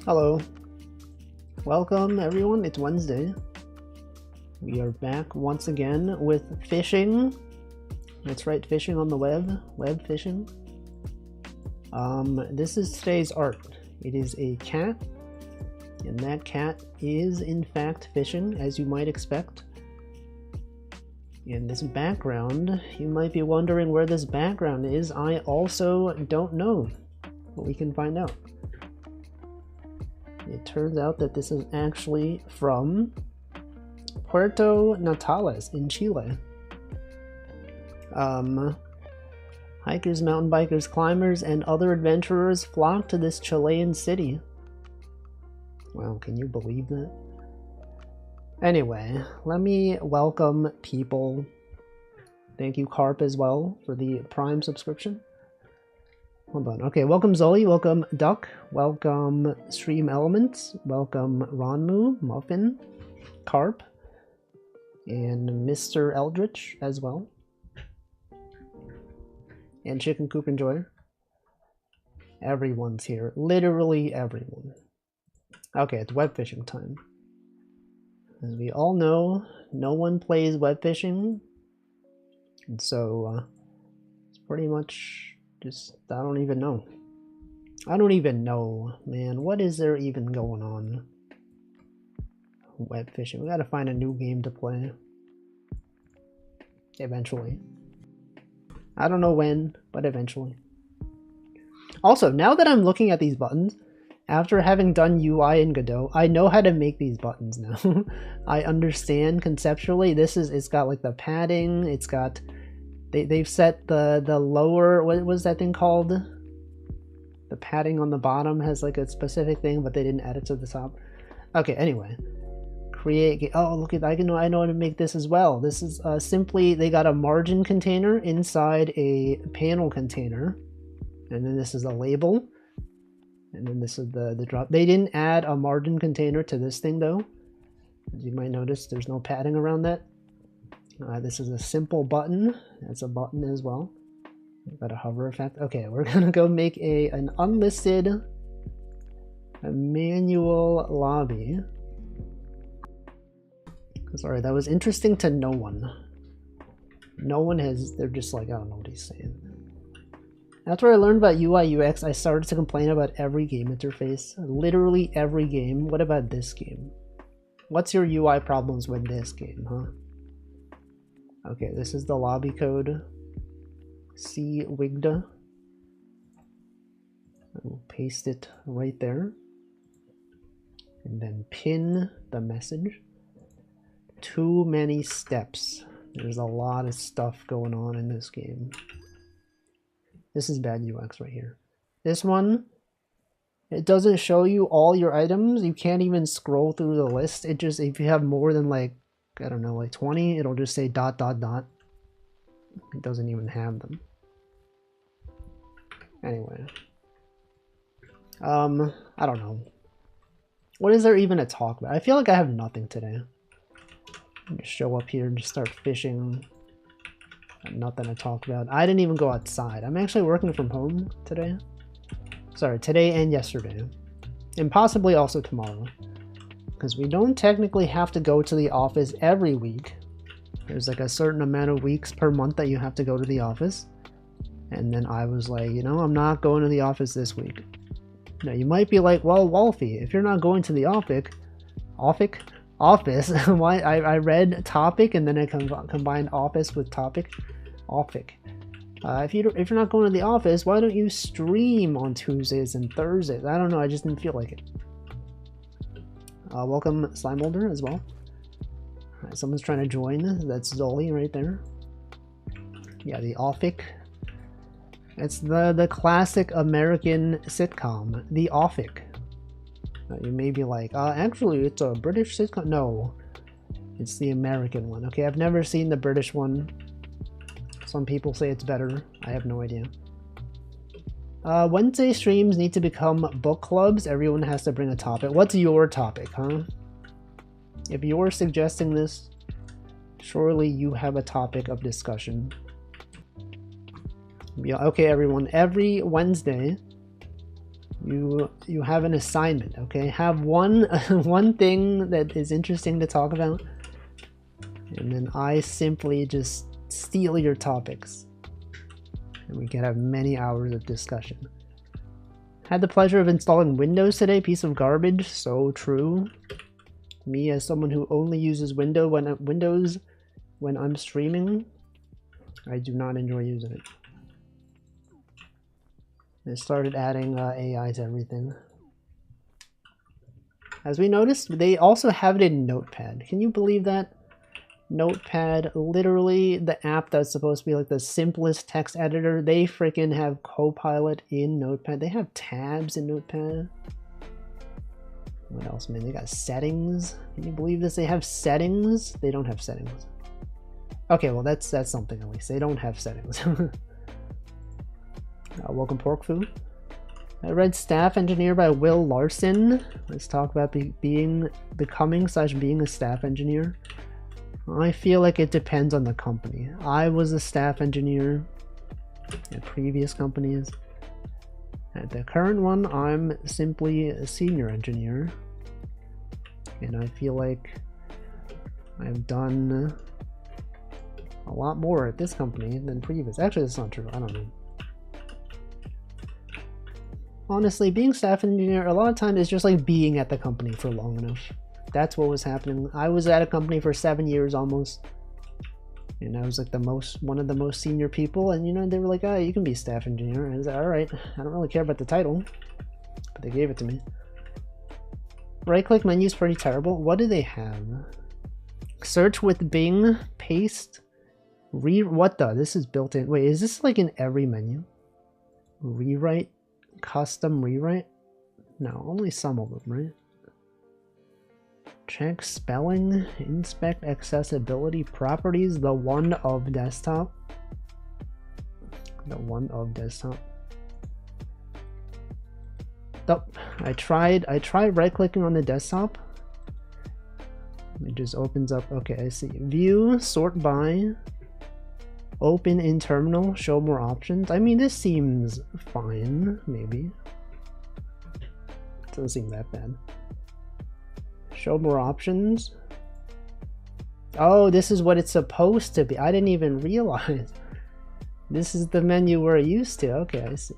Hello. Welcome everyone, it's Wednesday. We are back once again with fishing. That's right, fishing on the web fishing. This is today's art. It is a cat, and that cat is in fact fishing, as you might expect. And this background, you might be wondering where this background is. I also don't know, but we can find out. It turns out that this is actually from Puerto Natales in Chile. Hikers, mountain bikers, climbers, and other adventurers flock to this Chilean city. Wow, can you believe that? Anyway, let me welcome people. Thank you, Carp, as well, for the Prime subscription. Hold on. Okay, welcome Zoli, welcome Duck, welcome Stream Elements, welcome Ronmu, Muffin, Carp, and Mr. Eldritch as well. And Chicken Coop Enjoyer. Everyone's here. Literally everyone. Okay, it's web fishing time. As we all know, no one plays web fishing. And so it's pretty much just, I don't even know. I don't even know, man. What is there even going on? Web fishing. We gotta find a new game to play. Eventually. I don't know when, but eventually. Also, now that I'm looking at these buttons, after having done UI in Godot, I know how to make these buttons now. I understand conceptually. It's got like the padding, it's got, they've set the lower, what was that thing called? The padding on the bottom has like a specific thing, but they didn't add it to the top. Okay, anyway. Create, oh look at, I know how to make this as well. This is simply, they got a margin container inside a panel container. And then this is a label. And then this is the drop. They didn't add a margin container to this thing though. As you might notice, there's no padding around that. This is a simple button. That's a button as well. We've got a hover effect. Okay, we're gonna go make an unlisted manual lobby. Sorry, that was interesting to no one. No one has, they're just like, I don't know what he's saying. After I learned about UI UX, I started to complain about every game interface. Literally every game. What about this game? What's your UI problems with this game, huh? Okay, this is the lobby code. C Wigda. I will paste it right there. And then pin the message. Too many steps. There's a lot of stuff going on in this game. This is bad UX right here. This one, it doesn't show you all your items. You can't even scroll through the list. It just, if you have more than like, I don't know, like 20, it'll just say ... It doesn't even have them. Anyway. I don't know. What is there even to talk about? I feel like I have nothing today. Just show up here and just start fishing. Nothing to talk about. I didn't even go outside. I'm actually working from home today. Sorry, today and yesterday. And possibly also tomorrow. Because we don't technically have to go to the office every week. There's like a certain amount of weeks per month that you have to go to the office. And then I was like, you know, I'm not going to the office this week. Now you might be like, well, Wolfie, if you're not going to the office, why I read topic and then I combined office with topic. If you're not going to the office, why don't you stream on Tuesdays and Thursdays? I don't know, I just didn't feel like it. Welcome Slime Molder as well. Alright, someone's trying to join. That's Zoli right there. Yeah, the Offic. It's the classic American sitcom, The Offic. You may be like, actually, it's a British sitcom. No, it's the American one. Okay, I've never seen the British one. Some people say it's better. I have no idea. Wednesday streams need to become book clubs. Everyone has to bring a topic. What's your topic, huh? If you're suggesting this, surely you have a topic of discussion. Yeah, okay, everyone. Every Wednesday, You have an assignment, okay? Have one one thing that is interesting to talk about, and then I simply just steal your topics, and we can have many hours of discussion. Had the pleasure of installing Windows today. Piece of garbage. So true. Me, as someone who only uses Windows when I'm streaming, I do not enjoy using it. They started adding AI to everything. As we noticed, they also have it in Notepad. Can you believe that? Notepad, literally the app that's supposed to be like the simplest text editor, they freaking have Copilot in Notepad. They have tabs in Notepad. What else, man? They got settings. Can you believe this? They have settings? They don't have settings. Okay, well that's something at least. They don't have settings. Welcome, Pork Food. I read Staff Engineer by Will Larson. Let's talk about becoming a staff engineer. I feel like it depends on the company. I was a staff engineer at previous companies. At the current one, I'm simply a senior engineer. And I feel like I've done a lot more at this company than previous. Actually, that's not true. I don't know. Honestly, being staff engineer a lot of times is just like being at the company for long enough. That's what was happening. I was at a company for 7 years almost, and I was like one of the most senior people, and you know, they were like, oh, you can be staff engineer. And I was like, all right, I don't really care about the title, but they gave it to me. Right click menu is pretty terrible. What do they have? Search with Bing, paste, what the? This is built in. Wait, is this like in every menu? Rewrite, custom rewrite? No, only some of them, right? Check spelling, inspect accessibility properties, the one of desktop. The one of desktop. Oh, I tried right clicking on the desktop. It just opens up. Okay, I see. View, sort by, open in terminal, show more options. I mean, this seems fine, maybe. It doesn't seem that bad. Show more options. Oh, this is what it's supposed to be. I didn't even realize. This is the menu we're used to. Okay, I see.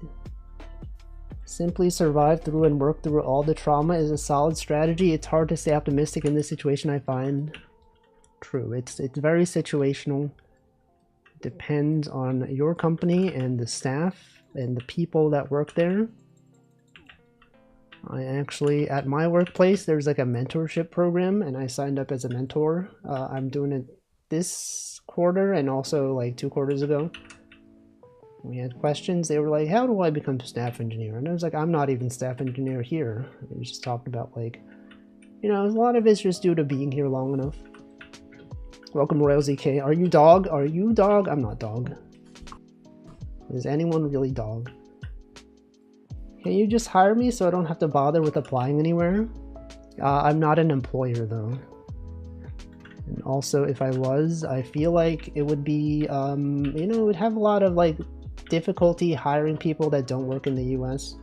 Simply survive through and work through all the trauma is a solid strategy. It's hard to stay optimistic in this situation, I find. True, it's very situational. Depends on your company and the staff and the people that work there. I actually, at my workplace, there's like a mentorship program, and I signed up as a mentor. I'm doing it this quarter and also like 2 quarters ago. We had questions. They were like, how do I become staff engineer? And I was like, I'm not even staff engineer here. We just talked about like, you know, a lot of it's just due to being here long enough. Welcome, Royal ZK. Are you dog? Are you dog? I'm not dog. Is anyone really dog? Can you just hire me so I don't have to bother with applying anywhere? I'm not an employer though. And also, if I was, I feel like it would be, you know, it would have a lot of like difficulty hiring people that don't work in the US.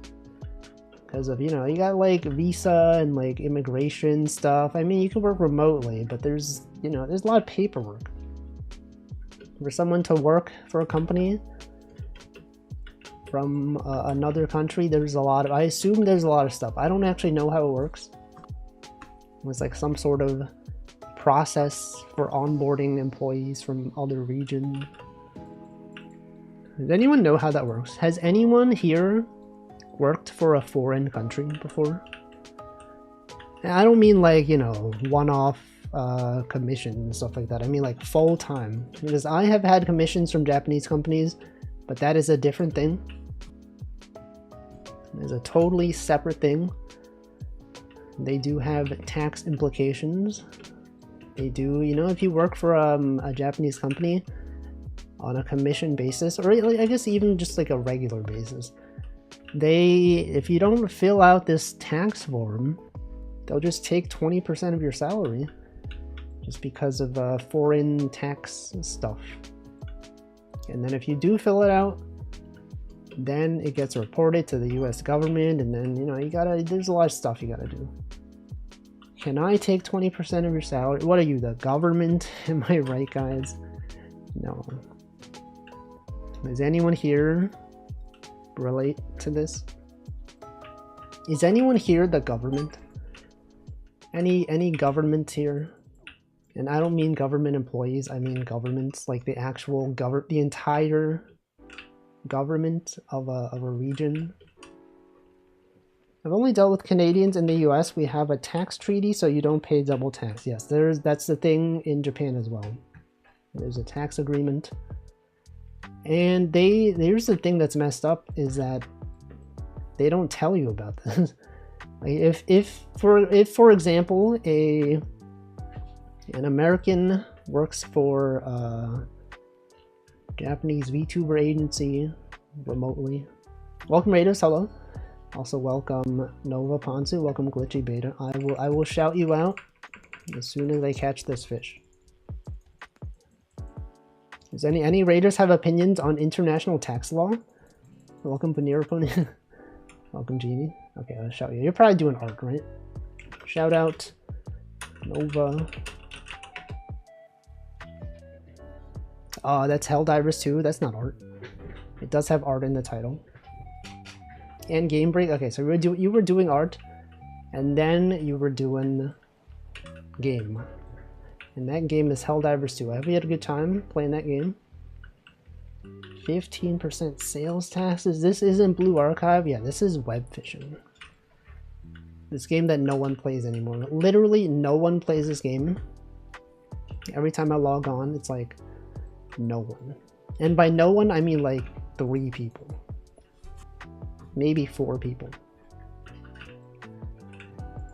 Because of, you know, you got like visa and like immigration stuff. I mean, you can work remotely, but there's, you know, there's a lot of paperwork. For someone to work for a company from another country, there's a lot of, I assume there's a lot of stuff. I don't actually know how it works. It's like some sort of process for onboarding employees from other regions. Does anyone know how that works? Has anyone here worked for a foreign country before? And I don't mean like, you know, one-off commission and stuff like that. I mean like full-time. Because I have had commissions from Japanese companies, but that is a different thing. It's a totally separate thing. They do have tax implications. They do, you know, if you work for a Japanese company on a commission basis, or I guess even just like a regular basis, if you don't fill out this tax form, they'll just take 20% of your salary just because of foreign tax stuff. And then if you do fill it out, Then it gets reported to the US government, and then, you know, there's a lot of stuff you gotta do. Can I take 20% of your salary? What are you, the government? Am I right, guys? No. Does anyone here relate to this? Is anyone here the government? Any government here? And I don't mean government employees, I mean governments, like the actual the entire government of a region. I've only dealt with Canadians. In the US, we have a tax treaty, so you don't pay double tax. Yes, that's the thing in Japan as well. There's a tax agreement. And here's the thing that's messed up, is that they don't tell you about this. Like if for example an American works for a Japanese VTuber agency remotely. Welcome Raiders, hello. Also welcome Nova Ponzu, welcome Glitchy Beta. I will shout you out as soon as I catch this fish. Does any Raiders have opinions on international tax law? Welcome Paniraponi. Welcome Genie. Okay, I'll shout you. You're probably doing art, right? Shout out Nova. Oh, that's Helldivers 2. That's not art. It does have art in the title. And Game Break. Okay, so you were doing art, and then you were doing game. And that game is Helldivers 2. I hope you had a good time playing that game. 15% sales taxes. This isn't Blue Archive. Yeah, this is web fishing. This game that no one plays anymore. Literally no one plays this game. Every time I log on, it's like no one. And by no one, I mean like 3 people. Maybe 4 people.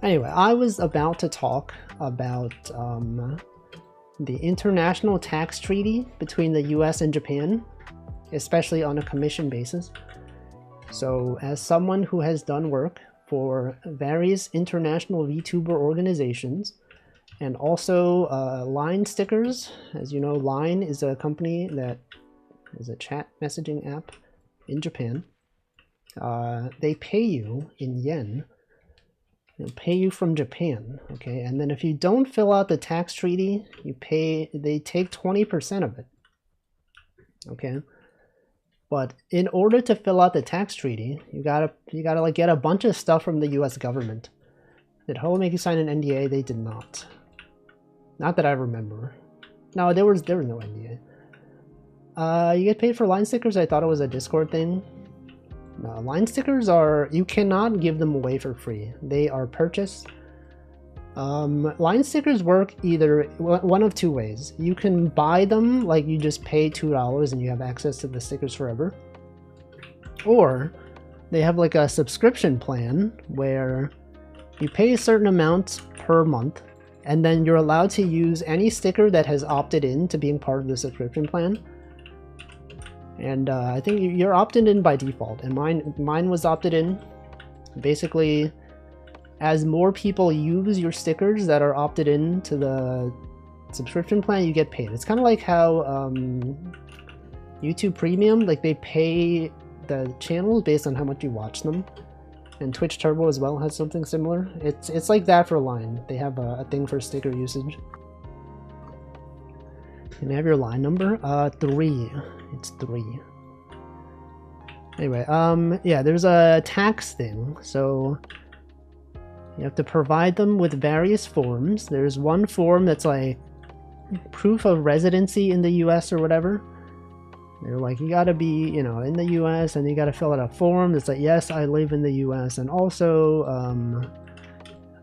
Anyway, I was about to talk about the international tax treaty between the US and Japan, especially on a commission basis. So as someone who has done work for various international VTuber organizations, and also Line stickers. As you know, Line is a company that is a chat messaging app in Japan. They pay you in yen. They'll pay you from Japan, okay? And then if you don't fill out the tax treaty, they take 20% of it, okay? But in order to fill out the tax treaty, you gotta like get a bunch of stuff from the U.S. government. Did Hello make you sign an NDA? They did not. Not that I remember. No, there was no NDA. You get paid for line stickers? I thought it was a Discord thing. No, line stickers you cannot give them away for free. They are purchased. Line stickers work either one of 2 ways. You can buy them, like you just pay $2 and you have access to the stickers forever. Or they have like a subscription plan where you pay a certain amount per month, and then you're allowed to use any sticker that has opted in to being part of the subscription plan. And I think you're opted in by default, and mine was opted in. Basically, as more people use your stickers that are opted in to the subscription plan, you get paid. It's kind of like how YouTube Premium, like they pay the channels based on how much you watch them. And Twitch Turbo as well has something similar. It's like that for Line. They have a thing for sticker usage. Can I have your line number? 3. It's 3. Anyway, yeah, there's a tax thing. So you have to provide them with various forms. There's one form that's like proof of residency in the US or whatever. They're like, you gotta be, you know, in the US, and you gotta fill out a form that's like, yes, I live in the US, and also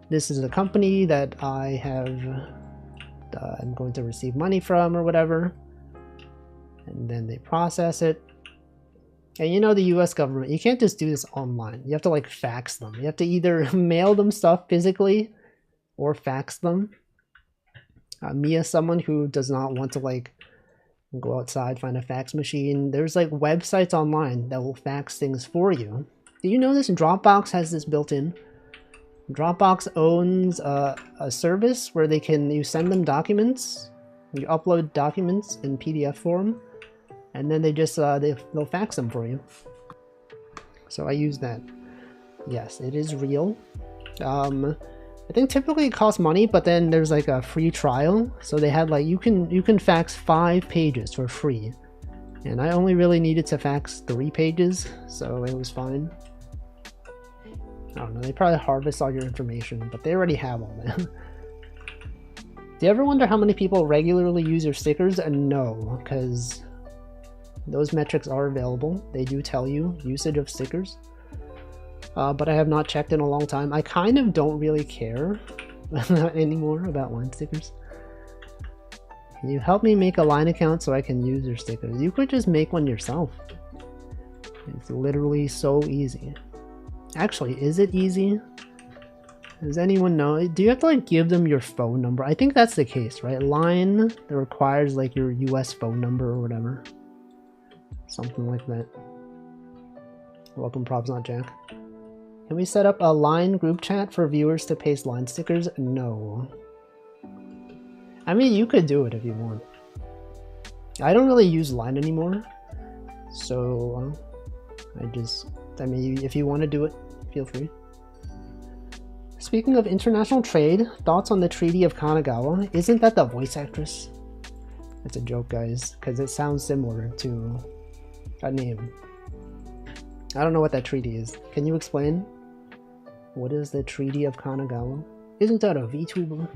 this is a company that I I'm going to receive money from or whatever. And then they process it. And you know, the US government, you can't just do this online. You have to like fax them. You have to either mail them stuff physically or fax them. Me as someone who does not want to like go outside, find a fax machine, there's like websites online that will fax things for you. Do you know this? Dropbox has this built in. Dropbox owns a service where you send them documents, you upload documents in PDF form, and then they just they'll fax them for you. So I use that. Yes, it is real. I think typically it costs money, but then there's like a free trial. So they had like, you can fax 5 pages for free. And I only really needed to fax 3 pages, so it was fine. I don't know, they probably harvest all your information, but they already have all that. Do you ever wonder how many people regularly use your stickers? No, because those metrics are available. They do tell you usage of stickers. But I have not checked in a long time. I kind of don't really care anymore about line stickers. Can you help me make a line account so I can use your stickers? You could just make one yourself. It's literally so easy. Actually, is it easy? Does anyone know? Do you have to like give them your phone number? I think that's the case, right? Line that requires like your US phone number or whatever. Something like that. Welcome, Probs Not Jack. Can we set up a line group chat for viewers to paste line stickers? No. I mean, you could do it if you want. I don't really use line anymore. So, I mean, if you want to do it, feel free. Speaking of international trade, thoughts on the Treaty of Kanagawa? Isn't that the voice actress? It's a joke, guys, because it sounds similar to a name. I don't know what that treaty is. Can you explain? What is the Treaty of Kanagawa? Isn't that a VTuber?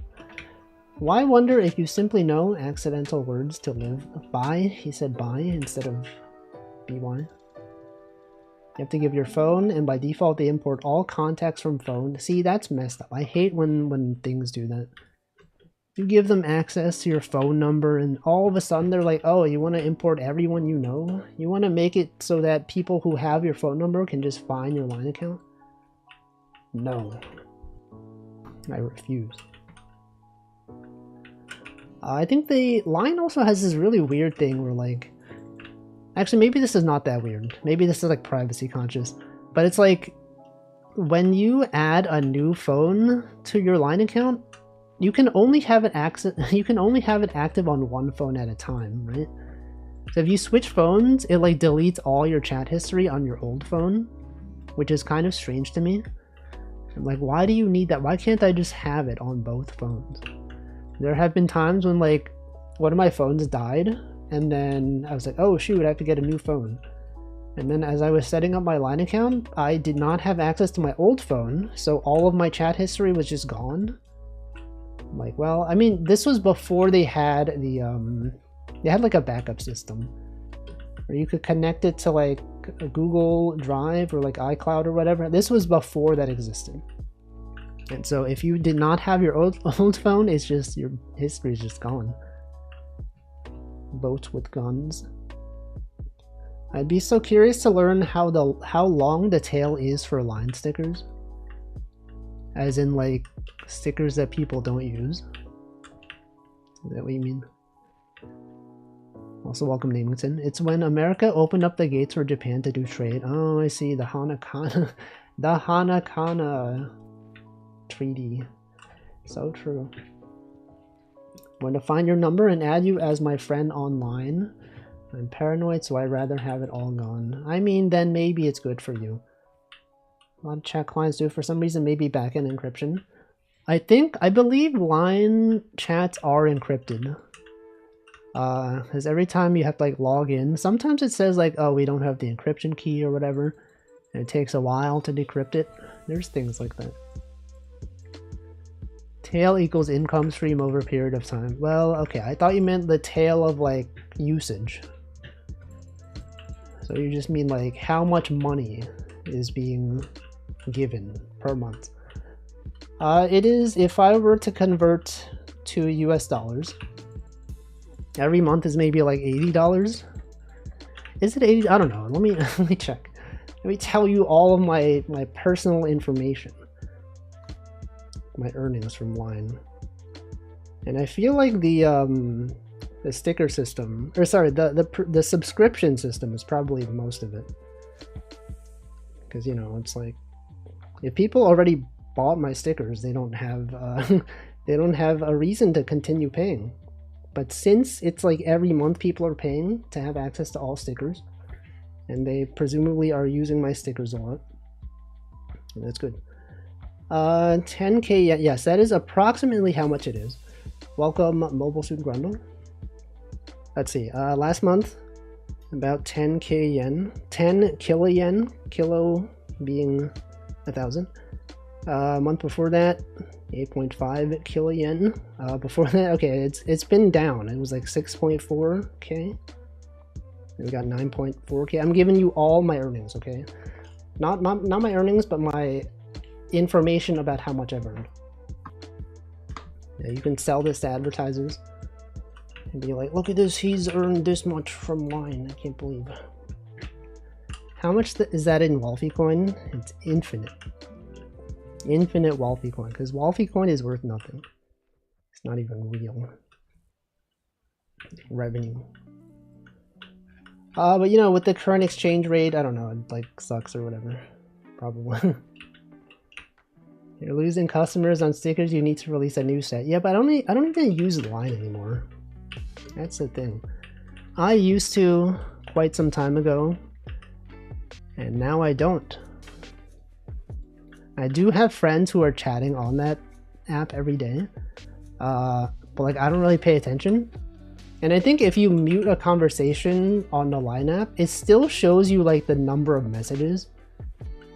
Why wonder if you simply know accidental words to live by? He said by instead of by. You have to give your phone, and by default they import all contacts from phone. See, that's messed up. I hate when things do that. You give them access to your phone number, and all of a sudden they're like, oh, you want to import everyone you know? You want to make it so that people who have your phone number can just find your line account? No. I refuse. I think the line also has this really weird thing where like... Actually, maybe this is not that weird. Maybe this is like privacy conscious. But it's like, when you add a new phone to your line account, you can only have it active on one phone at a time, right? So if you switch phones, it like deletes all your chat history on your old phone, which is kind of strange to me. I'm like, why do you need that? Why can't I just have it on both phones? There have been times when like one of my phones died, and then I was like, oh shoot, I have to get a new phone. And then as I was setting up my line account, I did not have access to my old phone, so all of my chat history was just gone. I'm like, well, I mean, this was before they had the, they had like a backup system where you could connect it to like a Google Drive or like iCloud or whatever. This was before that existed. And so if you did not have your old phone, it's just, your history is just gone. Boats with guns. I'd be so curious to learn how long the tail is for line stickers. As in like stickers that people don't use. Is that what you mean? Also welcome Namington. It's when America opened up the gates for Japan to do trade. Oh, I see. The Hanakana. The Hanakana Treaty. So true. I'm going to find your number and add you as my friend online. I'm paranoid, so I'd rather have it all gone. I mean, then maybe it's good for you. A lot of chat clients do, for some reason, maybe backend encryption. I believe line chats are encrypted. Because every time you have to like log in, sometimes it says like, oh, we don't have the encryption key or whatever. And it takes a while to decrypt it. There's things like that. Tail equals income stream over a period of time. Well, okay, I thought you meant the tail of like usage. So you just mean like how much money is being given per month. It is, if I were to convert to US dollars, every month is maybe like $80. Is it 80? I don't know. Let me check. Let me tell you all of my personal information. My earnings from line. And I feel like the sticker system, or sorry, the subscription system is probably most of it. Because, you know, it's like, if people already bought my stickers, they don't have they don't have a reason to continue paying. But since it's like every month people are paying to have access to all stickers, and they presumably are using my stickers a lot. That's good. 10k, yes, that is approximately how much it is. Welcome, Mobile Suit Grundle. Let's see, last month, about 10k yen, 10 kilo yen, kilo being 1,000. Month before that, 8.5 kilo yen. Before that, okay, it's been down. It was like 6.4k. We got 9.4k. I'm giving you all my earnings, okay? Not my earnings, but my information about how much I've earned. Yeah, you can sell this to advertisers and be like, look at this, he's earned this much from Line. I can't believe. How much is that in Wolfie coin? It's infinite. Infinite Wolfie coin, because Wolfie coin is worth nothing. It's not even real revenue. But you know, with the current exchange rate, I don't know, it like sucks or whatever. Probably. You're losing customers on stickers, you need to release a new set. Yeah, but I don't even use Line anymore. That's the thing. I used to quite some time ago, and now I don't. I do have friends who are chatting on that app every day, but like I don't really pay attention. And I think if you mute a conversation on the Line app, it still shows you like the number of messages.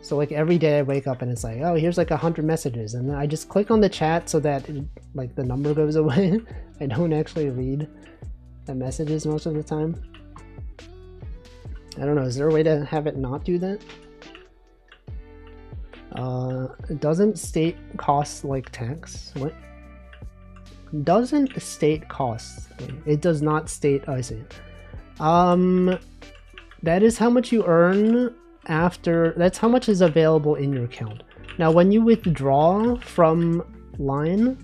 So like every day I wake up and it's like, oh, here's like 100 messages, and then I just click on the chat so that like the number goes away. I don't actually read the messages most of the time. I don't know, is there a way to have it not do that? It doesn't state costs like tax. What? Doesn't state costs. It does not state. Oh, I see. That is how much you earn after. That's how much is available in your account. Now, when you withdraw from Line,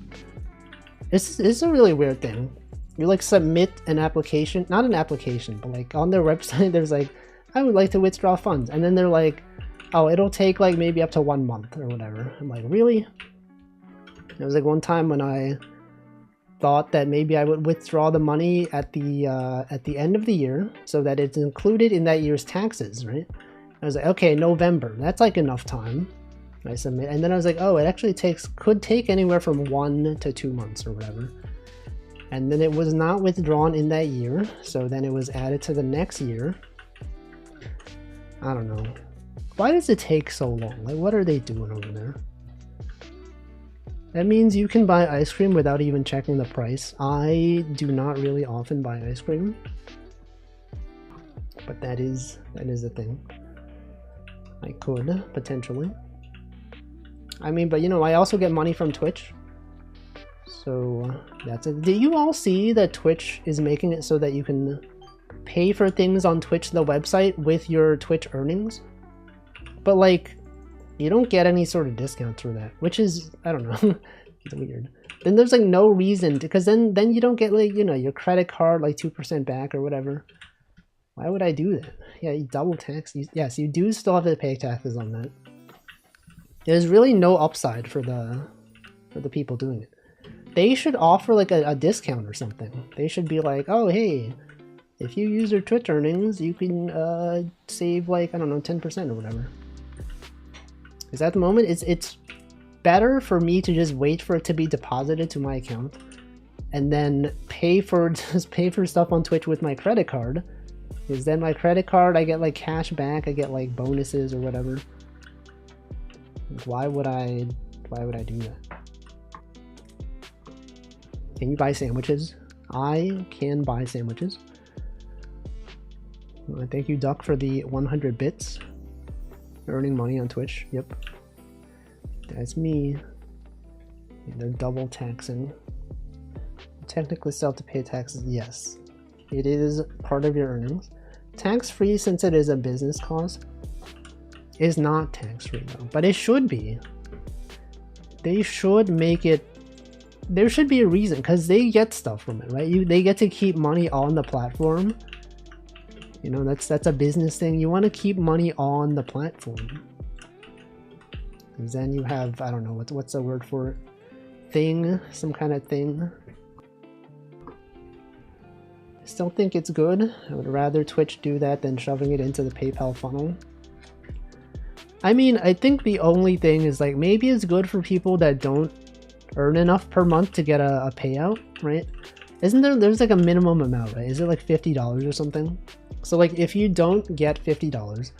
it's a really weird thing. You like submit an application, not an application, but like on their website, there's like, I would like to withdraw funds, and then they're like, oh, it'll take like maybe up to 1 month or whatever. I'm like, really? It was like one time when I thought that maybe I would withdraw the money at the end of the year so that it's included in that year's taxes, right? I was like, okay, November, that's like enough time. I submit, and then I was like, oh, it actually could take anywhere from 1 to 2 months or whatever. And then it was not withdrawn in that year, so then it was added to the next year. I don't know. Why does it take so long? Like, what are they doing over there? That means you can buy ice cream without even checking the price. I do not really often buy ice cream, but that is a thing. I could, potentially. I mean, but you know, I also get money from Twitch. So that's it. Did you all see that Twitch is making it so that you can pay for things on Twitch, the website, with your Twitch earnings? But like, you don't get any sort of discounts for that, which is, I don't know, it's weird. Then there's like no reason to, because then you don't get like, you know, your credit card like 2% back or whatever. Why would I do that? Yeah, you double tax. Yes, you do still have to pay taxes on that. There's really no upside for the people doing it. They should offer like a discount or something. They should be like, oh, hey, if you use your Twitch earnings, you can save like, I don't know, 10% or whatever. Because at the moment, it's better for me to just wait for it to be deposited to my account and then pay for stuff on Twitch with my credit card. Because then my credit card, I get like cash back, I get like bonuses or whatever. Why would I do that? Can you buy sandwiches? I can buy sandwiches. Thank you, Duck, for the 100 bits. Earning money on Twitch. Yep. That's me. They're double taxing. Technically still have to pay taxes. Yes. It is part of your earnings. Tax-free, since it is a business cost, is not tax-free though. But it should be. They should make it. There should be a reason, because they get stuff from it, right? They get to keep money on the platform. You know, that's a business thing. You want to keep money on the platform. And then you have, I don't know, what's the word for it? Thing, some kind of thing. I still think it's good. I would rather Twitch do that than shoving it into the PayPal funnel. I mean, I think the only thing is like maybe it's good for people that don't earn enough per month to get a payout, right? Isn't there's like a minimum amount, right? Is it like $50 or something? So like if you don't get $50,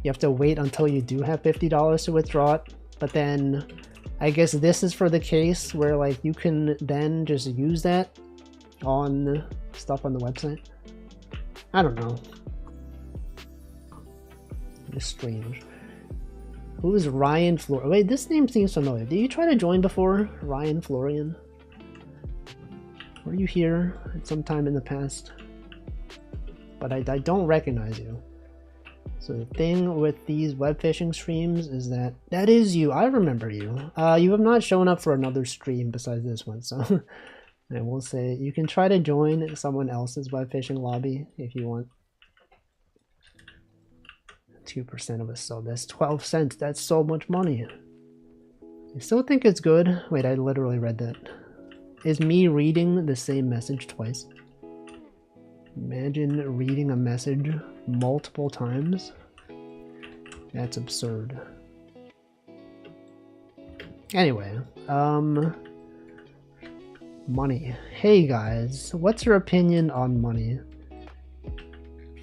you have to wait until you do have $50 to withdraw it. But then I guess this is for the case where like you can then just use that on stuff on the website. I don't know. It's strange. Who is Ryan Florian? Wait, this name seems familiar. Did you try to join before? Ryan Florian? Were you here at some time in the past? But I don't recognize you. So the thing with these web fishing streams is that is you. I remember you. You have not shown up for another stream besides this one, so I will say you can try to join someone else's web fishing lobby if you want. 2% of a sub. That's 12 cents. That's so much money. I still think it's good. Wait, I literally read that. Is me reading the same message twice? Imagine reading a message multiple times. That's absurd. Anyway, money. Hey guys, what's your opinion on money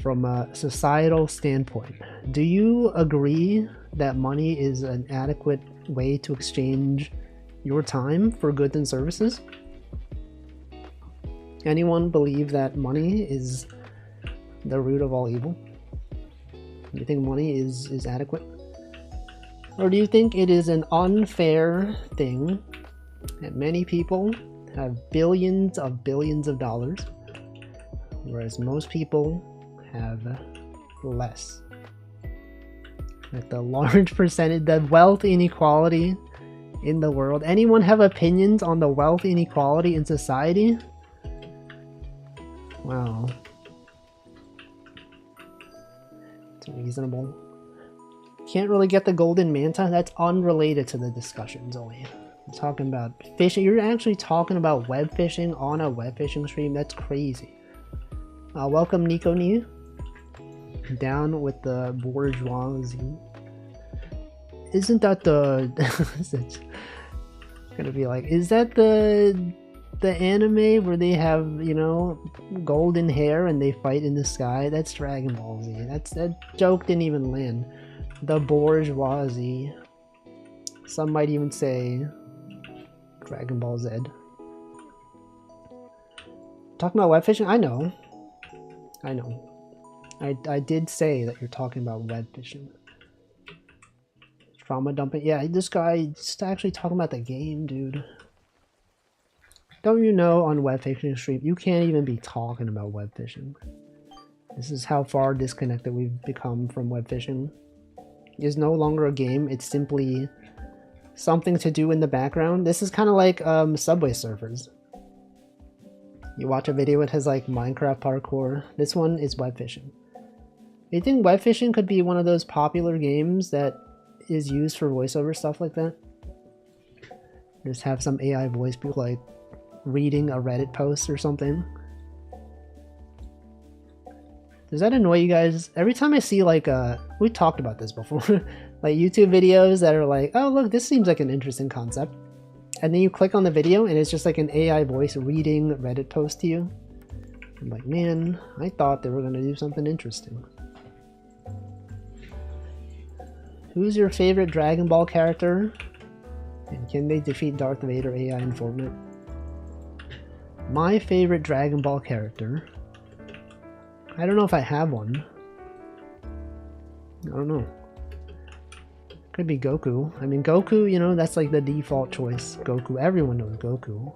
from a societal standpoint? Do you agree that money is an adequate way to exchange your time for goods and services? Anyone believe that money is the root of all evil? Do you think money is adequate? Or do you think it is an unfair thing that many people have billions of dollars, whereas most people have less? Like the large percentage, the wealth inequality in the world. Anyone have opinions on the wealth inequality in society? Wow. It's reasonable. Can't really get the golden manta? That's unrelated to the discussion, Zoe. I'm talking about fishing. You're actually talking about web fishing on a web fishing stream? That's crazy. Welcome, Nico Ni. Down with the bourgeoisie. Isn't that the... it's gonna be like, is that the anime where they have, you know, golden hair and they fight in the sky? That's Dragon Ball Z. That joke didn't even land. The bourgeoisie. Some might even say Dragon Ball Z. Talking about web fishing? I know. I did say that you're talking about web fishing. Trauma dumping. Yeah, this guy just actually talking about the game, dude. Don't you know on web fishing stream you can't even be talking about web fishing? This is how far disconnected we've become from web fishing. It's no longer a game, it's simply something to do in the background. This is kind of like Subway Surfers. You watch a video, it has like Minecraft parkour. This one is web fishing. Do you think web fishing could be one of those popular games that is used for voiceover stuff like that? Just have some AI voice be like reading a Reddit post or something. Does that annoy you guys? Every time I see like we talked about this before, like YouTube videos that are like, oh look, this seems like an interesting concept, and then you click on the video and it's just like an AI voice reading Reddit post to you. I'm like, man, I thought they were gonna do something interesting. Who's your favorite Dragon Ball character? And can they defeat Darth Vader AI in Fortnite? My favorite Dragon Ball character? I don't know if I have one. I don't know. Could be Goku. I mean, Goku, you know, that's like the default choice. Goku. Everyone knows Goku.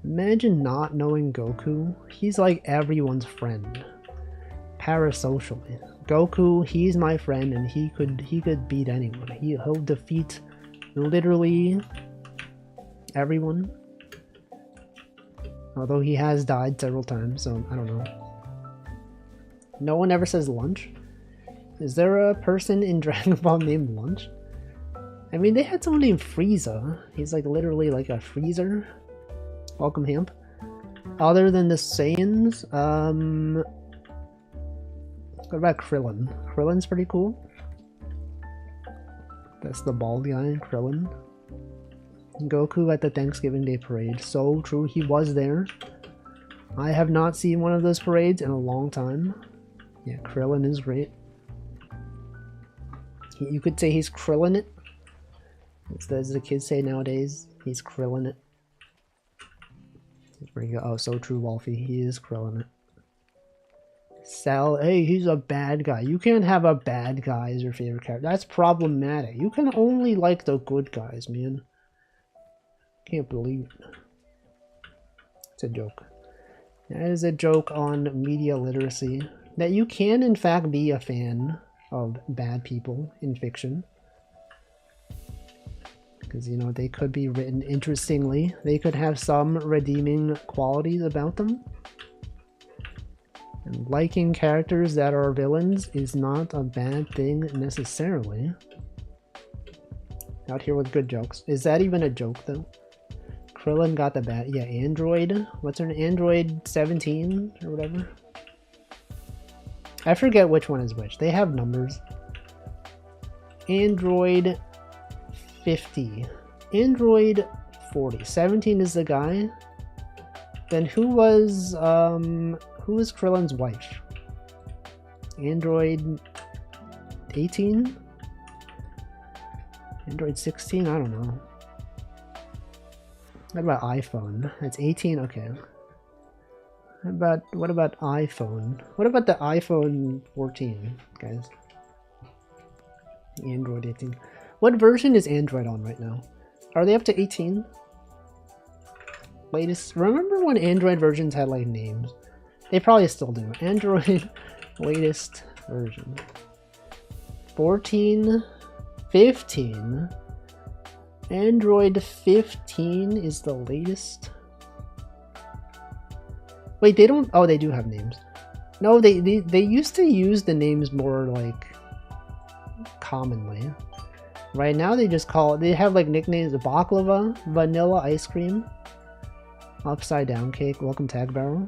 Imagine not knowing Goku. He's like everyone's friend. Parasocially. Goku, he's my friend and he could beat anyone. He'll defeat literally everyone. Although he has died several times, so I don't know. No one ever says lunch? Is there a person in Dragon Ball named Lunch? I mean, they had someone named Frieza. He's like literally like a freezer. Welcome, Hamp. Other than the Saiyans, what about Krillin? Krillin's pretty cool. That's the bald guy, Krillin. Goku at the Thanksgiving Day parade. So true, he was there. I have not seen one of those parades in a long time. Yeah, Krillin is great. You could say he's Krillin it. As the kids say nowadays, he's Krillin it. Where you go? Oh, so true, Wolfie. He is Krillin it. Sal, hey, he's a bad guy. You can't have a bad guy as your favorite character. That's problematic. You can only like the good guys, man. Can't believe it. It's a joke. That is a joke on media literacy. That you can, in fact, be a fan of bad people in fiction. Because, you know, they could be written interestingly. They could have some redeeming qualities about them. And liking characters that are villains is not a bad thing necessarily. Out here with good jokes. Is that even a joke, though? Krillin got the bad... Yeah, Android... What's her name? Android 17 or whatever? I forget which one is which. They have numbers. Android 50. Android 40. 17 is the guy. Then who was Krillin's wife? Android 18? Android 16? I don't know. What about iPhone? That's 18? Okay. What about iPhone? What about the iPhone 14, guys? Android 18. What version is Android on right now? Are they up to 18? Latest. Remember when Android versions had like names? They probably still do. Android latest version. 14, 15. Android 15 is the latest. Wait, they don't. Oh, they do have names. No, they used to use the names more like commonly. Right now they just call it. They have like nicknames: baklava, vanilla ice cream, upside down cake, welcome tag barrel.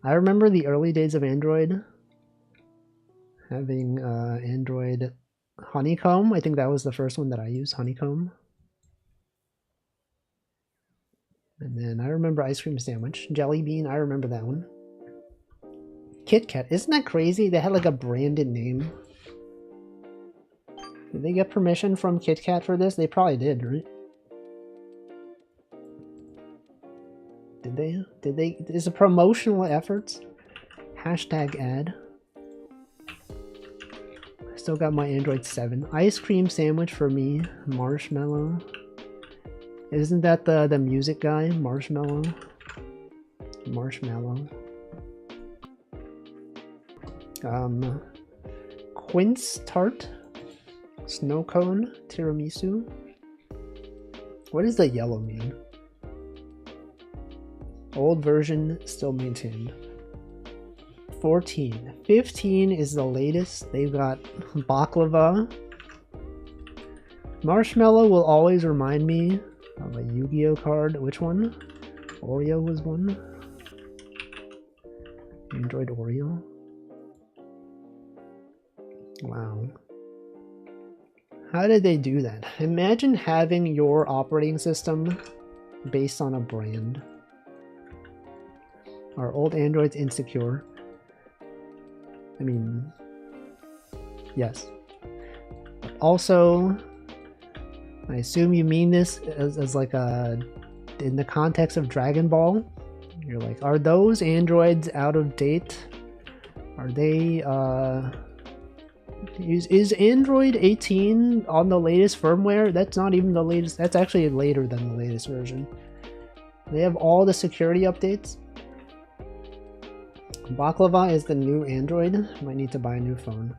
I remember the early days of Android. Having Android Honeycomb. I think that was the first one that I used. Honeycomb. And then I remember ice cream sandwich. Jelly bean, I remember that one. Kit Kat, isn't that crazy? They had like a branded name. Did they get permission from Kit Kat for this? They probably did, right? Did they? Did they? Is it promotional efforts? Hashtag ad. Still got my Android 7. Ice cream sandwich for me. Marshmallow. Isn't that the music guy? Marshmallow. Marshmallow. Quince tart. Snow cone. Tiramisu. What does the yellow mean? Old version still maintained. 14. 15 is the latest. They've got baklava. Marshmallow will always remind me of a Yu-Gi-Oh card. Which one? Oreo was one. Android Oreo. Wow. How did they do that? Imagine having your operating system based on a brand. Are old Androids insecure? I mean, yes. But also, I assume you mean this as like a, in the context of Dragon Ball. You're like, are those androids out of date? Are they, is Android 18 on the latest firmware? That's not even the latest, that's actually later than the latest version. They have all the security updates. Baklava is the new Android. Might need to buy a new phone.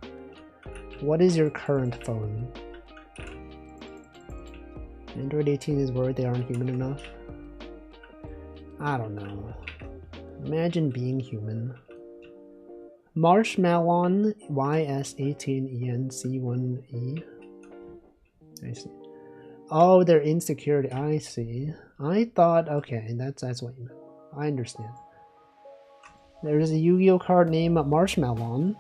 What is your current phone? Android 18 is worried they aren't human enough. I don't know. Imagine being human. Marshmallow YS18ENC1E. I see. Oh, they're insecurity. I see. I thought, okay, that's what you meant. I understand. There's a Yu-Gi-Oh card named Marshmallow.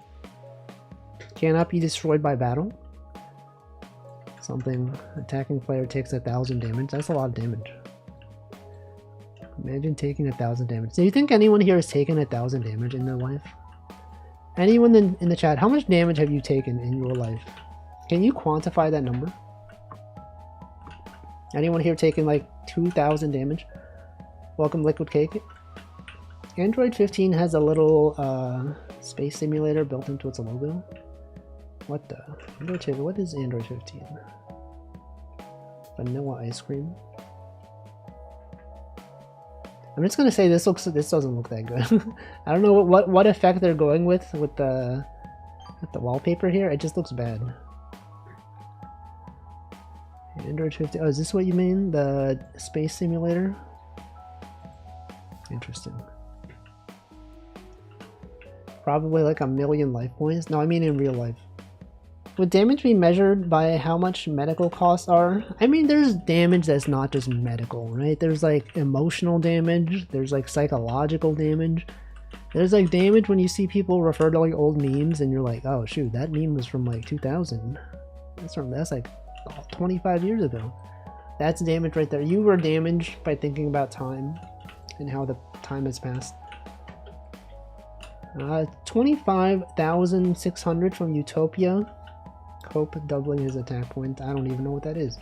Cannot be destroyed by battle. Something attacking player takes 1,000 damage. That's a lot of damage. Imagine taking 1,000 damage. Do you think anyone here has taken 1,000 damage in their life? Anyone in the chat, how much damage have you taken in your life? Can you quantify that number? Anyone here taking like 2,000 damage? Welcome, Liquid Cake. Android 15 has a little space simulator built into its logo. What the? What is Android 15? Vanilla ice cream. I'm just gonna say this doesn't look that good. I don't know what effect they're going with the wallpaper here. It just looks bad. Android 15. Oh, is this what you mean? The space simulator? Interesting. Probably like 1,000,000 life points. No, I mean in real life. Would damage be measured by how much medical costs are? I mean, there's damage that's not just medical, right? There's like emotional damage. There's like psychological damage. There's like damage when you see people refer to like old memes and you're like, oh shoot, that meme was from like 2000. That's like 25 years ago. That's damage right there. You were damaged by thinking about time and how the time has passed. 25,600 from Utopia. Cope doubling his attack point. I don't even know what that is.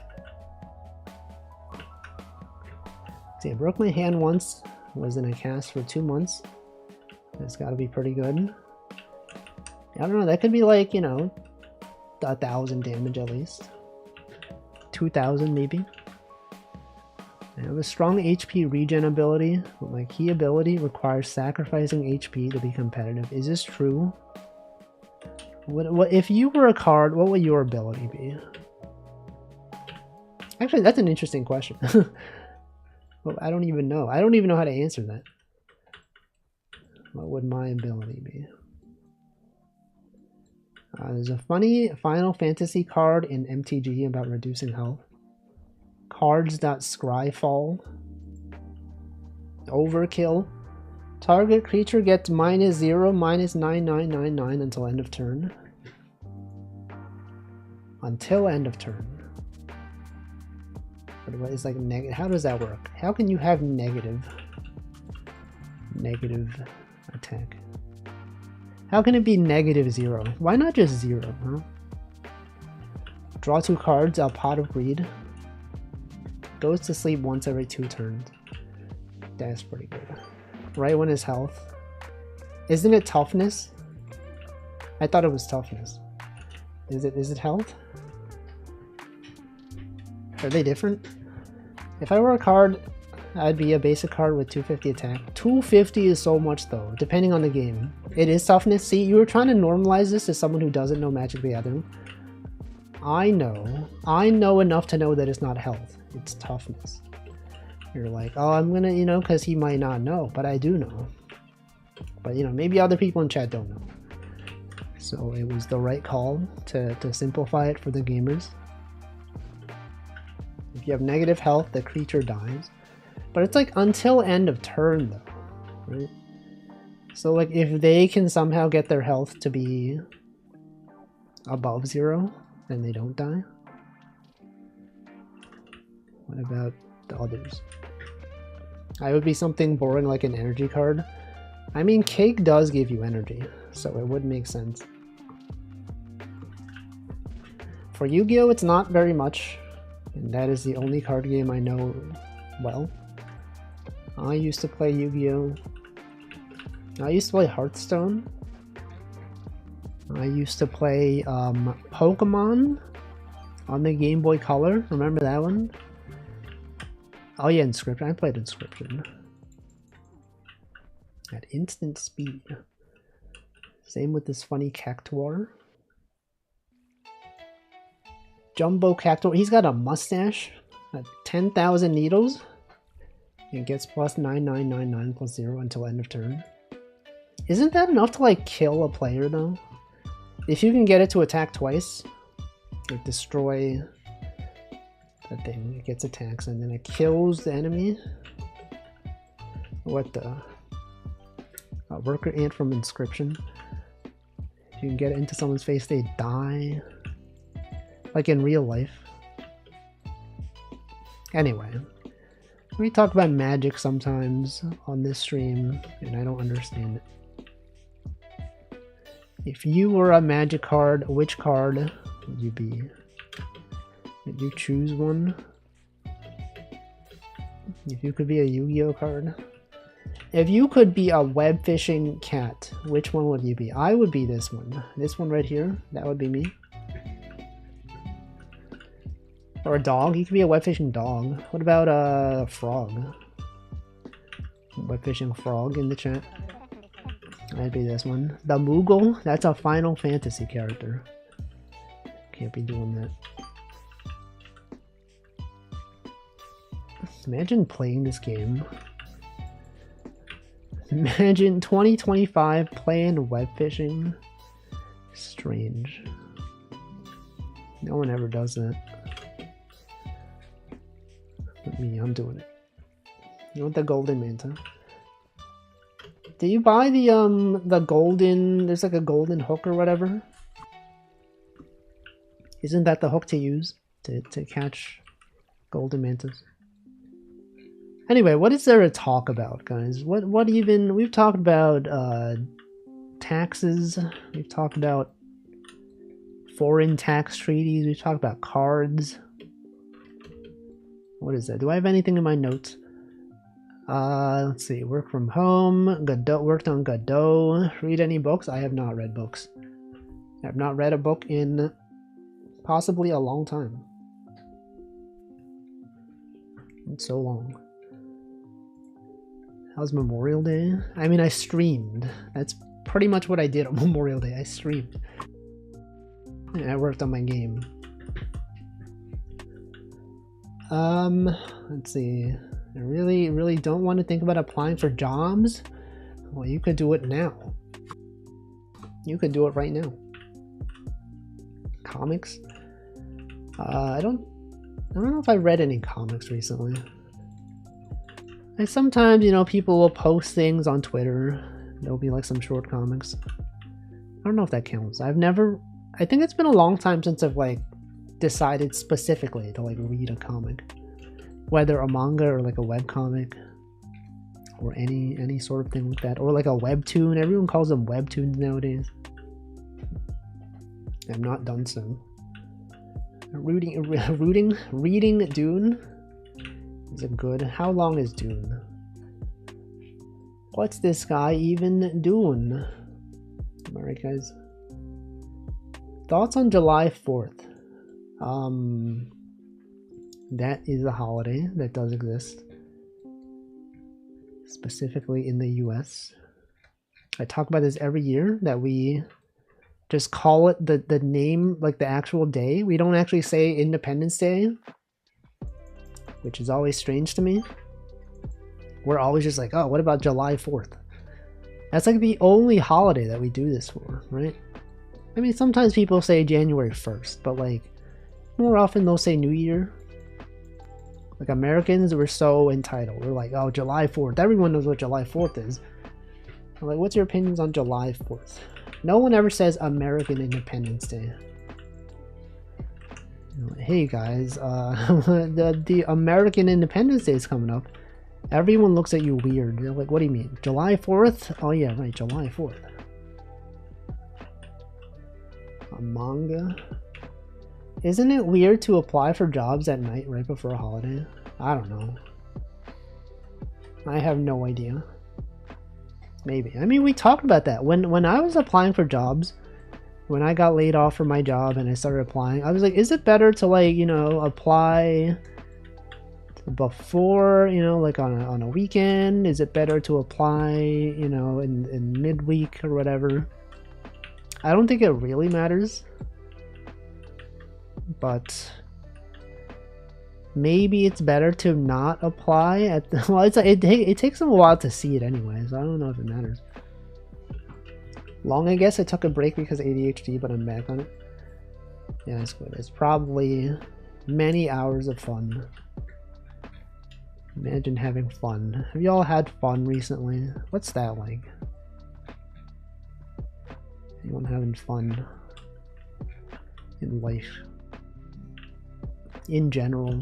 See, I broke my hand once. Was in a cast for 2 months. That's got to be pretty good. I don't know. That could be like, you know, 1,000 damage at least. 2,000 maybe. I have a strong HP regen ability, but my key ability requires sacrificing HP to be competitive. Is this true? What if you were a card, what would your ability be? Actually, that's an interesting question. Well, I don't even know. I don't even know how to answer that. What would my ability be? There's a funny Final Fantasy card in MTG about reducing health. Cards.scryfall. Overkill. Target creature gets -0, -9999 until end of turn. Until end of turn. What is like negative? How does that work? How can you have negative attack? How can it be -0? Why not just 0, huh? Draw 2 cards, a Pot of Greed. Goes to sleep once every 2 turns. That's pretty good. Right when his health. Isn't it toughness? I thought it was toughness. Is it health? Are they different? If I were a card, I'd be a basic card with 250 attack. 250 is so much though, depending on the game. It is toughness. See, you were trying to normalize this as someone who doesn't know Magic the Gathering. I know enough to know that it's not health, it's toughness. You're like, oh, I'm gonna, you know, because he might not know, but I do know. But, you know, maybe other people in chat don't know. So it was the right call to simplify it for the gamers. If you have negative health, the creature dies. But it's like until end of turn though, right? So like if they can somehow get their health to be above 0, then they don't die. What about the others? I would be something boring like an energy card. I mean, Cake does give you energy, so it would make sense. For Yu-Gi-Oh, it's not very much, and that is the only card game I know well. I used to play Yu-Gi-Oh! I used to play Hearthstone. I used to play Pokemon on the Game Boy Color. Remember that one? Oh yeah, Inscription. I played Inscription. At instant speed. Same with this funny Cactuar. Jumbo Cactuar. He's got a mustache. 10,000 needles. It gets plus 9999 plus 0 until end of turn. Isn't that enough to like kill a player though? If you can get it to attack twice, like destroy the thing. It gets attacks and then it kills the enemy. What the? Worker ant from Inscription. If you can get it into someone's face, they die. Like in real life. Anyway. We talk about magic sometimes on this stream, and I don't understand it. If you were a magic card, which card would you be? Did you choose one? If you could be a Yu-Gi-Oh card? If you could be a web fishing cat, which one would you be? I would be this one. This one right here. That would be me. Or a dog. You could be a web fishing dog. What about a frog? Web fishing frog in the chat. I'd be this one. The Moogle. That's a Final Fantasy character. Can't be doing that. Imagine playing this game. Imagine 2025 playing web fishing. Strange. No one ever does that. But me, I'm doing it. You want the golden manta? Do you buy the golden, there's like a golden hook or whatever? Isn't that the hook to use to catch golden mantas? Anyway, what is there to talk about, guys? What even... We've talked about taxes. We've talked about foreign tax treaties. We've talked about cards. What is that? Do I have anything in my notes? Let's see. Work from home. Godot, worked on Godot. Read any books? I have not read books. I have not read a book in possibly a long time. It's so long. How's Memorial Day? I mean, I streamed. That's pretty much what I did on Memorial Day. I streamed. And I worked on my game. Let's see. I really don't want to think about applying for jobs. Well, you could do it now. You could do it right now. Comics? I don't know if I read any comics recently. Like sometimes, you know, people will post things on Twitter. There'll be like some short comics. I don't know if that counts. I think it's been a long time since I've like decided specifically to like read a comic. Whether a manga or like a web comic. Or any sort of thing like that. Or like a webtoon. Everyone calls them webtoons nowadays. I've not done so. Reading Dune? Is it good? How long is Dune? What's this guy even doing? Alright, guys. Thoughts on July 4th? That is a holiday that does exist. Specifically in the US. I talk about this every year, that we just call it the name, like the actual day. We don't actually say Independence Day. Which is always strange to me. We're always just like, oh, what about July 4th? That's like the only holiday that we do this for, right? I mean, sometimes people say January 1st, but like, more often they'll say New Year. Like Americans, we're so entitled. We're like, oh, July 4th. Everyone knows what July 4th is. I'm like, what's your opinions on July 4th? No one ever says American Independence Day. Hey guys, the American Independence Day is coming up. Everyone looks at you weird. They're like, what do you mean? July 4th? Oh yeah, right, July 4th. A manga? Isn't it weird to apply for jobs at night right before a holiday? I don't know. I have no idea. Maybe. I mean, we talked about that. When I was applying for jobs, when I got laid off from my job and I started applying, I was like, is it better to like, you know, apply before, you know, like on a weekend? Is it better to apply, you know, in midweek or whatever? I don't think it really matters. But maybe it's better to not apply at the, well, it takes them a while to see it anyways. I don't know if it matters. Long, I guess. I took a break because of ADHD, but I'm back on it. Yeah, it's good. It's probably Many hours of fun. Imagine having fun. Have you all had fun recently? What's that like? Anyone having fun in life? In general?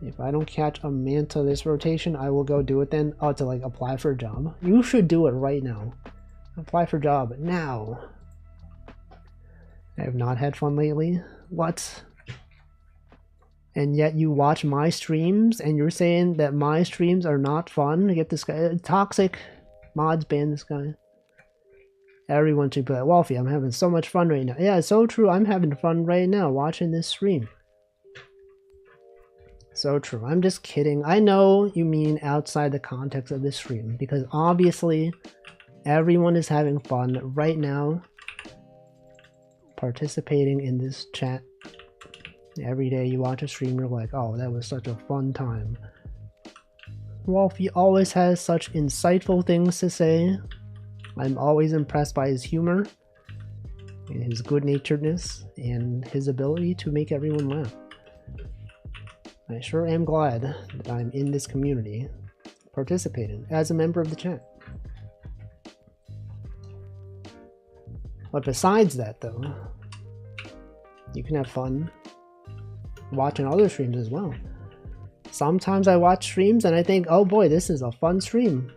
If I don't catch a manta this rotation, I will go do it then. Oh, to like apply for a job? You should do it right now. Apply for a job now. I have not had fun lately. What? And yet you watch my streams and you're saying that my streams are not fun? Get this guy. Toxic. Mods ban this guy. Everyone should play Wolfie. I'm having so much fun right now. Yeah, it's so true. I'm having fun right now watching this stream. So true. I'm just kidding. I know you mean outside the context of this stream because obviously everyone is having fun right now participating in this chat. Every day you watch a stream, you're like, oh, that was such a fun time. Wolfie always has such insightful things to say. I'm always impressed by his humor and his good-naturedness and his ability to make everyone laugh. I sure am glad that I'm in this community participating as a member of the chat. But besides that though, you can have fun watching other streams as well. Sometimes I watch streams and I think, oh boy, this is a fun stream.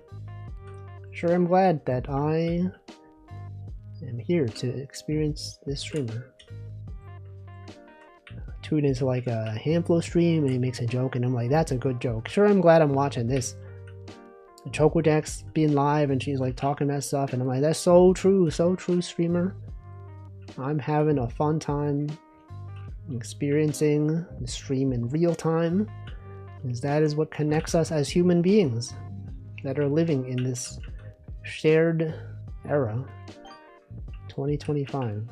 Sure am glad that I am here to experience this streamer. Tune into like a Handflow stream and he makes a joke and I'm like, that's a good joke. Sure, I'm glad I'm watching this. Chocojack's being live and she's like talking that stuff and I'm like, that's so true streamer. I'm having a fun time experiencing the stream in real time because that is what connects us as human beings that are living in this shared era. 2025,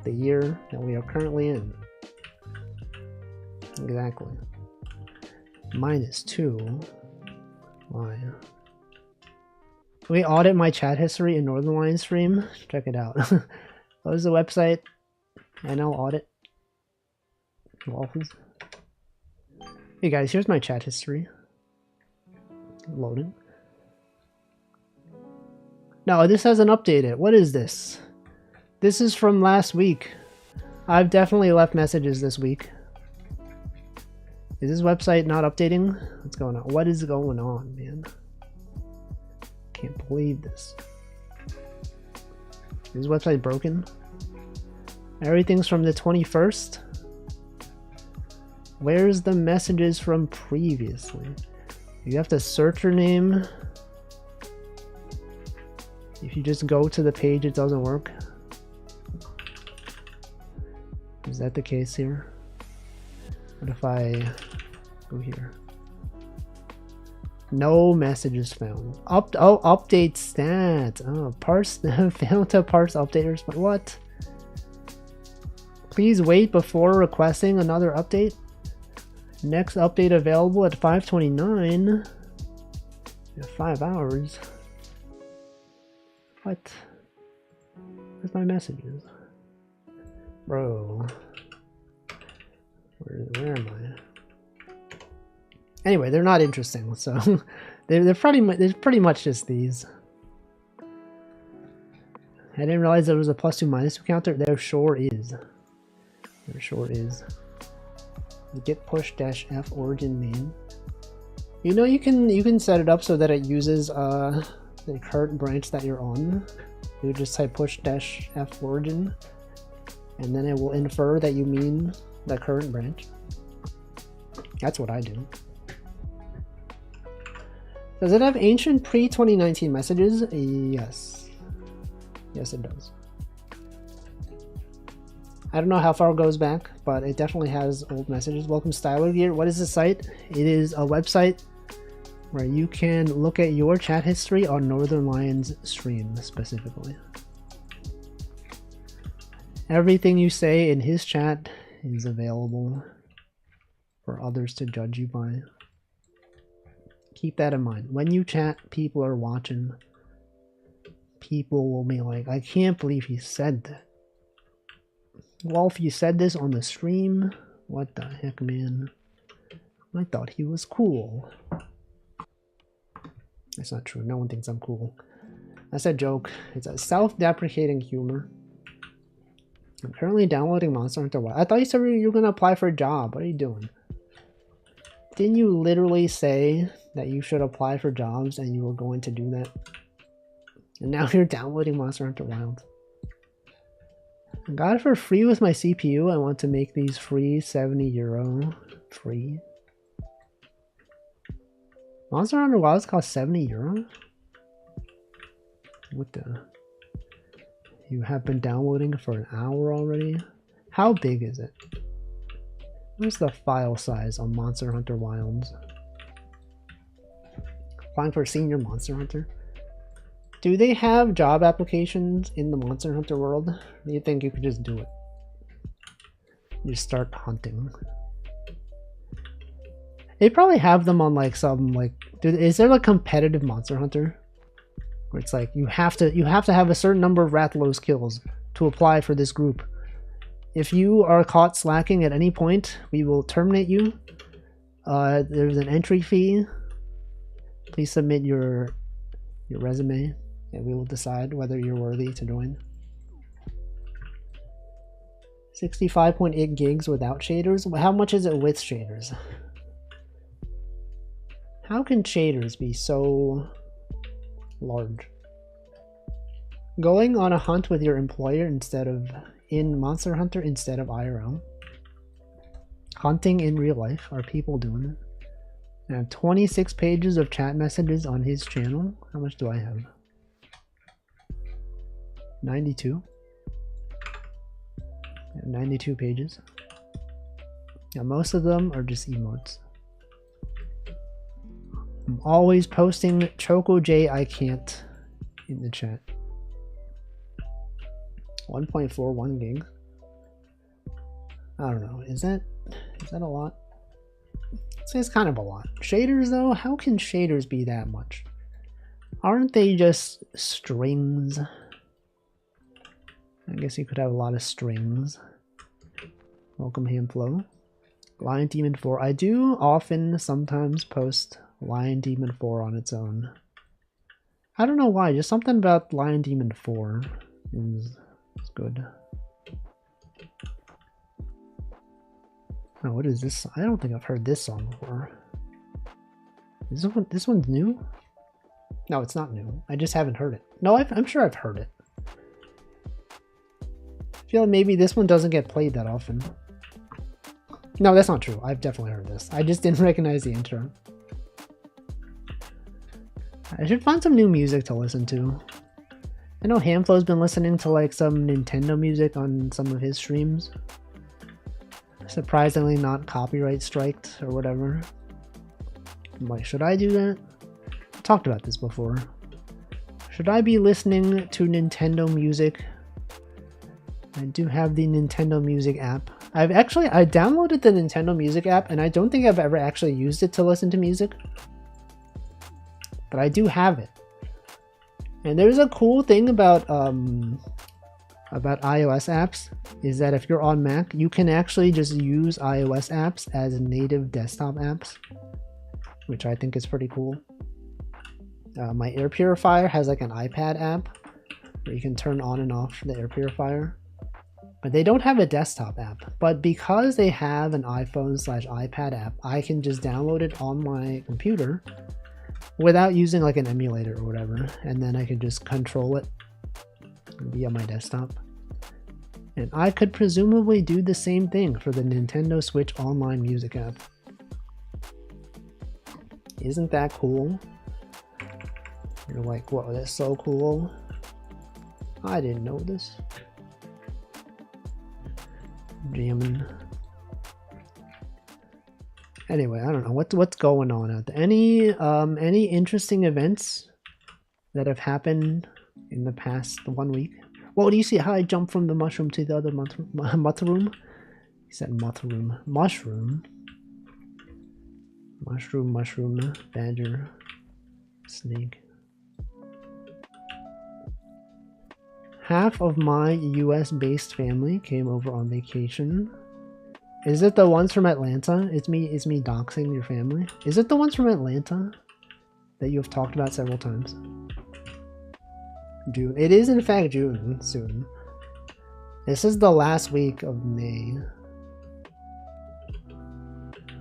the year that we are currently in. Exactly. -2. Why? Can we audit my chat history in Northern Lion stream? Check it out. What is the website? NL audit. Waffles. Hey guys, here's my chat history. Loading. No, this hasn't updated. What is this? This is from last week. I've definitely left messages this week. Is this website not updating? What's going on? What is going on, man? Can't believe this. Is this website broken? Everything's from the 21st? Where's the messages from previously? You have to search your name. If you just go to the page, it doesn't work. Is that the case here? What if I go here? No messages found. Update stats. Oh, parse failed to parse updaters. But what? Please wait before requesting another update. Next update available at 5:29. 5 hours. What? Where's my messages? Bro. Where am I? Anyway, they're not interesting, so they're pretty much just these. I didn't realize there was a +2 -2 counter. There sure is. There sure is. Git push -f origin main. You know you can set it up so that it uses the current branch that you're on. You just type push -f origin, and then it will infer that you mean the current branch. That's what I do. Does it have ancient pre-2019 messages? Yes. Yes, it does. I don't know how far it goes back, but it definitely has old messages. Welcome Styler Gear. What is the site? It is a website where you can look at your chat history on Northern Lion's stream specifically. Everything you say in his chat is available for others to judge you by. Keep that in mind. When you chat, people are watching. People will be like, I can't believe he said that. Wolf, you said this on the stream. What the heck, man? I thought he was cool. That's not true. No one thinks I'm cool. That's a joke. It's a self-deprecating humor. I'm currently downloading Monster Hunter Wilds. I thought you said you were going to apply for a job. What are you doing? Didn't you literally say that you should apply for jobs and you were going to do that? And now you're downloading Monster Hunter Wilds. I got it for free with my CPU. I want to make these free, €70 free. Monster Hunter Wilds cost €70? What the? You have been downloading for an hour already? How big is it? Where's the file size on Monster Hunter Wilds? Applying for Senior Monster Hunter? Do they have job applications in the Monster Hunter world? Or do you think you could just do it? You start hunting. They probably have them on like some like. Is there like competitive Monster Hunter? Where it's like you have to have a certain number of Rathalos kills to apply for this group. If you are caught slacking at any point, we will terminate you. There's an entry fee. Please submit your resume, and we will decide whether you're worthy to join. 65.8 gigs without shaders. How much is it with shaders? How can shaders be so large? Going on a hunt with your employer instead of in Monster Hunter instead of IRL. Hunting in real life. Are people doing it? I have 26 pages of chat messages on his channel. How much do I have? 92. 92 pages. Yeah, most of them are just emotes. I'm always posting Choco J I can't in the chat. 1.41 gigs. I don't know. Is that a lot? I'd say it's kind of a lot. Shaders though, how can shaders be that much? Aren't they just strings? I guess you could have a lot of strings. Welcome Hamflow. Lion Demon 4. I do often sometimes post Lion Demon 4 on its own. I don't know why, just something about Lion Demon 4 is good. Oh, what is this? I don't think I've heard this song before. This one's new? No, it's not new. I just haven't heard it. No, I'm sure I've heard it. I feel like maybe this one doesn't get played that often. No, that's not true. I've definitely heard this. I just didn't recognize the intro. I should find some new music to listen to. I know Hamflow's been listening to like some Nintendo music on some of his streams. Surprisingly not copyright striked or whatever. I'm like, should I do that? I talked about this before. Should I be listening to Nintendo music? I do have the Nintendo Music app. I downloaded the Nintendo Music app and I don't think I've ever actually used it to listen to music. But I do have it. And there's a cool thing about iOS apps is that if you're on Mac, you can actually just use iOS apps as native desktop apps, which I think is pretty cool. My air purifier has like an iPad app where you can turn on and off the air purifier, but they don't have a desktop app. But because they have an iPhone/iPad app, I can just download it on my computer without using like an emulator or whatever, and then I can just control it via my desktop. And I could presumably do the same thing for the Nintendo Switch Online Music app. Isn't that cool? You're like, whoa, that's so cool. I didn't know this. Jamming. Anyway, I don't know what's going on out there. Any interesting events that have happened in the past 1 week? Well, do you see how I jumped from the mushroom to the other mushroom? He said mushroom. Mushroom. Mushroom, badger, snake. Half of my US-based family came over on vacation. Is it the ones from Atlanta? It's me doxing your family. Is it the ones from Atlanta that you have talked about several times? June. It is in fact June soon. This is the last week of May.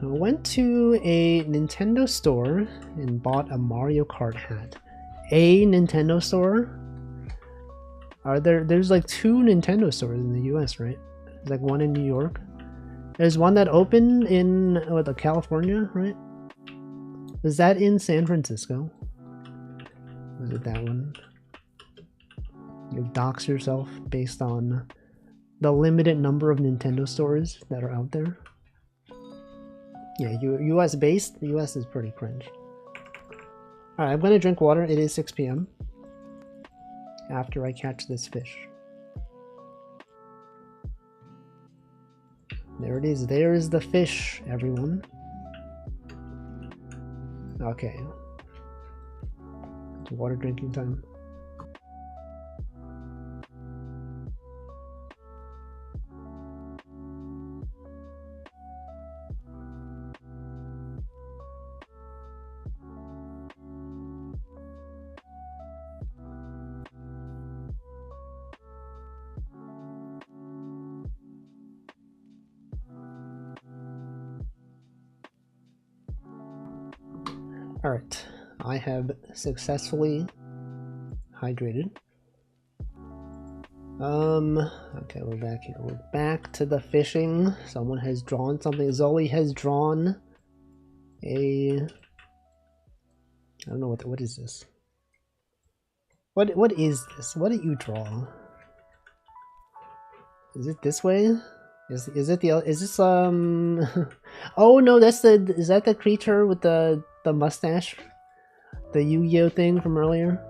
I went to a Nintendo store and bought a Mario Kart hat. A Nintendo store? There's like 2 Nintendo stores in the US, right? There's like one in New York. There's one that opened in California, right? Was that in San Francisco? Was it that one? You dox yourself based on the limited number of Nintendo stores that are out there. Yeah, US based. The US is pretty cringe. Alright, I'm gonna drink water. It is 6 p.m. after I catch this fish. There it is. There is the fish, everyone. Okay. It's water drinking time. Alright, I have successfully hydrated. Okay, we're back here. We're back to the fishing. Someone has drawn something. Zoe has drawn a... I don't know what is this? What is this? What did you draw? Is it this way? Is this oh no, is that the creature with the mustache? The Yu-Gi-Oh thing from earlier?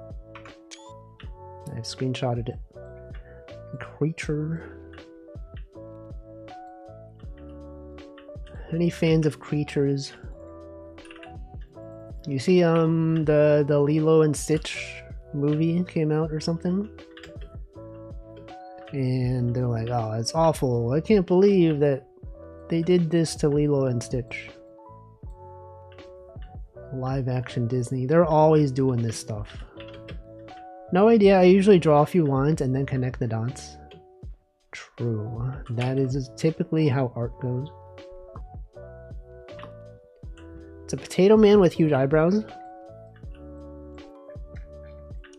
I've screenshotted it. Creature. Any fans of creatures? You see the Lilo and Stitch movie came out or something? And they're like, oh, it's awful. I can't believe that they did this to Lilo and Stitch. Live action Disney. They're always doing this stuff. No idea. I usually draw a few lines and then connect the dots. True. That is typically how art goes. It's a potato man with huge eyebrows.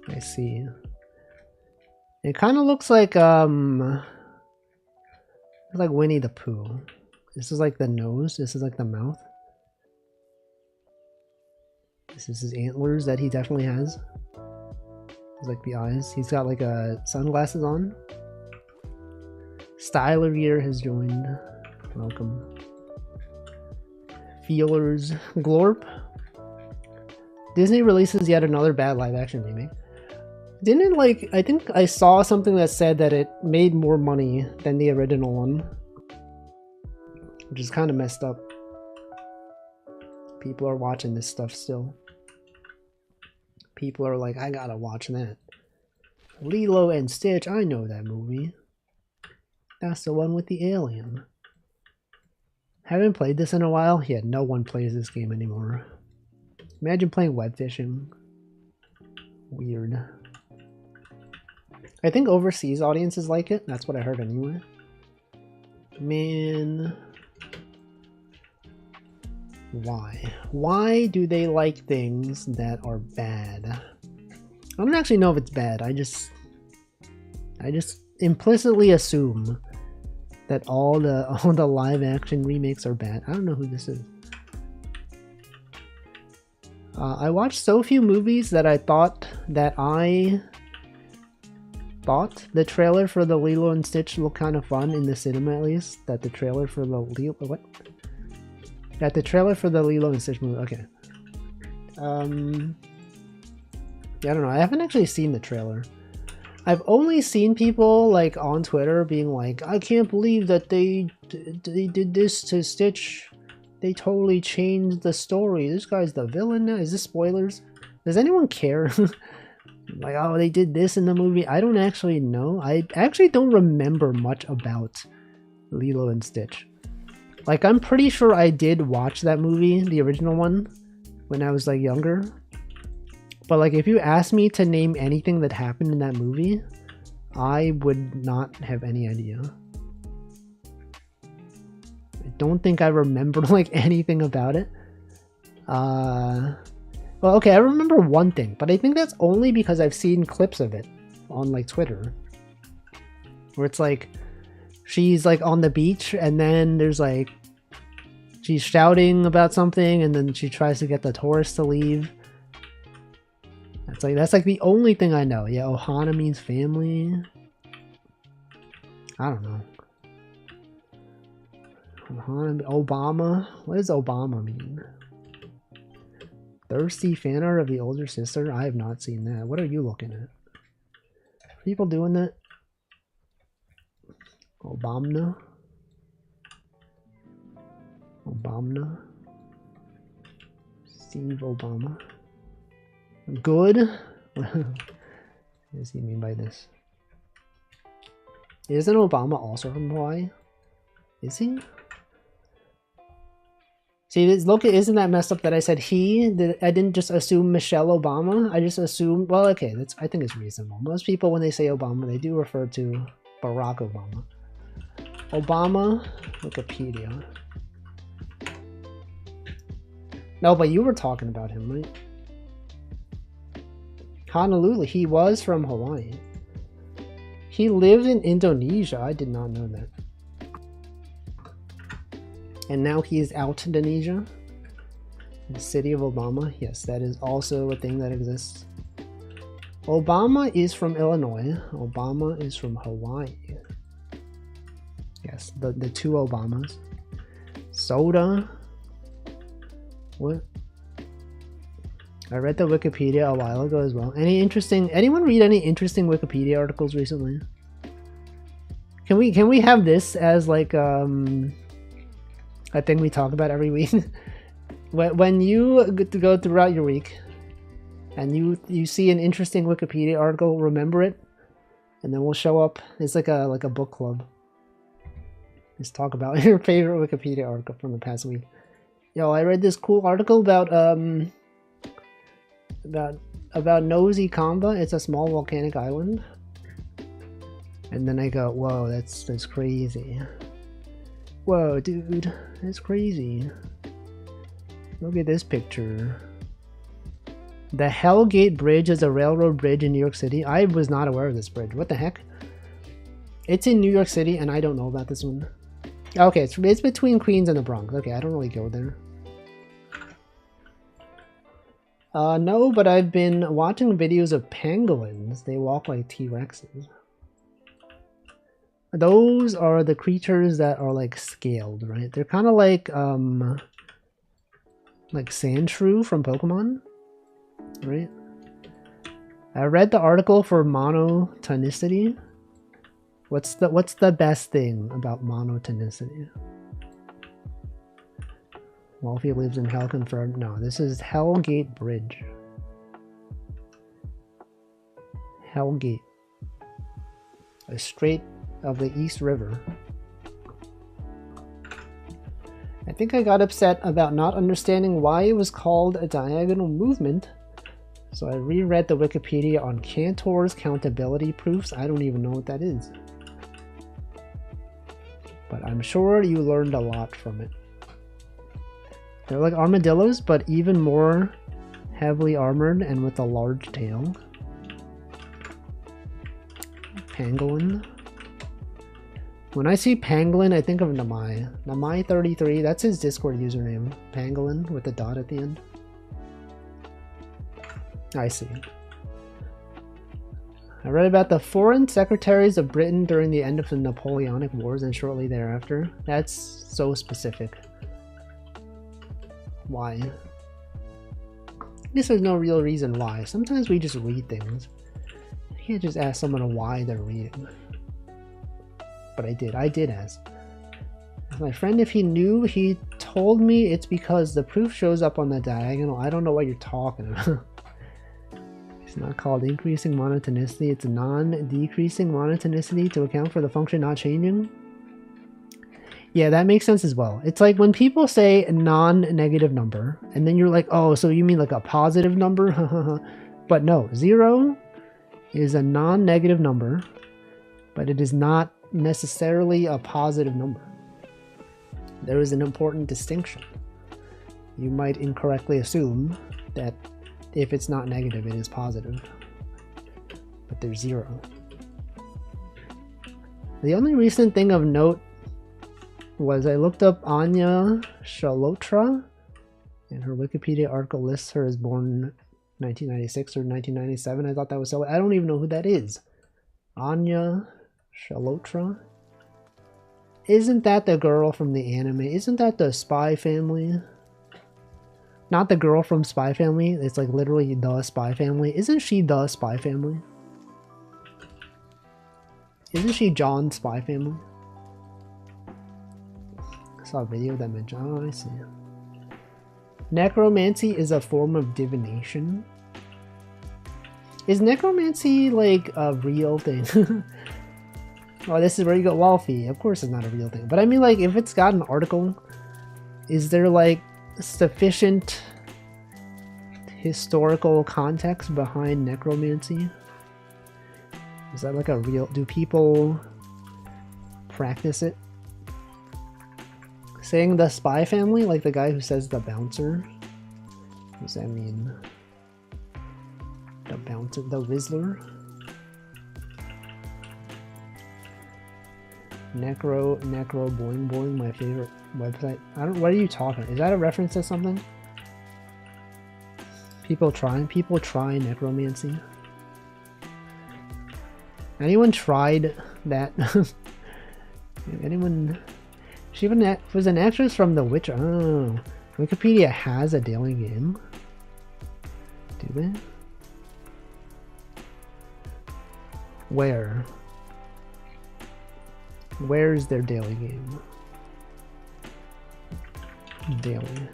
I see. It kind of looks like Winnie the Pooh. This is like the nose. This is like the mouth. This is his antlers that he definitely has. It's like the eyes. He's got like sunglasses on. Styler Gear has joined. Welcome. Feelers. Glorp. Disney releases yet another bad live action remake. Didn't it I think I saw something that said that it made more money than the original one. Which is kind of messed up. People are watching this stuff still. People are like, I gotta watch that. Lilo and Stitch, I know that movie. That's the one with the alien. Haven't played this in a while? Yeah, no one plays this game anymore. Imagine playing web fishing. Weird. I think overseas audiences like it. That's what I heard anyway. Man. Why? Why do they like things that are bad? I don't actually know if it's bad. I just implicitly assume that all the live action remakes are bad. I don't know who this is. I watched so few movies that I thought that I thought the trailer for the Lilo and Stitch looked kind of fun in the cinema, at least. That the trailer for the That the trailer for the Lilo and Stitch movie. Okay. Yeah, I don't know. I haven't actually seen the trailer. I've only seen people like on Twitter being like, I can't believe that they did this to Stitch. They totally changed the story. This guy's the villain now. Is this spoilers? Does anyone care? Like, oh, they did this in the movie. I don't actually know. I actually don't remember much about Lilo and Stitch. Like, I'm pretty sure I did watch that movie, the original one, when I was like younger. But like, if you ask me to name anything that happened in that movie, I would not have any idea. I don't think I remember like anything about it. Well, okay, I remember one thing, but I think that's only because I've seen clips of it on like Twitter, where it's like she's like on the beach and then there's like she's shouting about something and then she tries to get the tourists to leave. That's like the only thing I know. Yeah, Ohana means family. I don't know. Ohana, Obama. What does Obama mean? Thirsty fan art of the older sister? I have not seen that. What are you looking at? People doing that? Obama? Obama? Steve Obama? Good? What does he mean by this? Isn't Obama also from Hawaii? Is he? See, look, isn't that messed up that I said he? I didn't just assume Michelle Obama. I just assumed, well, okay, I think it's reasonable. Most people, when they say Obama, they do refer to Barack Obama. Obama, Wikipedia. No, but you were talking about him, right? Honolulu, he was from Hawaii. He lived in Indonesia. I did not know that. And now he is out Indonesia. The city of Obama. Yes, that is also a thing that exists. Obama is from Illinois. Obama is from Hawaii. Yes, the two Obamas. Soda. What? I read the Wikipedia a while ago as well. Anyone read any interesting Wikipedia articles recently? Can we have this as like a thing we talk about every week? when you go throughout your week and you see an interesting Wikipedia article, remember it, and then we'll show up. It's like a book club. Let's talk about your favorite Wikipedia article from the past week. Yo, I read this cool article about Nosy Kamba. It's a small volcanic island. And then I go, whoa, that's crazy. Whoa, dude, that's crazy. Look at this picture. The Hellgate Bridge is a railroad bridge in New York City. I was not aware of this bridge. What the heck? It's in New York City, and I don't know about this one. Okay, it's between Queens and the Bronx. Okay, I don't really go there. No, but I've been watching videos of pangolins. They walk like T-Rexes. Those are the creatures that are like scaled, right? They're kind of like Sandshrew from Pokemon, right? I read the article for monotonicity. What's the best thing about monotonicity? Wolfie lives in Hell confirmed. No, this is Hellgate Bridge. Hellgate. A strait of the East River. I think I got upset about not understanding why it was called a diagonal movement, so I reread the Wikipedia on Cantor's countability proofs. I don't even know what that is, but I'm sure you learned a lot from it. They're like armadillos, but even more heavily armored and with a large tail. Pangolin. When I see Pangolin, I think of Namai. Namai33, that's his Discord username. Pangolin with a dot at the end. I see. I read about the foreign secretaries of Britain during the end of the Napoleonic Wars and shortly thereafter. That's so specific. Why? I guess there's no real reason why. Sometimes we just read things. You can't just ask someone why they're reading. But I did ask. My friend, if he knew, he told me it's because the proof shows up on the diagonal. I don't know what you're talking about. It's not called increasing monotonicity, it's non-decreasing monotonicity to account for the function not changing. Yeah, that makes sense as well. It's like when people say a non-negative number, and then you're like, oh, so you mean like a positive number? But no, 0 is a non-negative number, but it is not necessarily a positive number. There is an important distinction. You might incorrectly assume that if it's not negative, it is positive, but there's 0. The only recent thing of note was I looked up Anya Shalotra, and her Wikipedia article lists her as born 1996 or 1997. I thought that was so. I don't even know who that is. Anya Shalotra? Isn't that the girl from the anime? Isn't that the Spy Family? Not the girl from Spy Family. It's like literally the Spy Family. Isn't she the Spy Family? Isn't she John's Spy Family? I saw a video that mentioned. Oh, I see. Necromancy is a form of divination. Is necromancy like a real thing? Oh, this is where you go, Wolfie. Of course it's not a real thing. But I mean, like, if it's got an article, is there like sufficient historical context behind necromancy? Is that like a real... Do people practice it? Saying the Spy Family, like the guy who says the bouncer. What does that mean? The bouncer, the Whistler? Necro Boing Boing, my favorite website. I don't... What are you talking? Is that a reference to something? People try necromancy. Anyone tried that? Anyone... She was an actress from The Witcher. Oh, Wikipedia has a daily game. Do they? Where? Where's their daily game? Daily.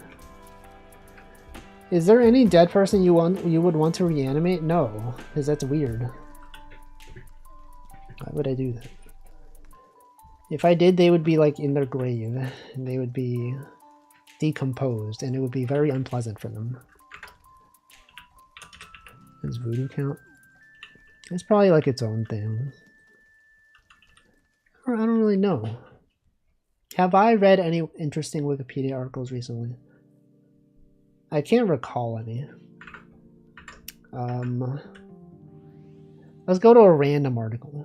Is there any dead person you would want to reanimate? No, because that's weird. Why would I do that? If I did, they would be like in their grave, and they would be decomposed, and it would be very unpleasant for them. Does voodoo count? It's probably like its own thing. I don't really know. Have I read any interesting Wikipedia articles recently? I can't recall any. Let's go to a random article.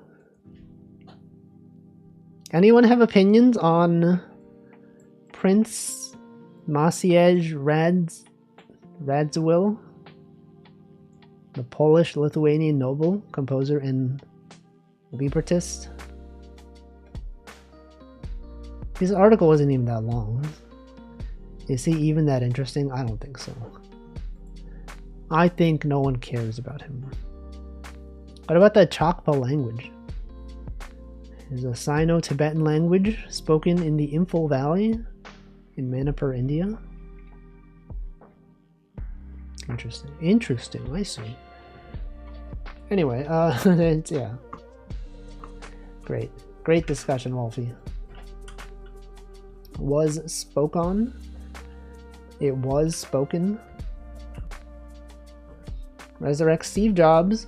Anyone have opinions on Prince Maciej Radziwiłł, the Polish-Lithuanian noble, composer, and librettist? This article wasn't even that long. Is he even that interesting? I don't think so. I think no one cares about him. What about the Chakpa language? It's a Sino-Tibetan language spoken in the Imphal Valley in Manipur, India. Interesting. Interesting, I see. Anyway, yeah. Great discussion, Wolfie. Was spoke on. It was spoken. Resurrect Steve Jobs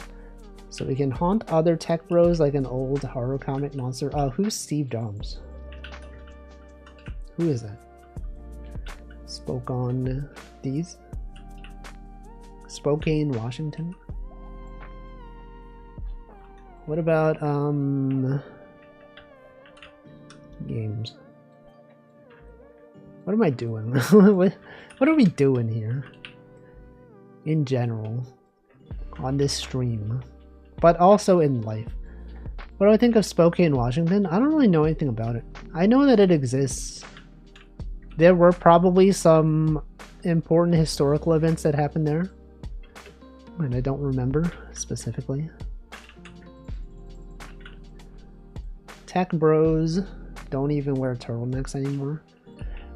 so we can haunt other tech bros like an old horror comic monster. Who's Steve Jobs? Who is that? Spoke on these. Spokane, Washington. What about games? What am I doing? What are we doing here? In general, on this stream, but also in life. What do I think of Spokane, Washington? I don't really know anything about it. I know that it exists. There were probably some important historical events that happened there, and I don't remember specifically. Tech bros don't even wear turtlenecks anymore.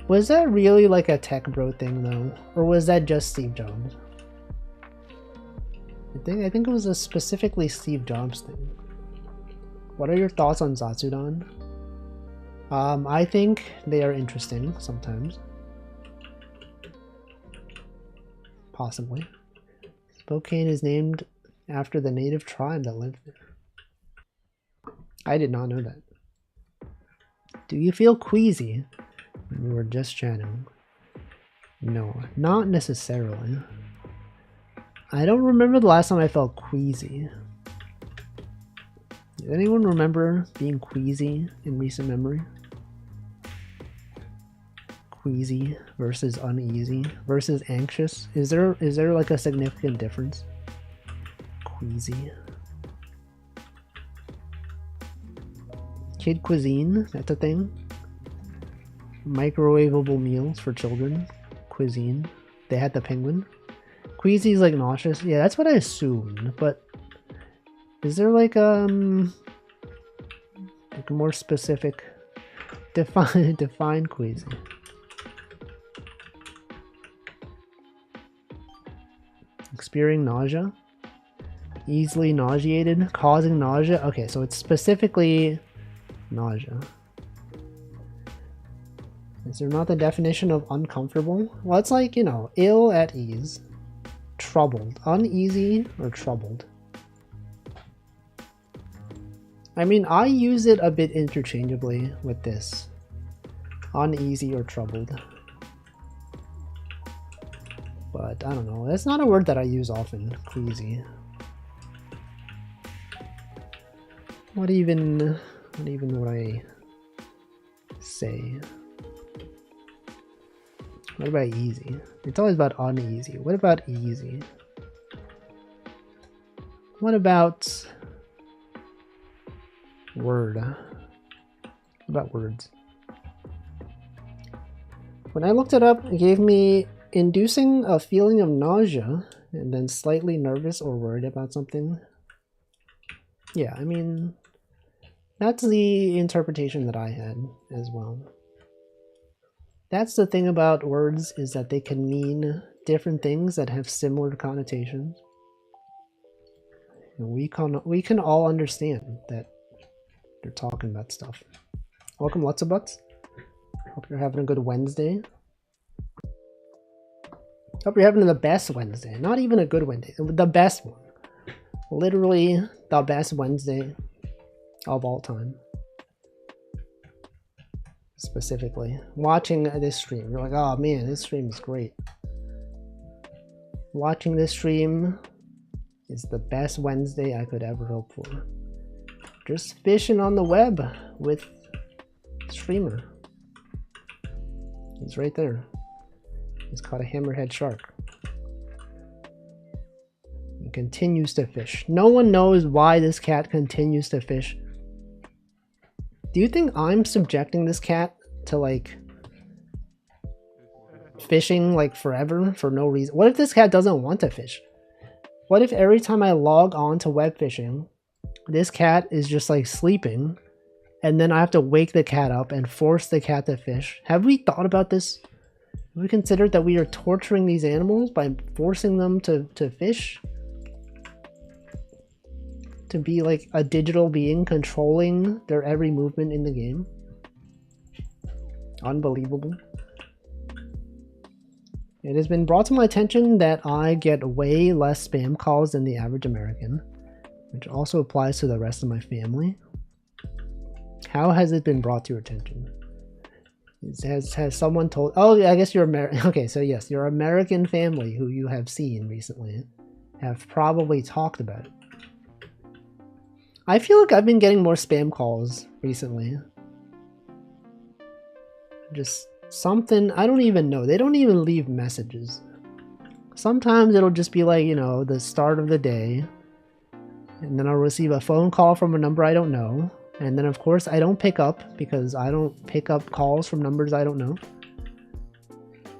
Was that really like a tech bro thing though? Or was that just Steve Jobs? I think it was a specifically Steve Jobs thing. What are your thoughts on Zatsudan? I think they are interesting sometimes. Possibly. Spokane is named after the native tribe that lived there. I did not know that. Do you feel queasy when we were just chatting? No, not necessarily. I don't remember the last time I felt queasy. Does anyone remember being queasy in recent memory? Queasy versus uneasy versus anxious. Is there like a significant difference? Queasy. Kid cuisine, that's a thing. Microwavable meals for children. Cuisine. They had the penguin. Queasy is like nauseous. Yeah, that's what I assumed, but is there like a more specific define queasy? Experiencing nausea? Easily nauseated? Causing nausea? Okay, so it's specifically nausea. Is there not the definition of uncomfortable? Well, it's like, you know, ill at ease. Troubled. Uneasy or troubled? I mean, I use it a bit interchangeably with this. Uneasy or troubled. But I don't know. That's not a word that I use often. Queasy. What even would I say? What about easy? It's always about uneasy. What about easy? What about word? What about words? When I looked it up, it gave me inducing a feeling of nausea and then slightly nervous or worried about something. Yeah, I mean, that's the interpretation that I had as well. That's the thing about words, is that they can mean different things that have similar connotations. And we can all understand that they're talking about stuff. Welcome, lots of butts. Hope you're having a good Wednesday. Hope you're having the best Wednesday. Not even a good Wednesday. The best one. Literally the best Wednesday of all time. Specifically. Watching this stream. You're like, oh man, this stream is great. Watching this stream is the best Wednesday I could ever hope for. Just fishing on the web with streamer. He's right there. He's caught a hammerhead shark. He continues to fish. No one knows why this cat continues to fish. Do you think I'm subjecting this cat to like fishing like forever for no reason? What if this cat doesn't want to fish? What if every time I log on to web fishing, this cat is just like sleeping, and then I have to wake the cat up and force the cat to fish? Have we thought about this? Have we considered that we are torturing these animals by forcing them to fish? To be like a digital being controlling their every movement in the game? Unbelievable. It has been brought to my attention that I get way less spam calls than the average American, which also applies to the rest of my family. How has it been brought to your attention? Has someone told... Oh, I guess you're American. Okay, so yes, your American family who you have seen recently have probably talked about it. I feel like I've been getting more spam calls recently. Just something, I don't even know. They don't even leave messages. Sometimes it'll just be like, you know, the start of the day. And then I'll receive a phone call from a number I don't know. And then of course I don't pick up because I don't pick up calls from numbers I don't know.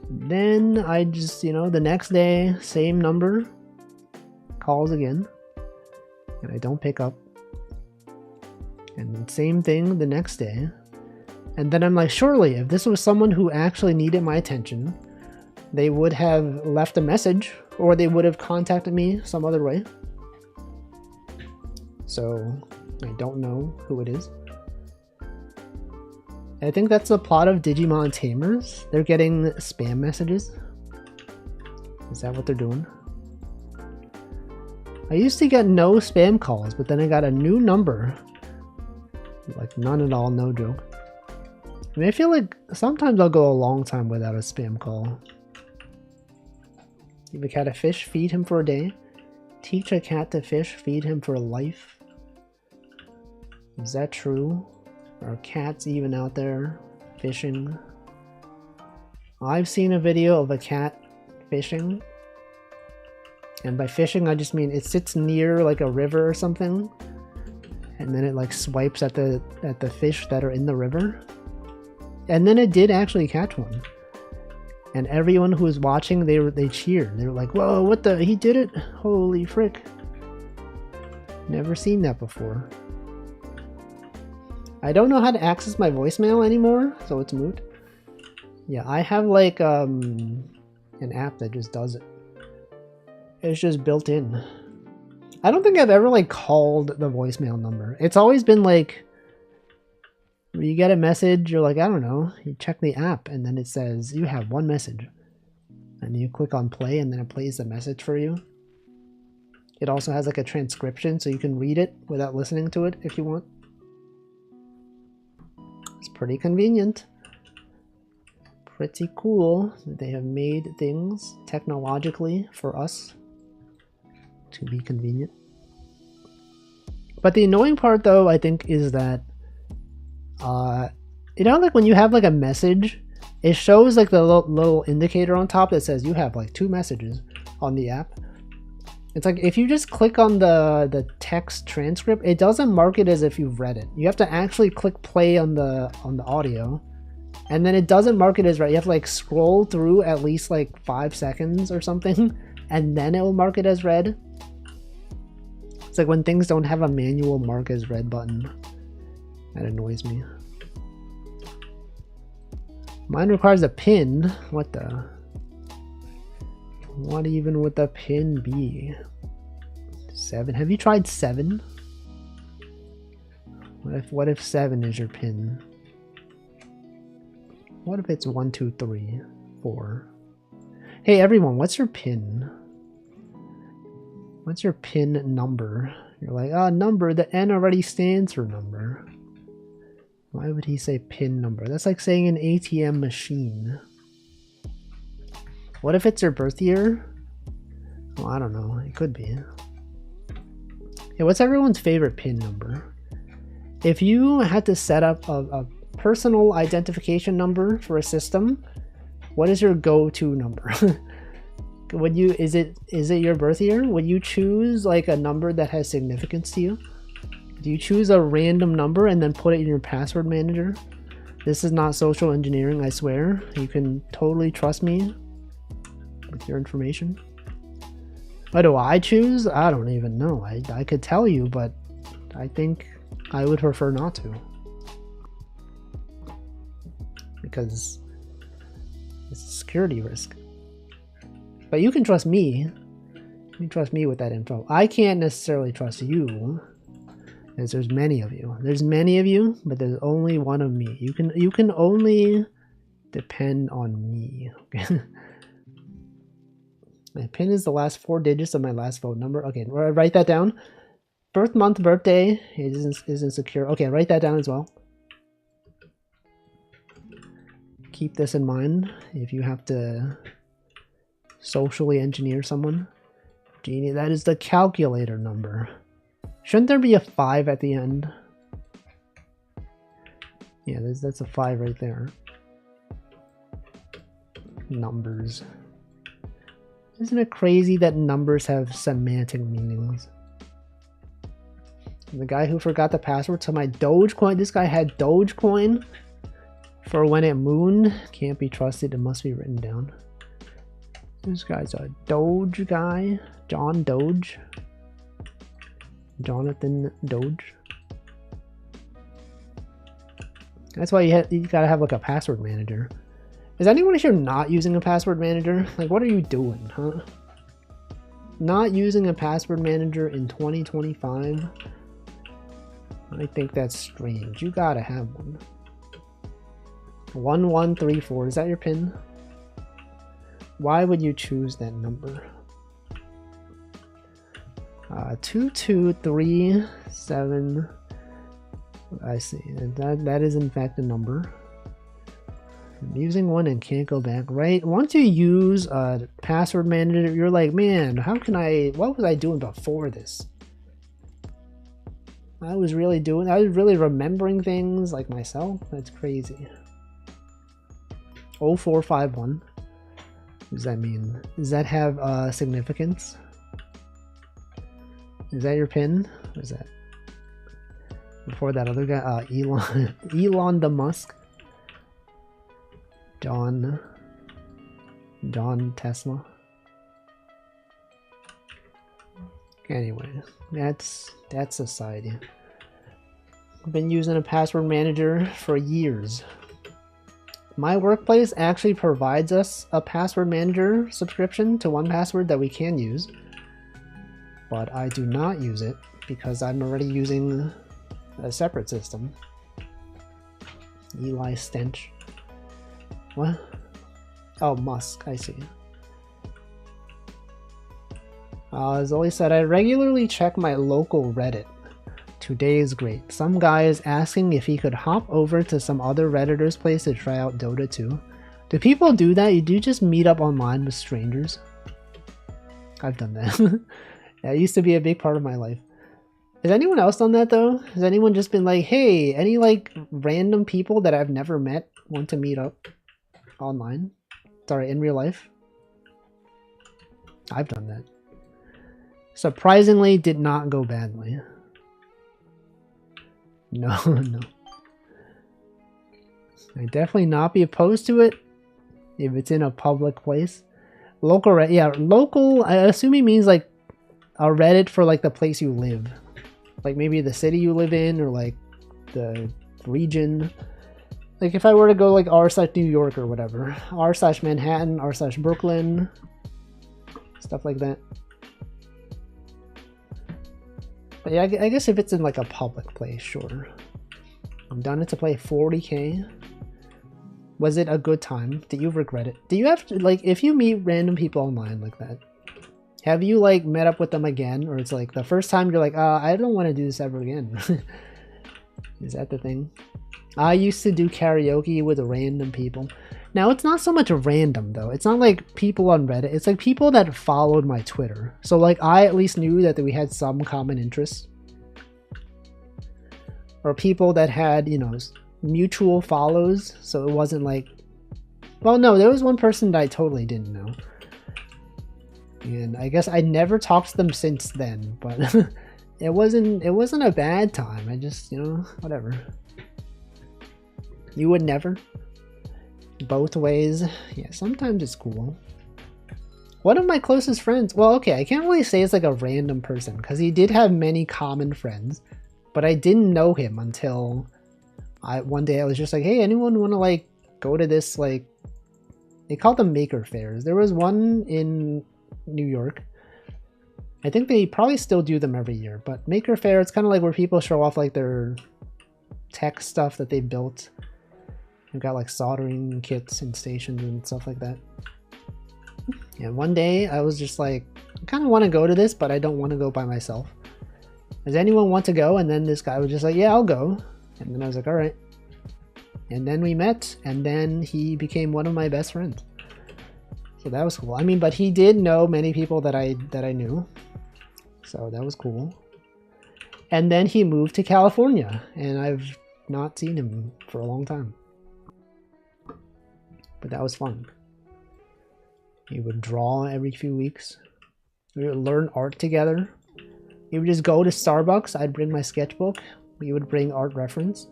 Then I just, you know, the next day, same number, calls again. And I don't pick up. And then same thing the next day. And then I'm like, surely if this was someone who actually needed my attention, they would have left a message or they would have contacted me some other way. so I don't know who it is. I think that's the plot of Digimon Tamers. They're getting spam messages. Is that what they're doing? I used to get no spam calls, but then I got a new number. Like none at all, no joke. I mean, I feel like sometimes I'll go a long time without a spam call. Give a cat a fish, feed him for a day. Teach a cat to fish, feed him for life. Is that true? Are cats even out there fishing? I've seen a video of a cat fishing. And by fishing, I just mean it sits near like a river or something. And then it like swipes at the fish that are in the river. And then it did actually catch one. And everyone who was watching, they cheered. They were like, whoa, what the, he did it? Holy frick. Never seen that before. I don't know how to access my voicemail anymore, so it's moot. Yeah, I have like an app that just does it. It's just built in. I don't think I've ever like called the voicemail number. It's always been like, you get a message, you're like, I don't know, you check the app and then it says you have one message. And you click on play and then it plays the message for you. It also has like a transcription so you can read it without listening to it if you want. It's pretty convenient. Pretty cool that they have made things technologically for us to be convenient. But the annoying part though, I think, is that you know, like when you have like a message, it shows like the little indicator on top that says you have like 2 messages on the app. It's like if you just click on the text transcript, it doesn't mark it as if you've read it. You have to actually click play on the audio, and then it doesn't mark it as read. You have to like scroll through at least like 5 seconds or something, and then it will mark it as read. It's like when things don't have a manual mark as read button. That annoys me. Mine requires a pin. What the? What even would the pin be? 7? Have you tried 7? What if 7 is your pin? What if it's 1, 2, 3, 4? Hey everyone, what's your pin? What's your pin number? You're like, oh, number, the N already stands for number. Why would he say pin number? That's like saying an ATM machine. What if it's your birth year? Well, I don't know. It could be. Hey, what's everyone's favorite pin number? If you had to set up a personal identification number for a system, what is your go-to number? Would you, is it your birth year? Would you choose like a number that has significance to you? Do you choose a random number and then put it in your password manager? This is not social engineering, I swear. You can totally trust me with your information. What do I choose? I don't even know. I could tell you, but I think I would prefer not to. Because it's a security risk. But you can trust me. You can trust me with that info. I can't necessarily trust you, as there's many of you. There's many of you, but there's only one of me. You can only depend on me. My PIN is the last 4 digits of my last phone number. Okay, write that down. Birth month, birthday isn't secure. Okay, write that down as well. Keep this in mind if you have to socially engineer someone. Genie, that is the calculator number. Shouldn't there be a 5 at the end? Yeah, that's a 5 right there. Numbers. Isn't it crazy that numbers have semantic meanings? And the guy who forgot the password to my Dogecoin, this guy had Dogecoin for when it mooned. Can't be trusted, it must be written down. This guy's a Doge guy. John Doge. Jonathan Doge. That's why you gotta have like a password manager. Is anyone here not using a password manager? Like, what are you doing, huh? Not using a password manager in 2025? I think that's strange. You gotta have one. 1134. Is that your pin? Why would you choose that number? 2237. I see. That is in fact a number. I'm using one and can't go back. Right? Once you use a password manager, you're like, man, how can I? What was I doing before this? I was really remembering things like myself. That's crazy. 0451. What does that mean? Does that have significance? Is that your pin? What is that? Before that other guy, Elon the Musk. John Tesla. Anyway, that's society. I've been using a password manager for years. My workplace actually provides us a password manager subscription to 1Password that we can use, but I do not use it because I'm already using a separate system. Eli Stench. What? Oh, Musk, I see. Zoe said, I regularly check my local Reddit. Today is great. Some guy is asking if he could hop over to some other Redditor's place to try out Dota 2. Do people do that? You do just meet up online with strangers? I've done that. That used to be a big part of my life. Has anyone else done that though? Has anyone just been like, hey, any like random people that I've never met want to meet up online? Sorry, in real life? I've done that. Surprisingly, did not go badly. No, no. I'd definitely not be opposed to it if it's in a public place. Local, yeah, local, I assume he means like a Reddit for like the place you live. Like maybe the city you live in or like the region. Like if I were to go like r/New York or whatever. r/Manhattan, r/Brooklyn. Stuff like that. But yeah, I guess if it's in like a public place, sure. I'm done it to play 40k. Was it a good time? Do you regret it? Do you have to, like, if you meet random people online like that, have you like met up with them again? Or it's like the first time you're like, I don't want to do this ever again. Is that the thing? I used to do karaoke with random people. Now it's not so much random though. It's not like people on Reddit. It's like people that followed my Twitter. So like I at least knew that we had some common interests. Or people that had, you know, mutual follows. So it wasn't like, well, no, there was one person that I totally didn't know. And I guess I never talked to them since then, but it wasn't a bad time. I just, you know, whatever. You would never? Both ways? Yeah, sometimes it's cool. One of my closest friends, well, okay, I can't really say it's like a random person because he did have many common friends, but I didn't know him until one day I was just like, hey, anyone want to like go to this, like, they call them maker fairs. There was one in New York. I think they probably still do them every year, but maker fair, it's kind of like where people show off like their tech stuff that they built. They've got like soldering kits and stations and stuff like that. And one day I was just like, I kind of want to go to this, but I don't want to go by myself. Does anyone want to go? And then this guy was just like, yeah, I'll go. And then I was like, all right. And then we met, and then he became one of my best friends. So that was cool. I mean, but he did know many people that I knew. So that was cool. And then he moved to California, and I've not seen him for a long time. But that was fun. We would draw every few weeks. We would learn art together. We would just go to Starbucks. I'd bring my sketchbook. We would bring art reference.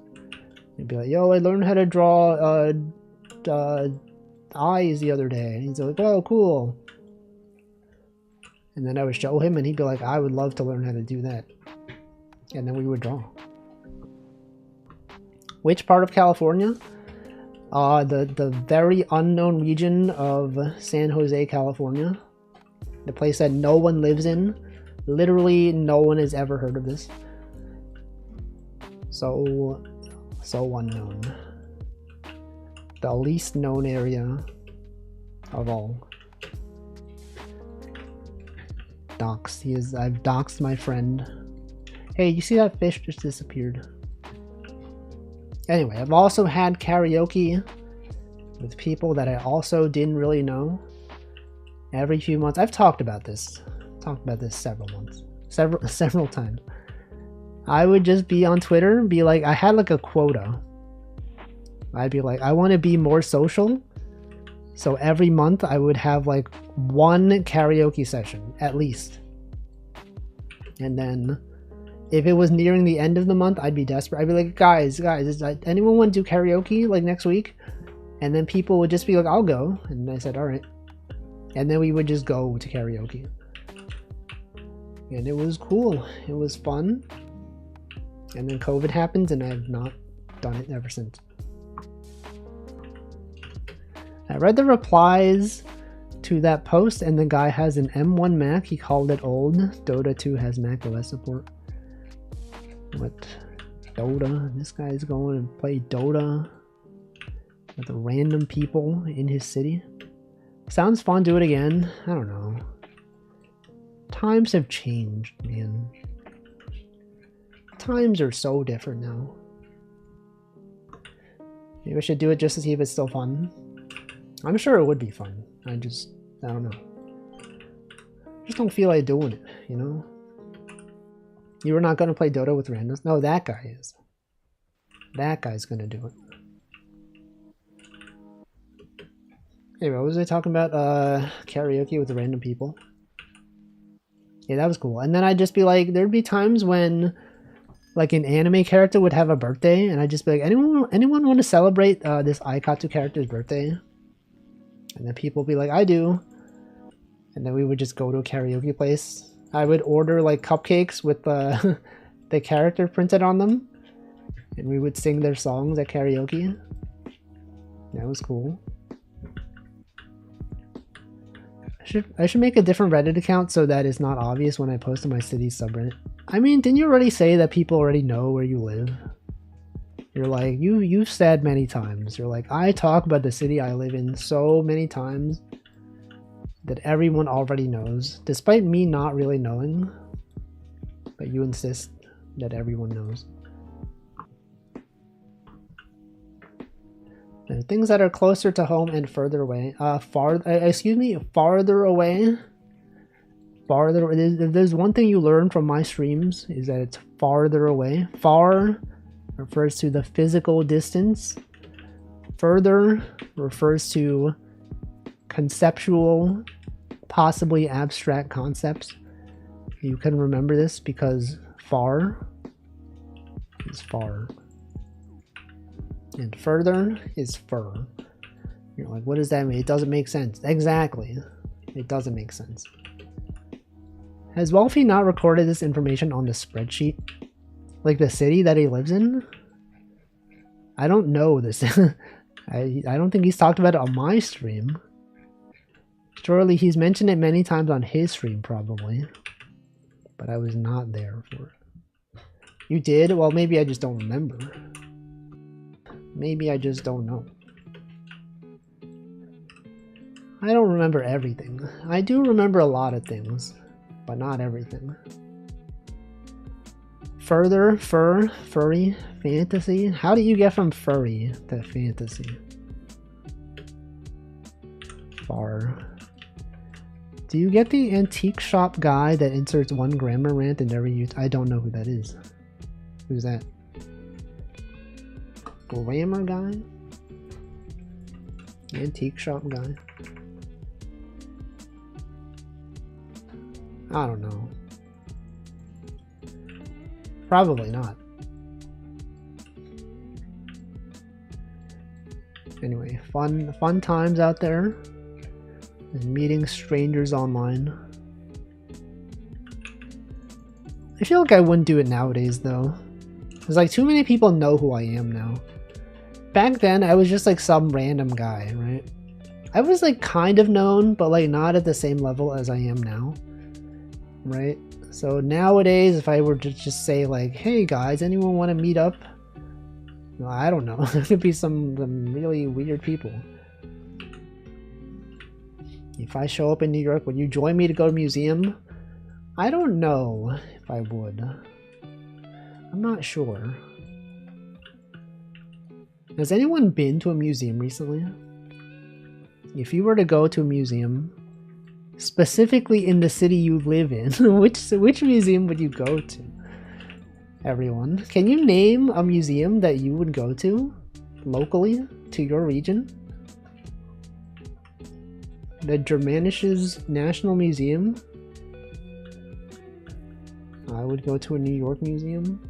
He'd be like, yo, I learned how to draw eyes the other day. And he's like, oh, cool. And then I would show him, and he'd be like, I would love to learn how to do that. And then we would draw. Which part of California? The very unknown region of San Jose, California. The place that no one lives in. Literally no one has ever heard of this. So unknown. The least known area of all. Doxed. I've doxed my friend. Hey, you see that fish just disappeared? Anyway, I've also had karaoke with people that I also didn't really know. Every few months, I've talked about this. Several times. I would just be on Twitter and be like, I had like a quota. I'd be like, I want to be more social. So every month I would have like one karaoke session at least. And then if it was nearing the end of the month, I'd be desperate. I'd be like, guys, anyone want to do karaoke like next week? And then people would just be like, I'll go. And I said, all right. And then we would just go to karaoke. And it was cool. It was fun. And then COVID happened and I've not done it ever since. I read the replies to that post and the guy has an M1 Mac. He called it old. Dota 2 has Mac OS support. What? Dota? This guy's going to play Dota with random people in his city. Sounds fun, do it again. I don't know. Times have changed, man. Times are so different now. Maybe I should do it just to see if it's still fun. I'm sure it would be fun. I don't know. I just don't feel like doing it, you know? You were not going to play Dota with randoms? No, that guy is. That guy's going to do it. Anyway, what was I talking about? Karaoke with random people. Yeah, that was cool. And then I'd just be like, there'd be times when like an anime character would have a birthday and I'd just be like, anyone want to celebrate this Aikatsu character's birthday? And then people would be like, I do. And then we would just go to a karaoke place. I would order like cupcakes with the character printed on them. And we would sing their songs at karaoke. That was cool. I should make a different Reddit account so that it's not obvious when I post to my city's subreddit. I mean, didn't you already say that people already know where you live? You're like, you've said many times. You're like, I talk about the city I live in so many times that everyone already knows, despite me not really knowing. But you insist that everyone knows. And things that are closer to home and further away. Farther away. If there's one thing you learn from my streams, is that it's farther away. Far refers to the physical distance. Further refers to conceptual, possibly abstract concepts. You can remember this because far is far. And further is fur. You're like, what does that mean? It doesn't make sense. Exactly. It doesn't make sense. Has Wolfie not recorded this information on the spreadsheet? Like the city that he lives in? I don't know this. I don't think he's talked about it on my stream. Surely he's mentioned it many times on his stream, probably. But I was not there for it. You did? Well, maybe I just don't remember. Maybe I just don't know. I don't remember everything. I do remember a lot of things, but not everything. Further, fur, furry, fantasy. How do you get from furry to fantasy? Far. Do you get the antique shop guy that inserts one grammar rant and never used? I don't know who that is. Who's that? Grammar guy? Antique shop guy? I don't know. Probably not. Anyway, fun times out there. And meeting strangers online. I feel like I wouldn't do it nowadays though. There's like too many people know who I am now. Back then I was just like some random guy, right? I was like kind of known, but like not at the same level as I am now. Right? So nowadays, if I were to just say like, hey guys, anyone want to meet up? No, I don't know. There could be some really weird people. If I show up in New York, would you join me to go to a museum? I don't know if I would. I'm not sure. Has anyone been to a museum recently? If you were to go to a museum, specifically in the city you live in, which museum would you go to? Everyone, can you name a museum that you would go to locally to your region? The Germanisches National Museum. I would go to a New York museum.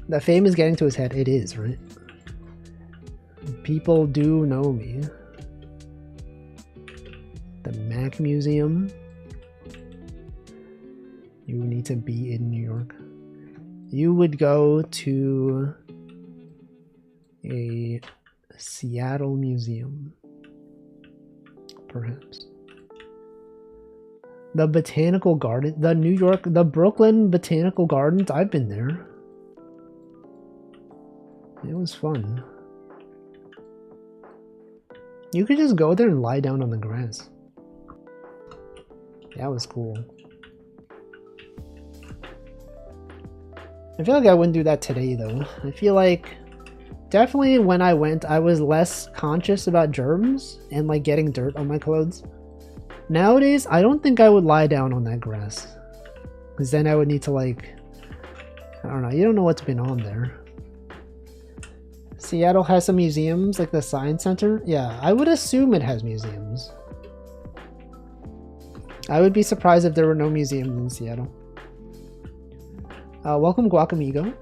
The fame is getting to his head. It is, right? People do know me. The Mac Museum. You need to be in New York. You would go to a Seattle museum, perhaps. The Botanical Garden, the Brooklyn Botanical Gardens, I've been there. It was fun. You could just go there and lie down on the grass. That was cool. I feel like I wouldn't do that today though. I feel like definitely when I went, I was less conscious about germs and like getting dirt on my clothes. Nowadays, I don't think I would lie down on that grass. Because then I would need to like, I don't know, you don't know what's been on there. Seattle has some museums, like the Science Center. Yeah, I would assume it has museums. I would be surprised if there were no museums in Seattle. Welcome Guacamigo.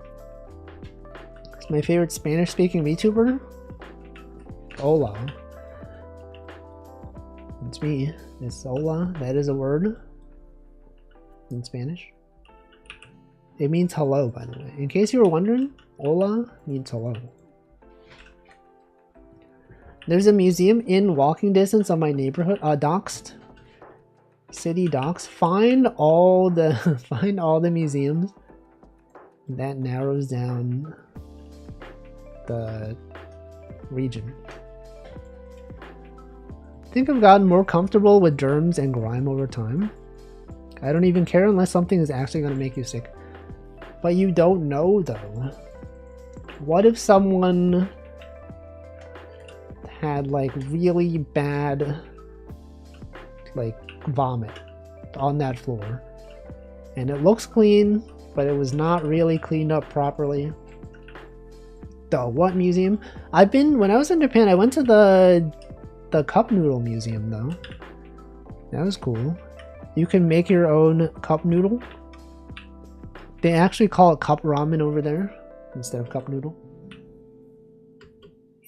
It's my favorite Spanish-speaking VTuber. Hola. It's me. It's hola. That is a word in Spanish. It means hello, by the way. In case you were wondering, hola means hello. There's a museum in walking distance of my neighborhood. Doxed. City Docs. Find all the museums. That narrows down the region. I think I've gotten more comfortable with germs and grime over time. I don't even care unless something is actually going to make you sick. But you don't know though. What if someone had like really bad like vomit on that floor and it looks clean, but it was not really cleaned up properly? The what museum? When I was in Japan, I went to the cup noodle museum though. That was cool. You can make your own cup noodle. They actually call it cup ramen over there instead of cup noodle.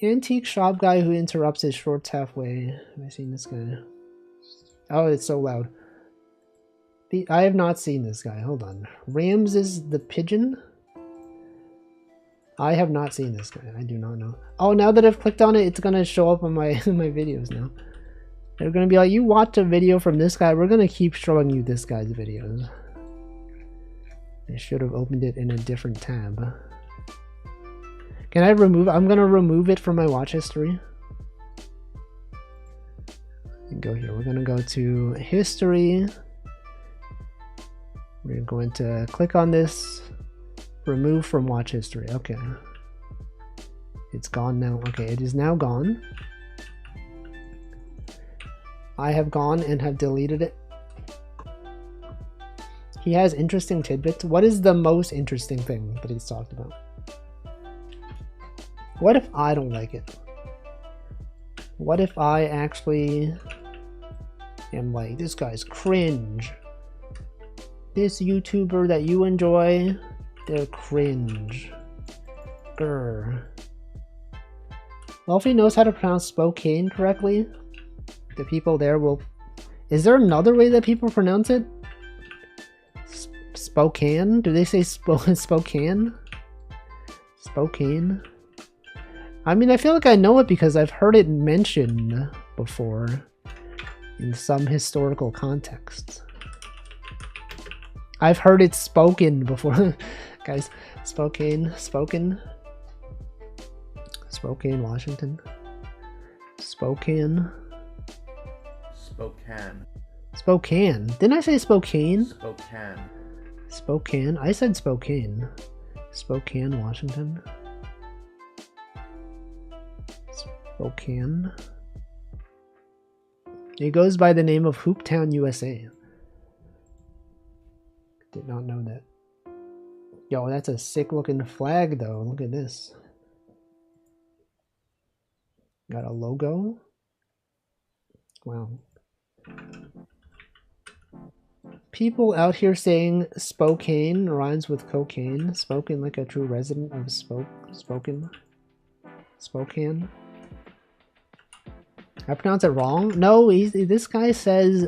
Antique shop guy who interrupts his shorts halfway. Have I seen this guy? Oh, it's so loud. I have not seen this guy. Hold on. Rams is the pigeon? I have not seen this guy. I do not know. Oh, now that I've clicked on it, it's going to show up on my my videos now. They're going to be like, you watch a video from this guy, we're going to keep showing you this guy's videos. I should have opened it in a different tab. Can I remove? I'm going to remove it from my watch history. Go here. We're going to go to history. We're going to click on this. Remove from watch history. Okay. It's gone now. Okay, it is now gone. I have gone and have deleted it. He has interesting tidbits. What is the most interesting thing that he's talked about? What if I don't like it? What if I actually am like, this guy's cringe. This YouTuber that you enjoy, they're cringe. Grr. Well, if he knows how to pronounce Spokane correctly, the people there will... Is there another way that people pronounce it? Spokane? Do they say Spokane? Spokane? I mean, I feel like I know it because I've heard it mentioned before in some historical contexts. I've heard it spoken before. Guys, Spokane, Washington. Spokane. Didn't I say Spokane? Spokane. I said Spokane. Spokane, Washington. Spokane. It goes by the name of Hooptown, USA. Did not know that. Yo, that's a sick looking flag though. Look at this. Got a logo. Wow. People out here saying Spokane rhymes with cocaine. Spoken like a true resident of Spokane. I pronounce it wrong? No, this guy says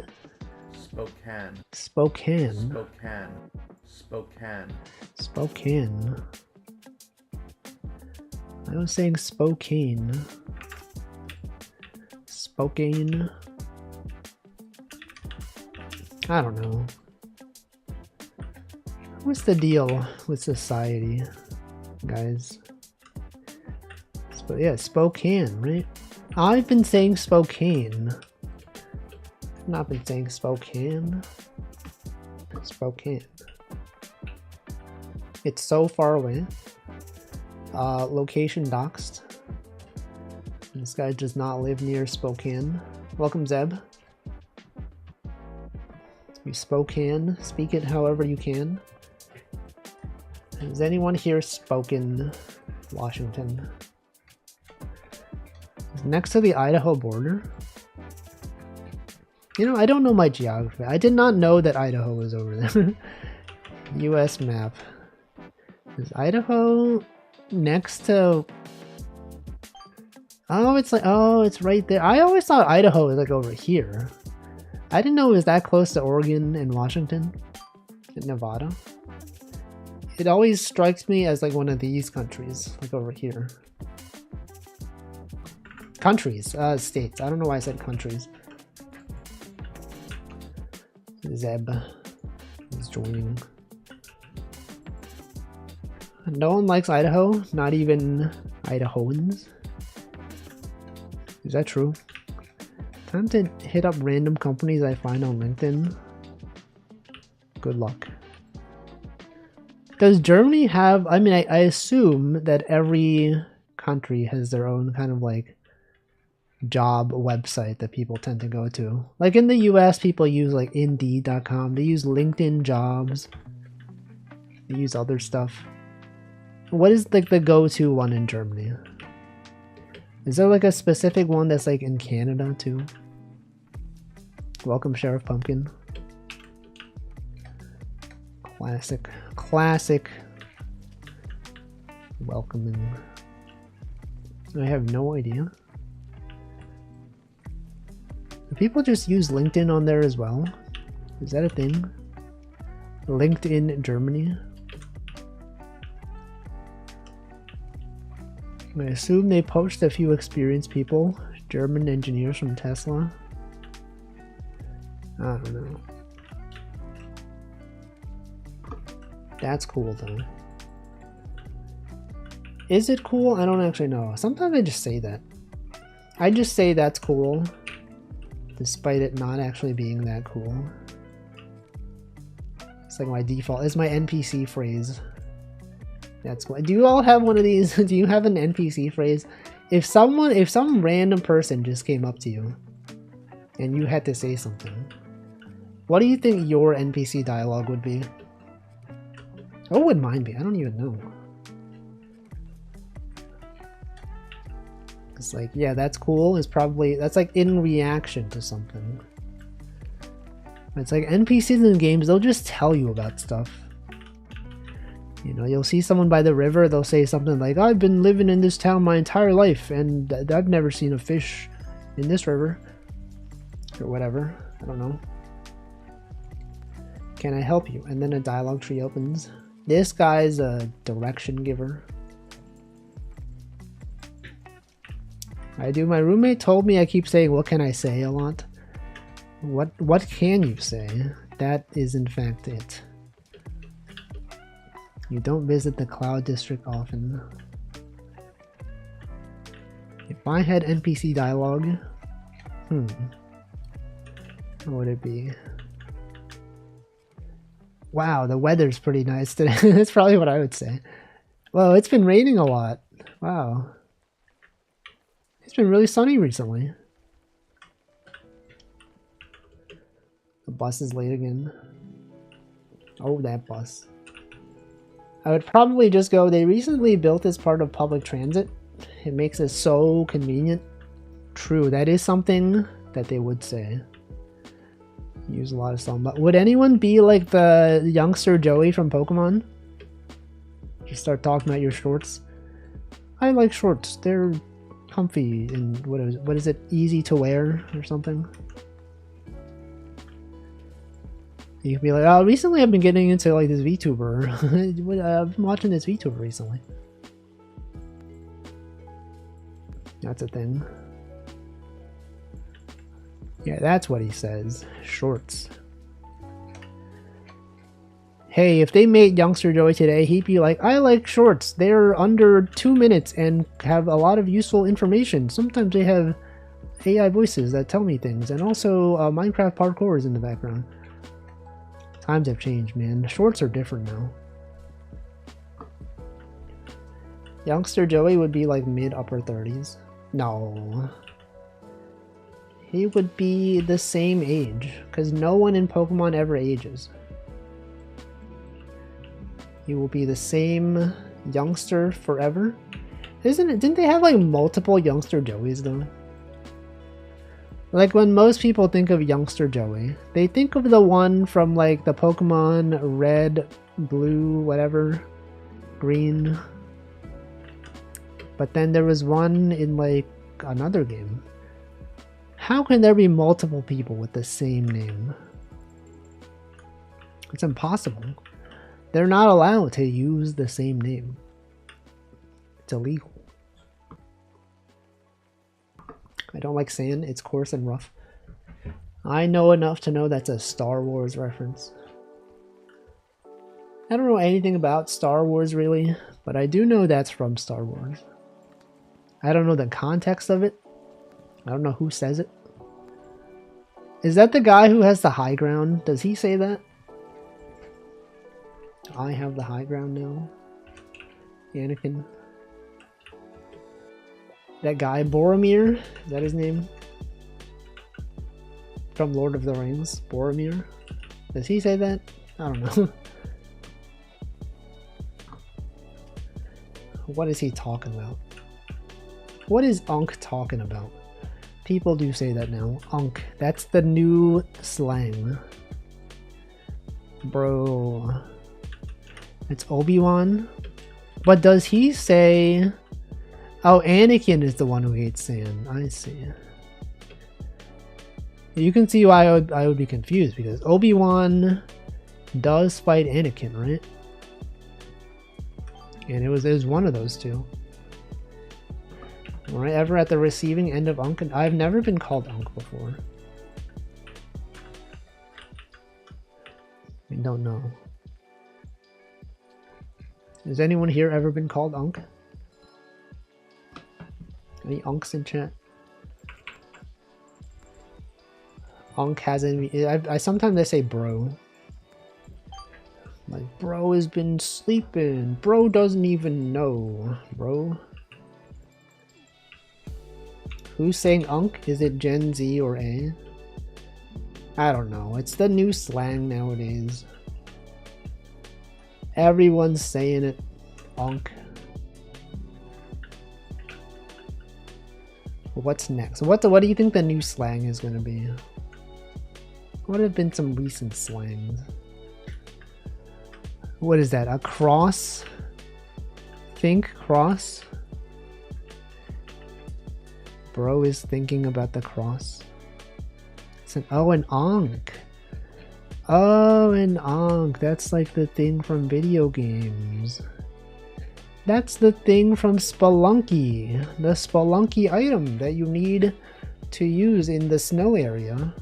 Spokane. I was saying Spokane. I don't know. What's the deal with society, guys? Yeah, Spokane, right? I've been saying Spokane. I've not been saying Spokane. Spokane. It's so far away. Location doxed. This guy does not live near Spokane. Welcome, Zeb. You Spokane. Speak it however you can. Has anyone here spoken Washington? It's next to the Idaho border. You know, I don't know my geography. I did not know that Idaho was over there. US map. Is Idaho next to... Oh, it's like... Oh, it's right there. I always thought Idaho was like over here. I didn't know it was that close to Oregon and Washington. And Nevada. It always strikes me as like one of these countries. Like over here. Countries. States. I don't know why I said countries. Zeb is joining. No one likes Idaho, not even Idahoans. Is that true? Time to hit up random companies I find on LinkedIn. Good luck. Does Germany have, I mean, I assume that every country has their own kind of like job website that people tend to go to. Like in the US, people use like Indeed.com. They use LinkedIn Jobs. They use other stuff. What is like the go-to one in Germany? Is there like a specific one that's like in Canada too? Welcome, Sheriff Pumpkin. Classic. Welcoming. I have no idea. Do people just use LinkedIn on there as well? Is that a thing? LinkedIn Germany? I assume they poached a few experienced people. German engineers from Tesla. I don't know. That's cool though. Is it cool? I don't actually know. Sometimes I just say that. I just say that's cool, despite it not actually being that cool. It's like my default. It's my NPC phrase. That's cool. Do you all have one of these? Do you have an NPC phrase? If some random person just came up to you and you had to say something, what do you think your NPC dialogue would be? What would mine be? I don't even know. It's like, yeah, that's cool. It's probably, that's like in reaction to something. It's like NPCs in games, they'll just tell you about stuff. You know, you'll see someone by the river, they'll say something like, I've been living in this town my entire life, and I've never seen a fish in this river. Or whatever. I don't know. Can I help you? And then a dialogue tree opens. This guy's a direction giver. I do. My roommate told me I keep saying, what can I say a lot? What can you say? That is in fact it. You don't visit the Cloud District often. If I had NPC dialogue, what would it be? Wow, the weather's pretty nice today. That's probably what I would say. Well, it's been raining a lot. Wow. It's been really sunny recently. The bus is late again. Oh, that bus. I would probably just go, they recently built this part of public transit. It makes it so convenient. True, that is something that they would say. Use a lot of sun. But would anyone be like the youngster Joey from Pokemon? Just start talking about your shorts. I like shorts. They're comfy and what is it? Easy to wear or something. You can be like, oh, recently I've been getting into like this VTuber. I've been watching this VTuber recently. That's a thing. Yeah, that's what he says. Shorts. Hey, if they made Youngster Joey today, he'd be like, I like shorts. They're under 2 minutes and have a lot of useful information. Sometimes they have AI voices that tell me things. And also Minecraft parkour is in the background. Times have changed, man. Shorts are different now. Youngster Joey would be like mid-upper 30s. No. He would be the same age, because no one in Pokemon ever ages. He will be the same youngster forever. Didn't they have like multiple Youngster Joeys though? Like when most people think of Youngster Joey, they think of the one from like the Pokemon Red, Blue, whatever, Green. But then there was one in like another game. How can there be multiple people with the same name? It's impossible. They're not allowed to use the same name. It's illegal. I don't like sand. It's coarse and rough. I know enough to know that's a Star Wars reference. I don't know anything about Star Wars really, but I do know that's from Star Wars. I don't know the context of it. I don't know who says it. Is that the guy who has the high ground? Does he say that? I have the high ground now. Anakin. That guy, Boromir? Is that his name? From Lord of the Rings, Boromir? Does he say that? I don't know. What is he talking about? What is Unk talking about? People do say that now. Unk. That's the new slang. Bro. It's Obi-Wan. But does he say... Oh, Anakin is the one who hates sand. I see. You can see why I would be confused, because Obi-Wan does fight Anakin, right? And it was one of those two. Am I ever at the receiving end of Unk? I've never been called Unk before. I don't know. Has anyone here ever been called Unk? Any Unks in chat? Unk hasn't... I sometimes I say bro. Like, bro has been sleeping. Bro doesn't even know. Bro. Who's saying Unk? Is it Gen Z or A? I don't know. It's the new slang nowadays. Everyone's saying it. Unk. What's next? What do you think the new slang is going to be? What have been some recent slangs? What is that? A cross? Think cross? Bro is thinking about the cross. It's an an Ankh. Oh, an Ankh. That's like the thing from video games. That's the thing from Spelunky. The Spelunky item that you need to use in the snow area.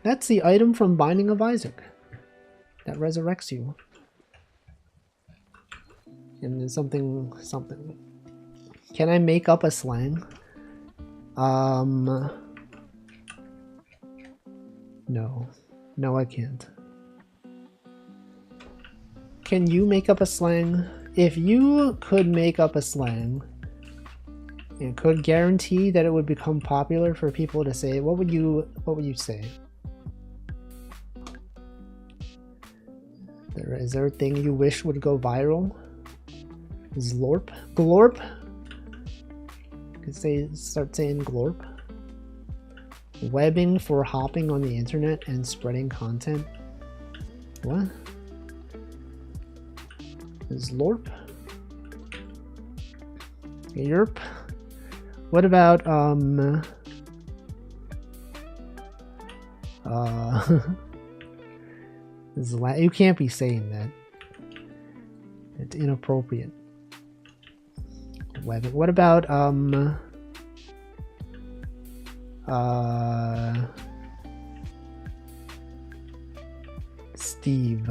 That's the item from Binding of Isaac that resurrects you. And then something. Can I make up a slang? No. No, I can't. Can you make up a slang? If you could make up a slang and could guarantee that it would become popular for people to say, what would you say? Is there a thing you wish would go viral? Zlorp? Glorp? Could start saying glorp. Webbing for hopping on the internet and spreading content. What? Zlorp? Yerp? What about you can't be saying that. It's inappropriate. Webbing. What about Steve?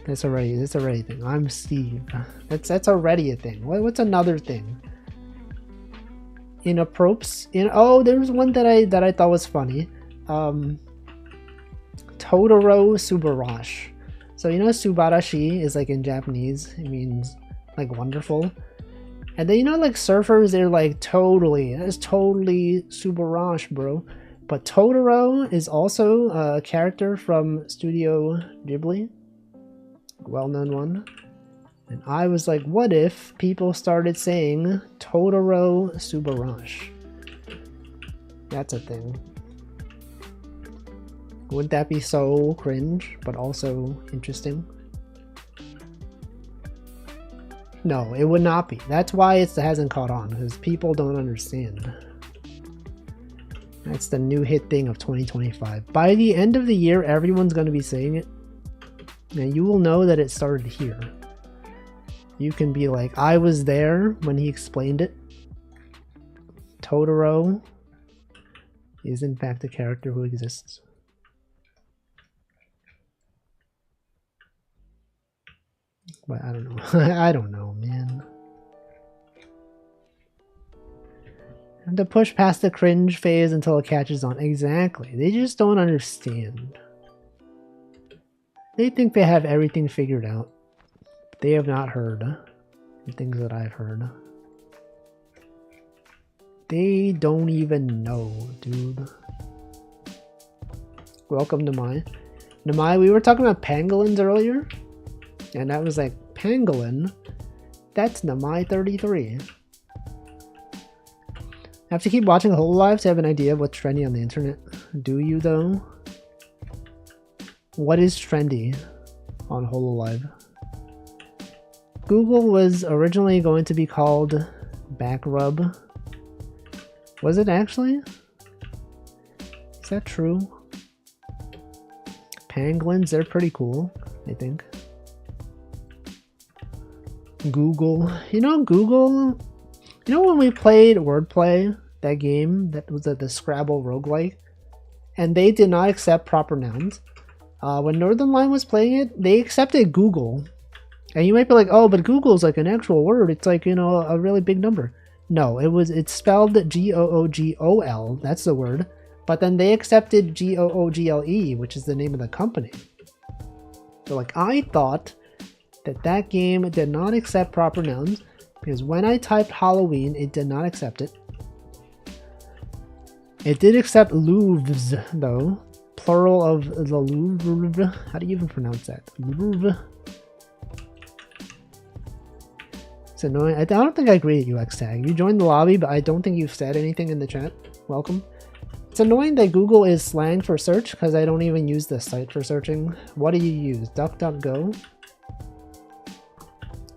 That's already a thing. I'm Steve. That's already a thing. What's another thing? Inappropriate. Oh, there was one that I thought was funny. Totoro Subarashi. So you know Subarashi is like in Japanese, it means like wonderful. And then you know like surfers, they're like that's totally Subarashi, bro. But Totoro is also a character from Studio Ghibli, well-known one. And I was like, what if people started saying Totoro Subarashi? That's a thing. Wouldn't that be so cringe, but also interesting? No, it would not be. That's why it hasn't caught on, because people don't understand. That's the new hit thing of 2025. By the end of the year, everyone's going to be saying it. And you will know that it started here. You can be like, I was there when he explained it. Totoro is in fact a character who exists. But I don't know. I don't know, man. Have to push past the cringe phase until it catches on. Exactly. They just don't understand. They think they have everything figured out. They have not heard the things that I've heard. They don't even know, dude. Welcome to Namai. We were talking about pangolins earlier. And I was like, pangolin? That's Namai 33. I have to keep watching Hololive to have an idea of what's trendy on the internet. Do you though? What is trendy on Hololive? Google was originally going to be called Backrub. Was it actually? Is that true? Pangolins, they're pretty cool, I think. Google. You know Google? You know when we played Wordplay, that game that was the Scrabble roguelike, and they did not accept proper nouns? When Northern Line was playing it, they accepted Google. And you might be like, oh, but Google's like an actual word. It's like, you know, a really big number. No, it's spelled G-O-O-G-O-L. That's the word. But then they accepted G-O-O-G-L-E, which is the name of the company. So like, I thought that game did not accept proper nouns because when I typed Halloween, it did not accept it. It did accept Louvres, though. Plural of the Louvre. How do you even pronounce that? Louvre. It's annoying. I don't think I agree with you, Xtag. You joined the lobby, but I don't think you've said anything in the chat. Welcome. It's annoying that Google is slang for search because I don't even use this site for searching. What do you use? DuckDuckGo?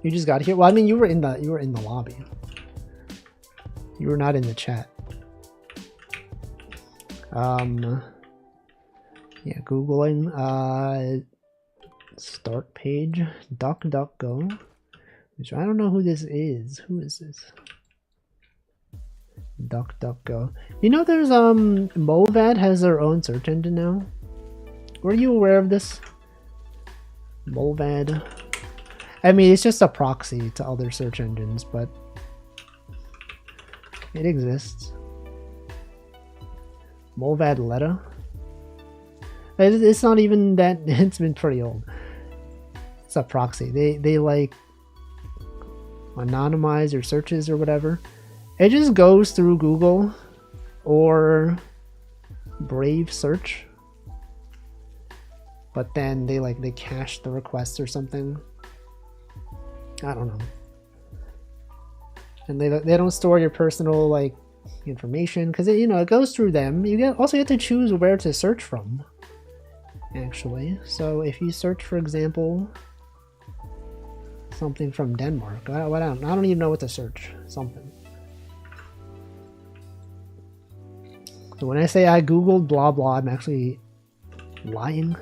You just got here. Well, I mean, you were in the lobby. You were not in the chat. Yeah, Googling. Start page. DuckDuckGo. Which I don't know who this is. Who is this? DuckDuckGo. You know, there's Movad has their own search engine now. Were you aware of this? Movad. I mean, it's just a proxy to other search engines, but it exists. Movad Letta. It's not even that. It's been pretty old. It's a proxy. They like anonymize your searches or whatever. It just goes through Google or Brave search, but then they cache the requests or something. I don't know. And they don't store your personal information because it goes through them. You also get to choose where to search from, actually. So if you search, for example, something from Denmark, I don't even know what to search. Something. So when I say I googled blah blah, I'm actually lying.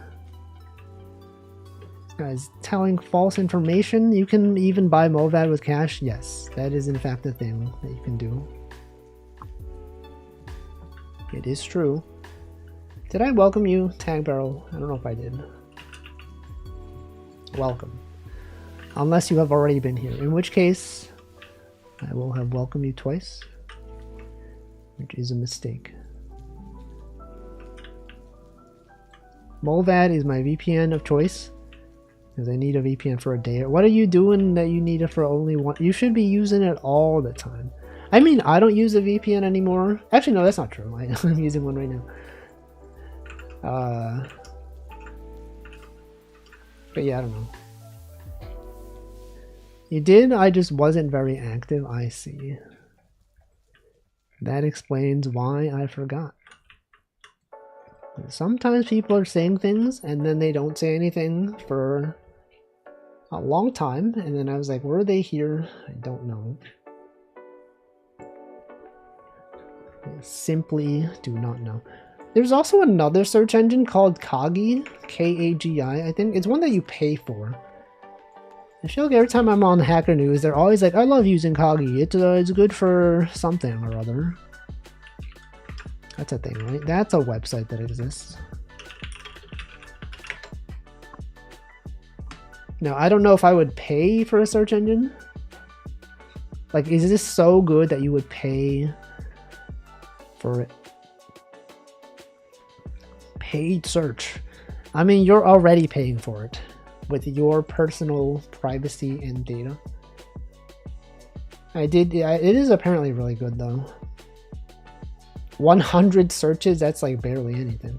This guy's telling false information. You can even buy Movad with cash. Yes, that is in fact a thing that you can do. It is true. Did I welcome you, Tag Barrel? I don't know if I did. Welcome. Unless you have already been here, in which case I will have welcomed you twice, which is a mistake. Movad is my VPN of choice because I need a VPN for a day. What are you doing that you need it for only one? You should be using it all the time. I mean, I don't use a VPN anymore. Actually, no, that's not true. I'm using one right now. But yeah, I don't know. You did? I just wasn't very active. I see. That explains why I forgot. Sometimes people are saying things and then they don't say anything for a long time, and then I was like, were they here? I don't know. I simply do not know. There's also another search engine called Kagi, K-A-G-I. I think it's one that you pay for. I feel like every time I'm on Hacker News, they're always like, I love using Kagi. It's good for something or other. That's a thing, right? That's a website that exists. Now, I don't know if I would pay for a search engine. Like, is this so good that you would pay for it? Paid search. I mean, you're already paying for it with your personal privacy and data. It is apparently really good though. 100 searches, that's like barely anything.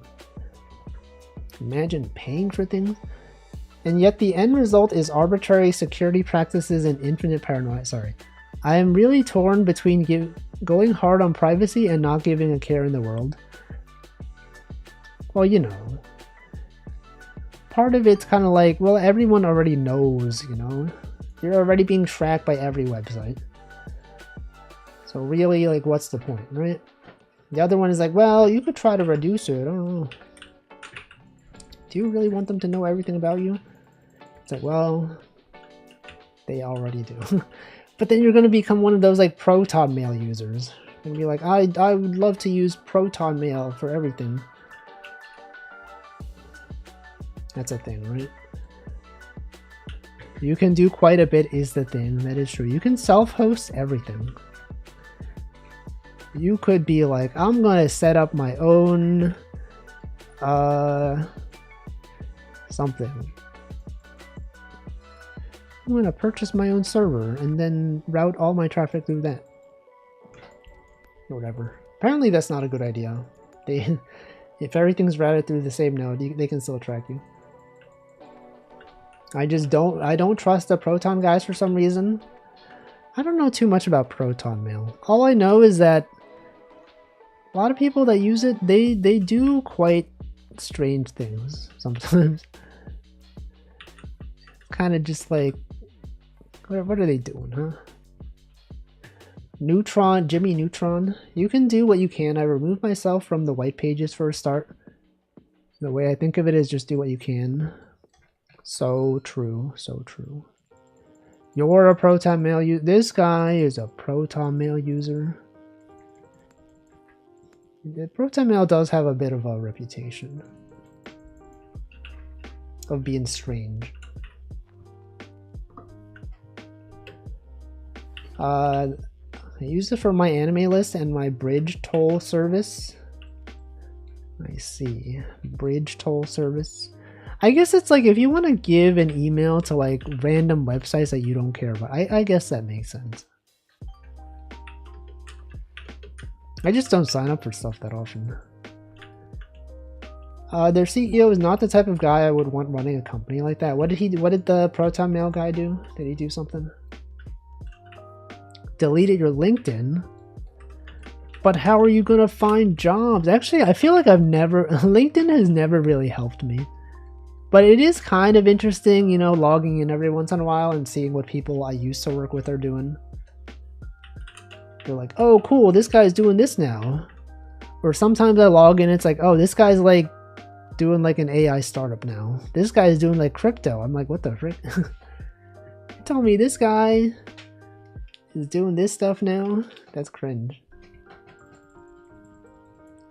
Imagine paying for things. And yet the end result is arbitrary security practices and infinite paranoia. Sorry. I am really torn between going hard on privacy and not giving a care in the world. Well, you know. Part of it's kind of like, well, everyone already knows, you know. You're already being tracked by every website. So really, like, what's the point, right? The other one is like, well, you could try to reduce it. I don't know. Do you really want them to know everything about you? It's like, well, they already do. But then you're going to become one of those like Proton Mail users. And be like, I would love to use Proton Mail for everything. That's a thing, right? You can do quite a bit is the thing. That is true. You can self-host everything. You could be like, I'm going to set up my own something. I'm going to purchase my own server and then route all my traffic through that. Whatever. Apparently that's not a good idea. If everything's routed through the same node, they can still track you. I don't trust the Proton guys for some reason. I don't know too much about Proton Mail. All I know is that a lot of people that use it, they do quite strange things sometimes. Kind of just like, what are they doing, huh? Neutron, Jimmy Neutron. You can do what you can. I removed myself from the white pages for a start. The way I think of it is just do what you can. So true, so true. You're a Proton Mail user. This guy is a Proton Mail user. The Proton Mail does have a bit of a reputation of being strange. I use it for my anime list and my bridge toll service. I see. Bridge toll service. I guess it's like if you want to give an email to like random websites that you don't care about. I guess that makes sense. I just don't sign up for stuff that often. Their CEO is not the type of guy I would want running a company like that. What did the Proton Mail guy do? Did he do something? Deleted your LinkedIn? But how are you gonna find jobs? Actually, I feel like LinkedIn has never really helped me. But it is kind of interesting, you know, logging in every once in a while and seeing what people I used to work with are doing. They're like, oh cool, this guy's doing this now. Or sometimes I log in, it's like, oh, this guy's like doing like an AI startup now. This guy's doing like crypto. I'm like, what the frick? You tell me this guy is doing this stuff now? That's cringe.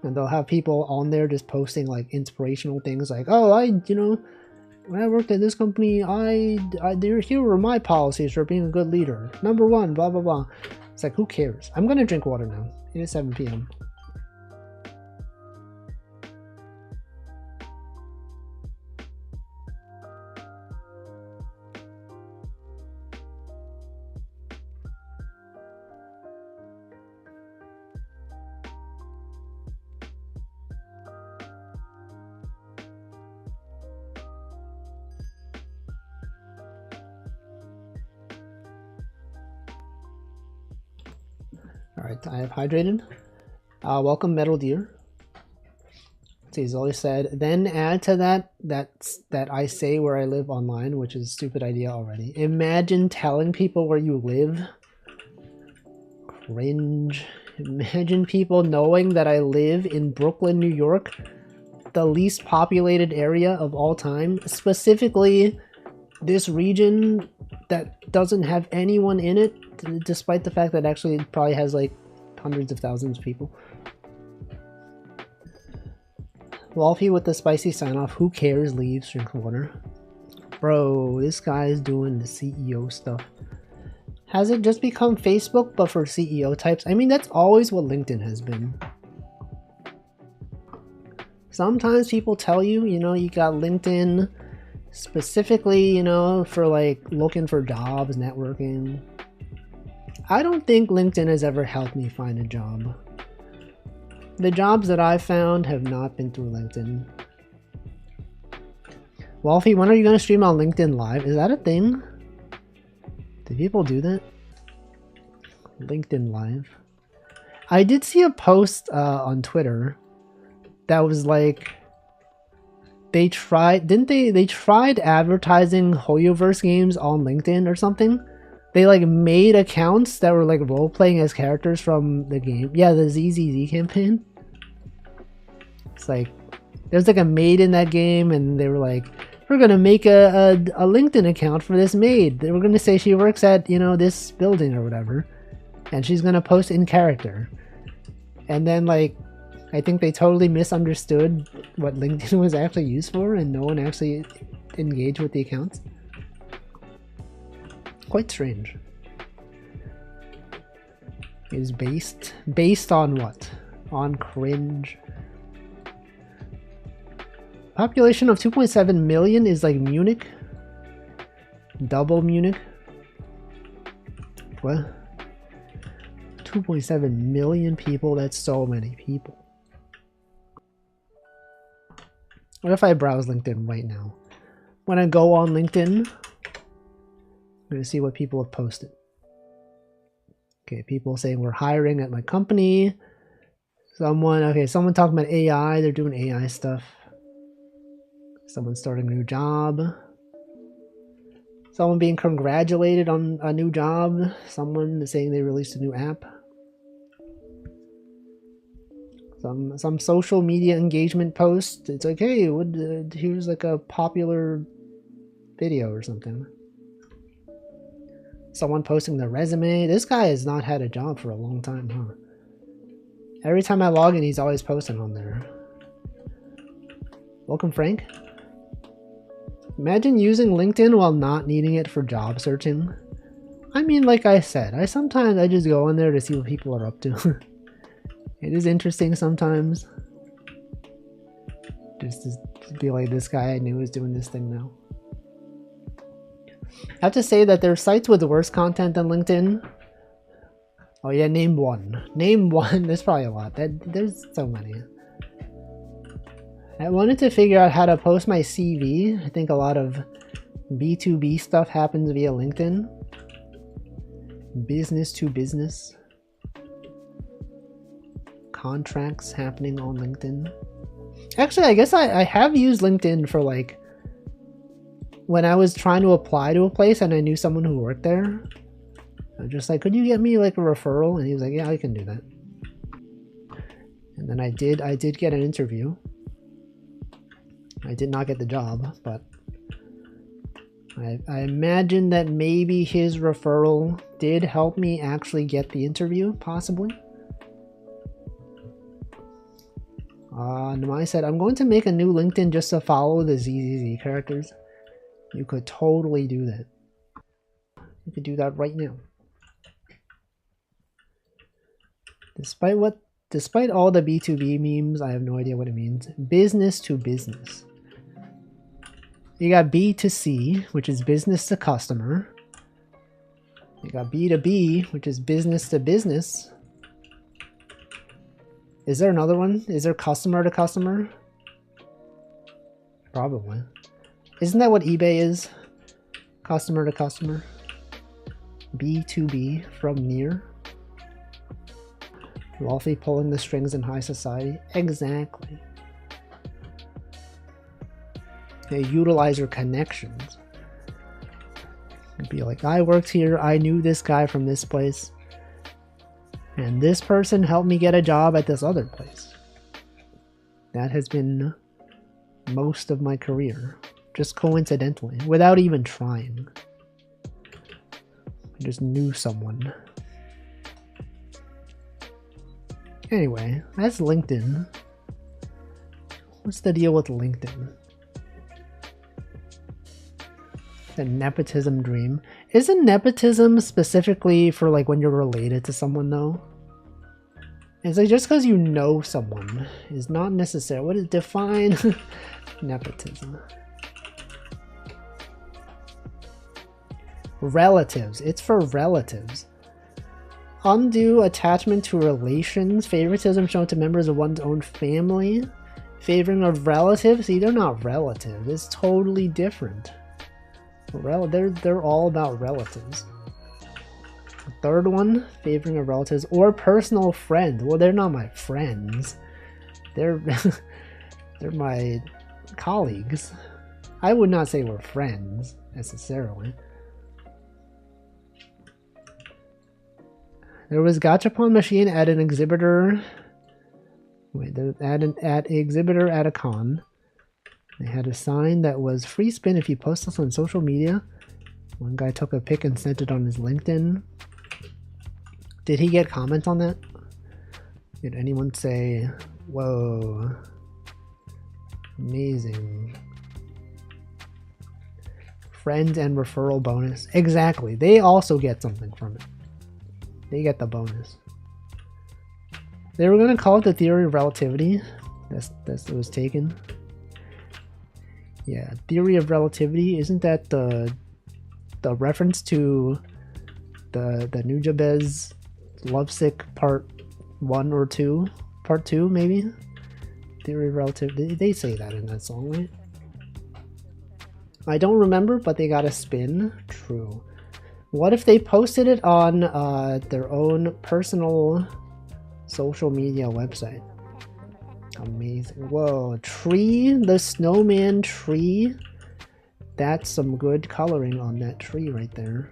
And they'll have people on there just posting like inspirational things like, oh, when I worked at this company, here were my policies for being a good leader. Number 1, blah, blah, blah. It's like, who cares? I'm gonna drink water now. It is 7 p.m. Alright, I have hydrated. Welcome Metal Deer. He's always said, then add to that I say where I live online, which is a stupid idea already. Imagine telling people where you live. Cringe. Imagine people knowing that I live in Brooklyn, New York, the least populated area of all time. Specifically, this region that doesn't have anyone in it, despite the fact that actually it probably has like hundreds of thousands of people. Wolfie with the spicy sign off. Who cares? Leaves, drink water. Bro, this guy's doing the CEO stuff. Has it just become Facebook but for CEO types? I mean, that's always what LinkedIn has been. Sometimes people tell you, you know, you got LinkedIn specifically, you know, for like looking for jobs, networking. I don't think LinkedIn has ever helped me find a job. The jobs that I've found have not been through LinkedIn. Wolfie, when are you going to stream on LinkedIn Live? Is that a thing? Do people do that? LinkedIn Live. I did see a post on Twitter that was like, they tried advertising Hoyoverse games on LinkedIn or something. They like made accounts that were like role-playing as characters from the game. Yeah, the ZZZ campaign. It's like, there's like a maid in that game and they were like, we're gonna make a LinkedIn account for this maid. We're gonna say she works at, you know, this building or whatever. And she's gonna post in character. And then like, I think they totally misunderstood what LinkedIn was actually used for and no one actually engaged with the accounts. Quite strange. It is based on what? On cringe. Population of 2.7 million is like Munich. Double Munich. What? 2.7 million people? That's so many people. What if I browse LinkedIn right now? When I go on LinkedIn, I'm going to see what people have posted. Okay, people saying we're hiring at my company. Someone talking about AI. They're doing AI stuff. Someone starting a new job. Someone being congratulated on a new job. Someone saying they released a new app. Some social media engagement post. It's like, hey, here's like a popular video or something. Someone posting their resume. This guy has not had a job for a long time, huh? Every time I log in, he's always posting on there. Welcome, Frank. Imagine using LinkedIn while not needing it for job searching. I mean, like I said, I sometimes just go in there to see what people are up to. It is interesting sometimes. Just to be like, this guy I knew is doing this thing now. I have to say that there are sites with worse content than LinkedIn. Oh yeah, name one. Name one. There's probably a lot. There's so many. I wanted to figure out how to post my CV. I think a lot of B2B stuff happens via LinkedIn. Business to business. Contracts happening on LinkedIn. Actually, I guess I have used LinkedIn for like when I was trying to apply to a place and I knew someone who worked there. I was just like, could you get me like a referral? And he was like, yeah, I can do that. And then I did get an interview. I did not get the job, but I imagine that maybe his referral did help me actually get the interview, possibly. Namai said, I'm going to make a new LinkedIn just to follow the ZZZ characters. You could totally do that. You could do that right now. Despite all the B2B memes, I have no idea what it means. Business to business. You got B2C, which is business to customer. You got B2B, which is business to business. Is there another one? Is there customer to customer? Probably. Isn't that what eBay is? Customer to customer. B2B from near. Wealthy pulling the strings in high society. Exactly. They utilize your connections. It'd be like, I worked here, I knew this guy from this place, and this person helped me get a job at this other place. That has been most of my career, just coincidentally, without even trying. I just knew someone. Anyway, that's LinkedIn. What's the deal with LinkedIn? The nepotism dream. Isn't nepotism specifically for like when you're related to someone though? It's like just because you know someone is not necessary. What is define nepotism? Relatives. It's for relatives. Undue attachment to relations. Favoritism shown to members of one's own family. Favoring of relatives. See, they're not relatives. It's totally different. They're all about relatives. The third one, favoring of relatives or personal friends. Well, they're not my friends. They're they're my colleagues. I would not say we're friends necessarily. There was gachapon machine at an exhibitor. Wait, at exhibitor at a con. They had a sign that was free spin if you post this on social media. One guy took a pic and sent it on his LinkedIn. Did he get comments on that? Did anyone say, whoa, amazing. Friends and referral bonus. Exactly. They also get something from it. They get the bonus. They were going to call it the theory of relativity. That's it was taken. Yeah, theory of relativity. Isn't that the reference to the Nujabes Lovesick part 1 or 2? Part 2 maybe? Theory of relativity. They say that in that song, right? I don't remember, but they got a spin. True. What if they posted it on their own personal social media website? Amazing. Whoa, tree, the snowman tree. That's some good coloring on that tree right there.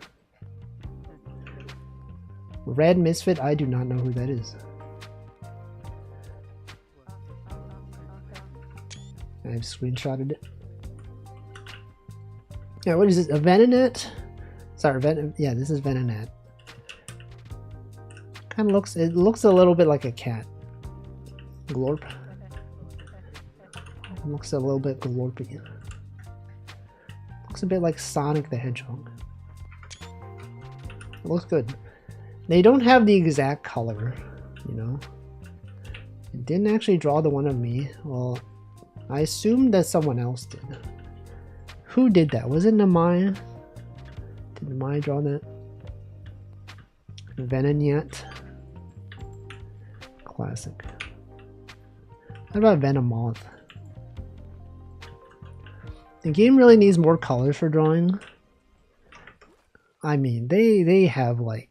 Red Misfit, I do not know who that is. I've screenshotted it. Yeah, what is this? A Venonet? Sorry, yeah, this is Venonet. Kind of looks, it looks a little bit like a cat. Glorp. Looks a little bit glorpy. Looks a bit like Sonic the Hedgehog. It looks good. They don't have the exact color, you know. It didn't actually draw the one of me. Well, I assumed that someone else did. Who did that? Was it Namaya? Did Namaya draw that? Venonyet. Classic. What about Venomoth? The game really needs more colors for drawing. I mean, they have like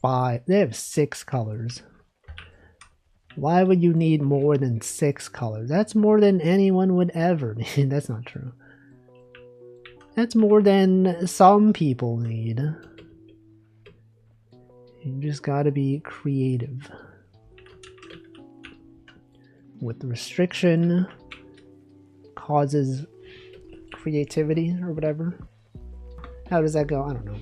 5, they have 6 colors. Why would you need more than 6 colors? That's more than anyone would ever need. That's not true. That's more than some people need. You just gotta be creative. With restriction causes creativity or whatever. How does that go? I don't know.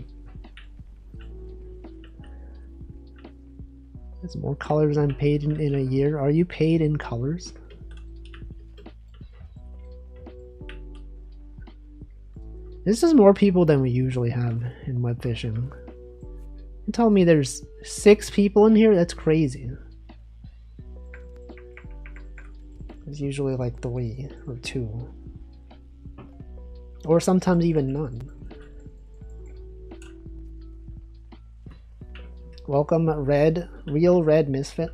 There's more colors I'm paid in a year. Are you paid in colors? This is more people than we usually have in web fishing. You tell me there's 6 people in here? That's crazy. There's usually like 3 or 2. Or sometimes even none. Welcome, Real Red Misfit.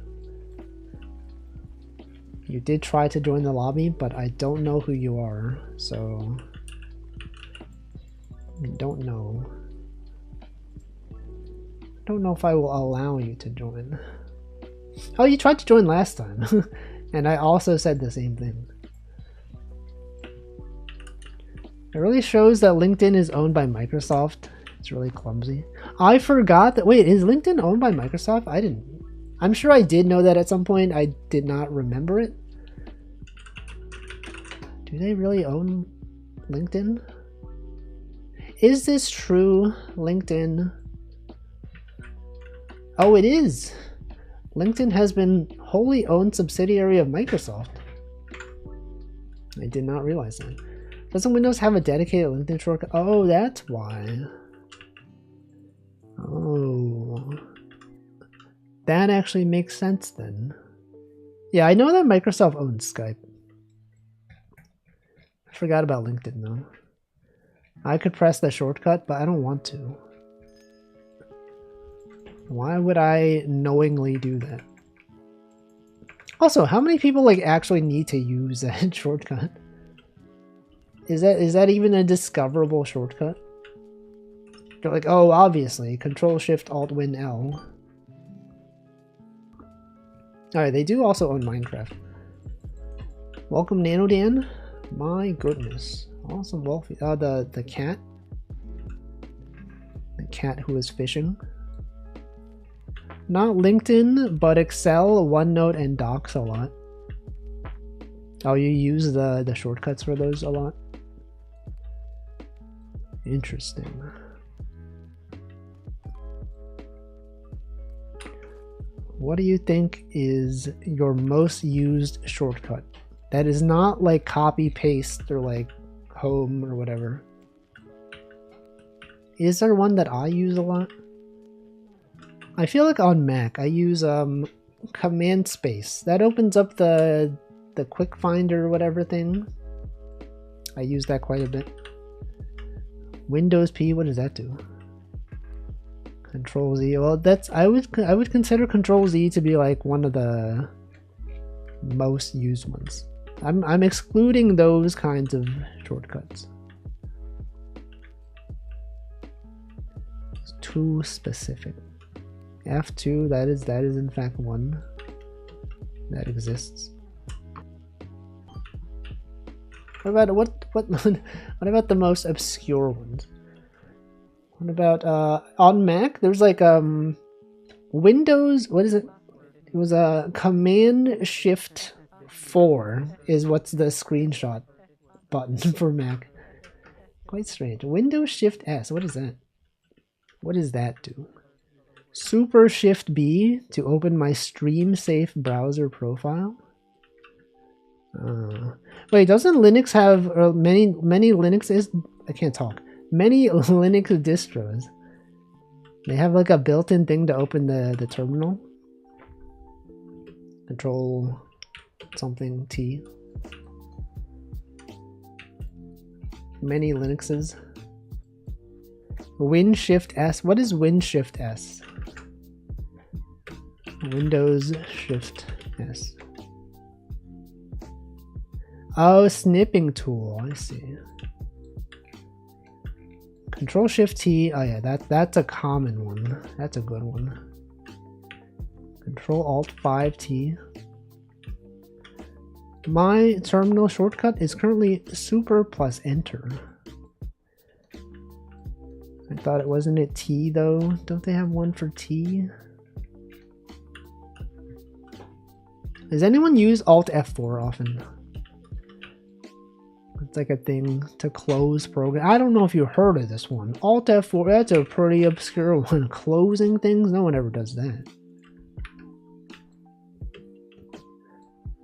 You did try to join the lobby, but I don't know who you are, so I don't know. I don't know if I will allow you to join. Oh, you tried to join last time, and I also said the same thing. It really shows that LinkedIn is owned by Microsoft. It's really clumsy. I forgot that. Wait, is LinkedIn owned by Microsoft? I didn't. I'm sure I did know that at some point. I did not remember it. Do they really own LinkedIn? Is this true? LinkedIn. Oh, it is. LinkedIn has been wholly owned subsidiary of Microsoft. I did not realize that. Doesn't Windows have a dedicated LinkedIn shortcut? Oh, that's why. Oh. That actually makes sense then. Yeah, I know that Microsoft owns Skype. I forgot about LinkedIn though. I could press the shortcut, but I don't want to. Why would I knowingly do that? Also, how many people like actually need to use that shortcut? Is that even a discoverable shortcut? They're like, oh, obviously, Control Shift Alt Win L. Alright, they do also own Minecraft. Welcome, NanoDan. My goodness. Awesome Wolfie. Oh, the cat. The cat who is fishing. Not LinkedIn, but Excel, OneNote, and Docs a lot. Oh, you use the shortcuts for those a lot? Interesting. What do you think is your most used shortcut? That is not like copy paste or like home or whatever. Is there one that I use a lot? I feel like on Mac I use command space. That opens up the quick finder or whatever thing. I use that quite a bit. Windows P, what does that do? Control Z. Well, that's I would consider Control Z to be like one of the most used ones. I'm excluding those kinds of shortcuts. It's too specific. F2, that is in fact one that exists. What about the most obscure ones? What about on Mac? There's like Windows. What is it? It was a Command Shift 4 is what's the screenshot button for Mac. Quite strange. Windows Shift S. What is that? What does that do? Super Shift B to open my StreamSafe browser profile. Wait, doesn't Linux have many Linux is? I can't talk. Many Linux distros. They have like a built-in thing to open the terminal. Control something T. Many Linuxes. Win Shift S. What is Win Shift S? Windows Shift S. Oh, snipping tool. I see. Control Shift T. Oh yeah, that's a common one. That's a good one. Control Alt 5 T. My terminal shortcut is currently Super plus Enter. I thought it wasn't it T though. Don't they have one for T? Does anyone use Alt F4 often? It's like a thing to close program. I don't know if you heard of this one. Alt F4, that's a pretty obscure one. Closing things? No one ever does that.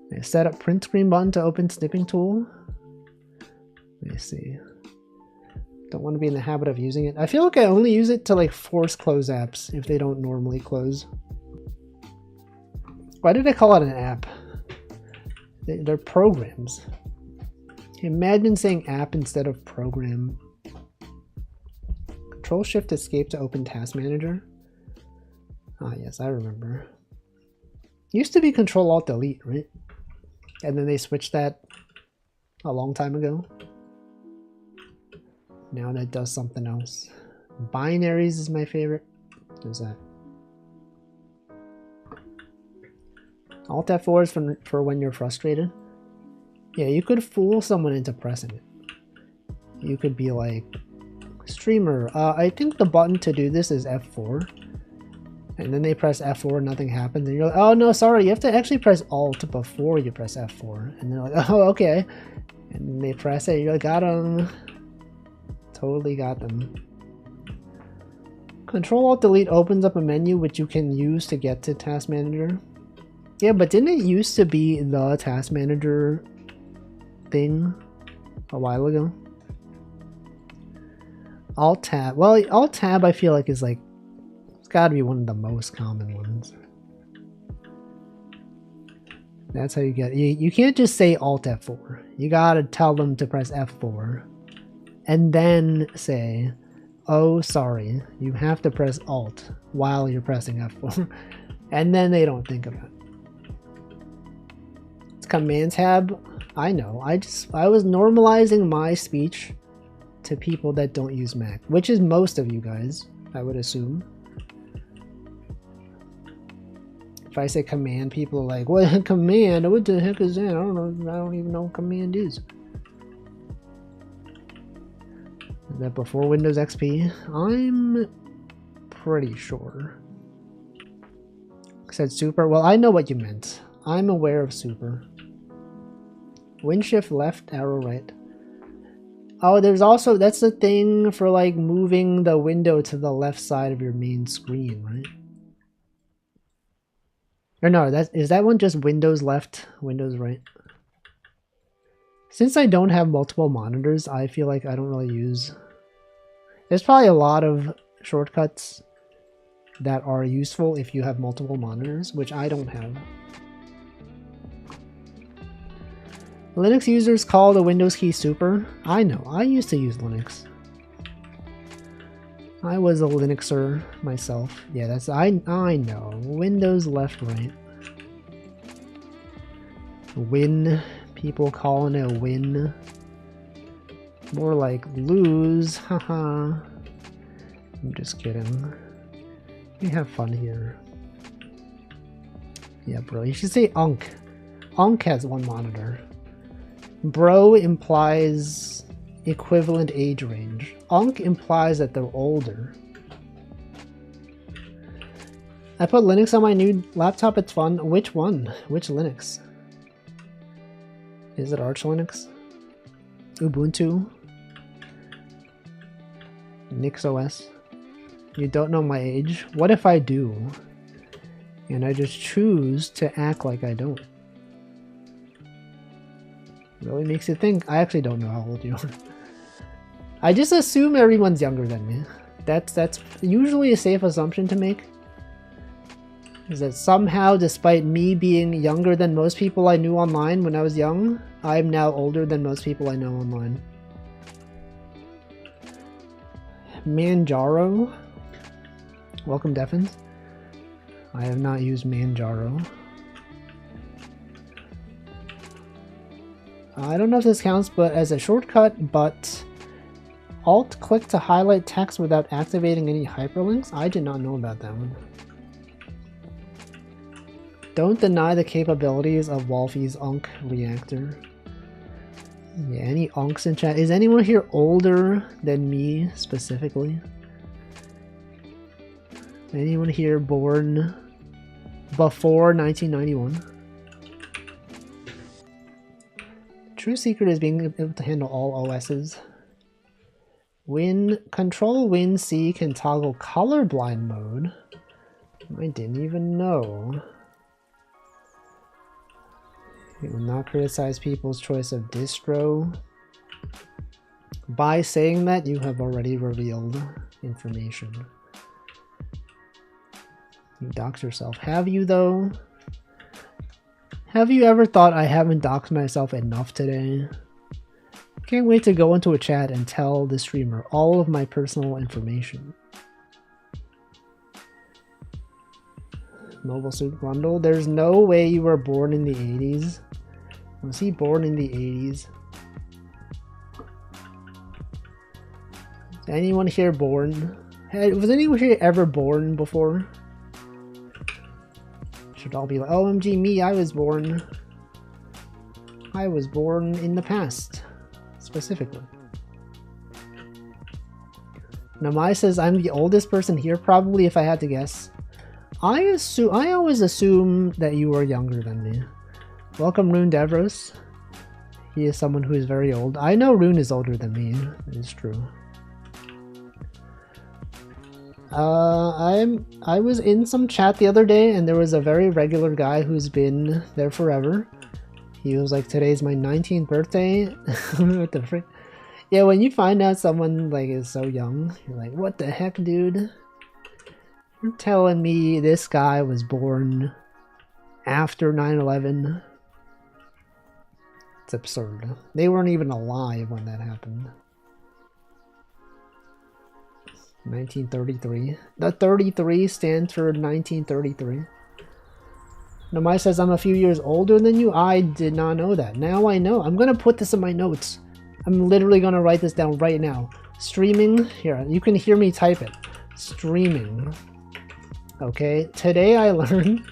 Okay, set up print screen button to open snipping tool. Let me see. Don't want to be in the habit of using it. I feel like I only use it to like force close apps if they don't normally close. Why did I call it an app? They're programs. Imagine saying app instead of program. Control Shift Escape to open Task Manager. Ah, yes, I remember. Used to be Control Alt Delete, right? And then they switched that a long time ago. Now that does something else. Binaries is my favorite. What's that? Alt F4 is for when you're frustrated. Yeah, you could fool someone into pressing it. You could be like, streamer, I think the button to do this is F4. And then they press F4 and nothing happens. And you're like, oh no, sorry, you have to actually press Alt before you press F4. And they're like, oh, okay. And then they press it, you're like, got them. Totally got them. Control Alt Delete opens up a menu which you can use to get to Task Manager. Yeah, but didn't it used to be the Task Manager thing a while ago? Alt Tab. Well, Alt Tab I feel like is like, it's gotta be one of the most common ones. That's how you get, you can't just say Alt F4. You gotta tell them to press F4. And then say, oh sorry, you have to press Alt while you're pressing F4. And then they don't think of it. It's Command Tab. I know, I was normalizing my speech to people that don't use Mac, which is most of you guys, I would assume. If I say command, people are like, what command? What the heck is that? I don't know, I don't even know what command is. Is that before Windows XP? I'm pretty sure. Said super. Well, I know what you meant. I'm aware of super. Win Shift left, arrow right. Oh, there's also, that's the thing for like moving the window to the left side of your main screen, right? Or no, is that one just Windows left, Windows right? Since I don't have multiple monitors, I feel like I don't really use... There's probably a lot of shortcuts that are useful if you have multiple monitors, which I don't have. Linux users call the Windows key super. I know, I used to use Linux. I was a Linuxer myself. Yeah, that's, I know. Windows left, right. Win. People calling it a win. More like lose. Haha. I'm just kidding. We have fun here. Yeah, bro. You should say Unk. Unk has one monitor. Bro implies equivalent age range. Unk implies that they're older. I put Linux on my new laptop, it's fun. Which one? Which Linux? Is it Arch Linux? Ubuntu? NixOS? You don't know my age? What if I do? And I just choose to act like I don't. Really makes you think. I actually don't know how old you are. I just assume everyone's younger than me. That's usually a safe assumption to make. Is that somehow, despite me being younger than most people I knew online when I was young, I'm now older than most people I know online. Manjaro. Welcome, Defins. I have not used Manjaro. I don't know if this counts, but as a shortcut, but Alt-click to highlight text without activating any hyperlinks? I did not know about that one. Don't deny the capabilities of Wolfie's Unk reactor. Yeah, any Unks in chat? Is anyone here older than me, specifically? Anyone here born before 1991? True secret is being able to handle all OSs. Control Win C can toggle colorblind mode. I didn't even know. It will not criticize people's choice of distro. By saying that, you have already revealed information. You dox yourself. Have you, though? Have you ever thought I haven't doxed myself enough today? Can't wait to go into a chat and tell the streamer all of my personal information. Mobile Suit Grundle, there's no way you were born in the 80s. Was he born in the 80s? Is anyone here born? Was anyone here ever born before? Should all be like, OMG me, I was born. I was born in the past, specifically. Namai says, I'm the oldest person here, probably, if I had to guess. I always assume that you are younger than me. Welcome, Rune Davros. He is someone who is very old. I know Rune is older than me. It is true. I was in some chat the other day, and there was a very regular guy who's been there forever. He was like, "Today's my 19th birthday." What the frick? Yeah, when you find out someone like is so young, you're like, "What the heck, dude? You're telling me this guy was born after 9/11?" It's absurd. They weren't even alive when that happened. 1933. The 33 stands for 1933. Namai says, I'm a few years older than you. I did not know that. Now I know. I'm going to put this in my notes. I'm literally going to write this down right now. Streaming. Here, you can hear me type it. Streaming. Okay. Today I learned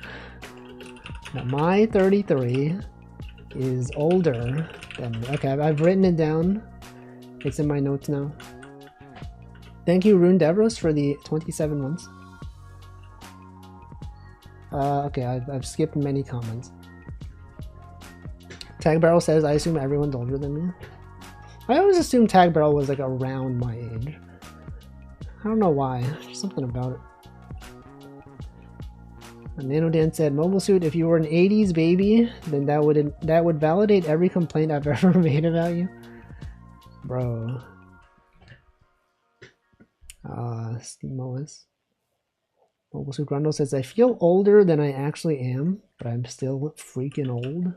that my 33 is older than me. Okay, I've written it down. It's in my notes now. Thank you, Rune Davros, for the 27 months. Okay, I've skipped many comments. Tag Barrel says, I assume everyone's older than me. I always assumed Tag Barrel was like around my age. I don't know why. There's something about it. Nanodan said, Mobile Suit, if you were an 80s baby, then that would validate every complaint I've ever made about you. Bro. SteamOS. Mobile Suit Grundle says, I feel older than I actually am, but I'm still freaking old.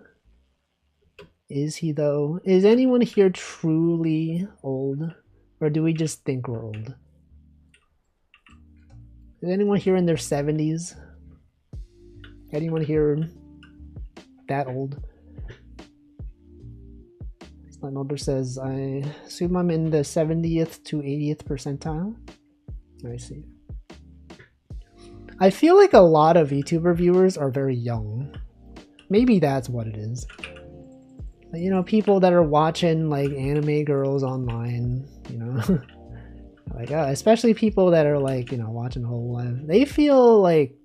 Is he though? Is anyone here truly old? Or do we just think we're old? Is anyone here in their 70s? Anyone here that old? Slime says, I assume I'm in the 70th to 80th percentile. I see. I feel like a lot of VTuber viewers are very young. Maybe that's what it is. You know, people that are watching like anime girls online, you know. Like, especially people that are like, you know, watching Hololive. They feel like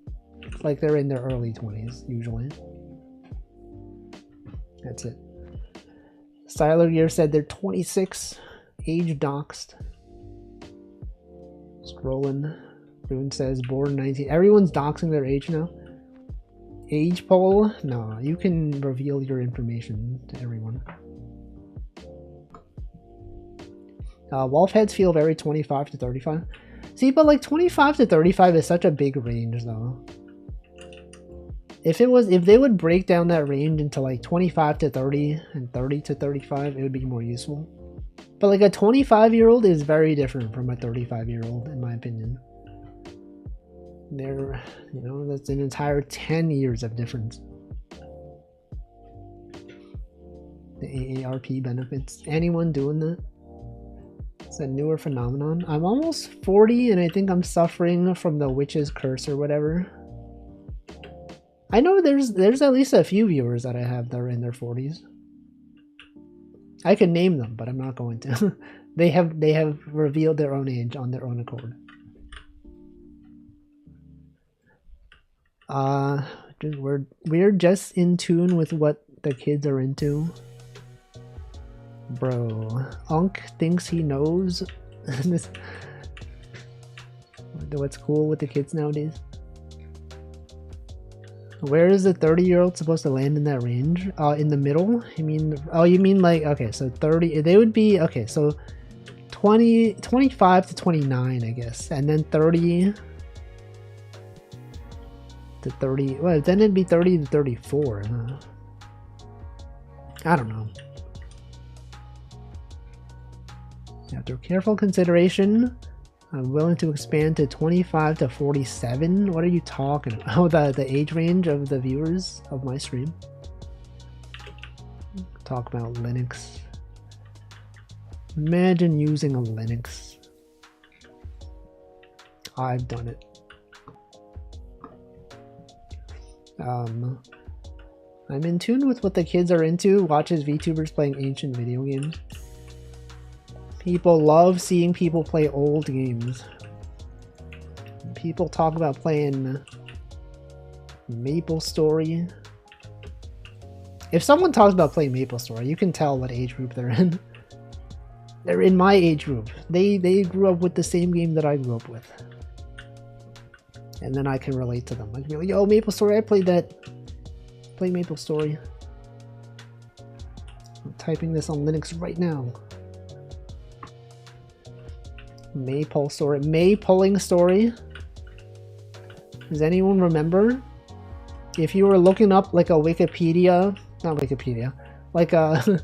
they're in their early 20s, usually. That's it. Styler Gear said they're 26, age doxed. Scrolling. Rune says born 19. Everyone's doxing their age now. Age poll? No, you can reveal your information to everyone. Wolf heads feel very 25 to 35. See, but like 25 to 35 is such a big range though. If they would break down that range into like 25 to 30 and 30 to 35, it would be more useful. But like a 25-year-old is very different from a 35-year-old in my opinion. They're, you know, that's an entire 10 years of difference. The AARP benefits. Anyone doing that? It's a newer phenomenon. I'm almost 40 and I think I'm suffering from the witch's curse or whatever. I know there's at least a few viewers that I have that are in their 40s. I can name them, but I'm not going to. They have revealed their own age on their own accord. We're just in tune with what the kids are into. Bro, Unk thinks he knows what's cool with the kids nowadays. Where is the 30-year-old supposed to land in that range? In the middle? You mean, oh, you mean like, okay, so 30, they would be, okay, so 25 to 29, I guess, and then 30 to 30, well, then it'd be 30 to 34, huh? I don't know. After careful consideration, I'm willing to expand to 25 to 47. What are you talking about? Oh, the age range of the viewers of my stream. Talk about Linux. Imagine using a Linux. I've done it. I'm in tune with what the kids are into. Watches VTubers playing ancient video games. People love seeing people play old games. People talk about playing MapleStory. If someone talks about playing MapleStory, you can tell what age group they're in. They're in my age group. They grew up with the same game that I grew up with. And then I can relate to them. I can be like, yo, MapleStory, I played that. Play MapleStory. I'm typing this on Linux right now. Maypulling story. Does anyone remember? If you were looking up like a Wikipedia, not Wikipedia, like a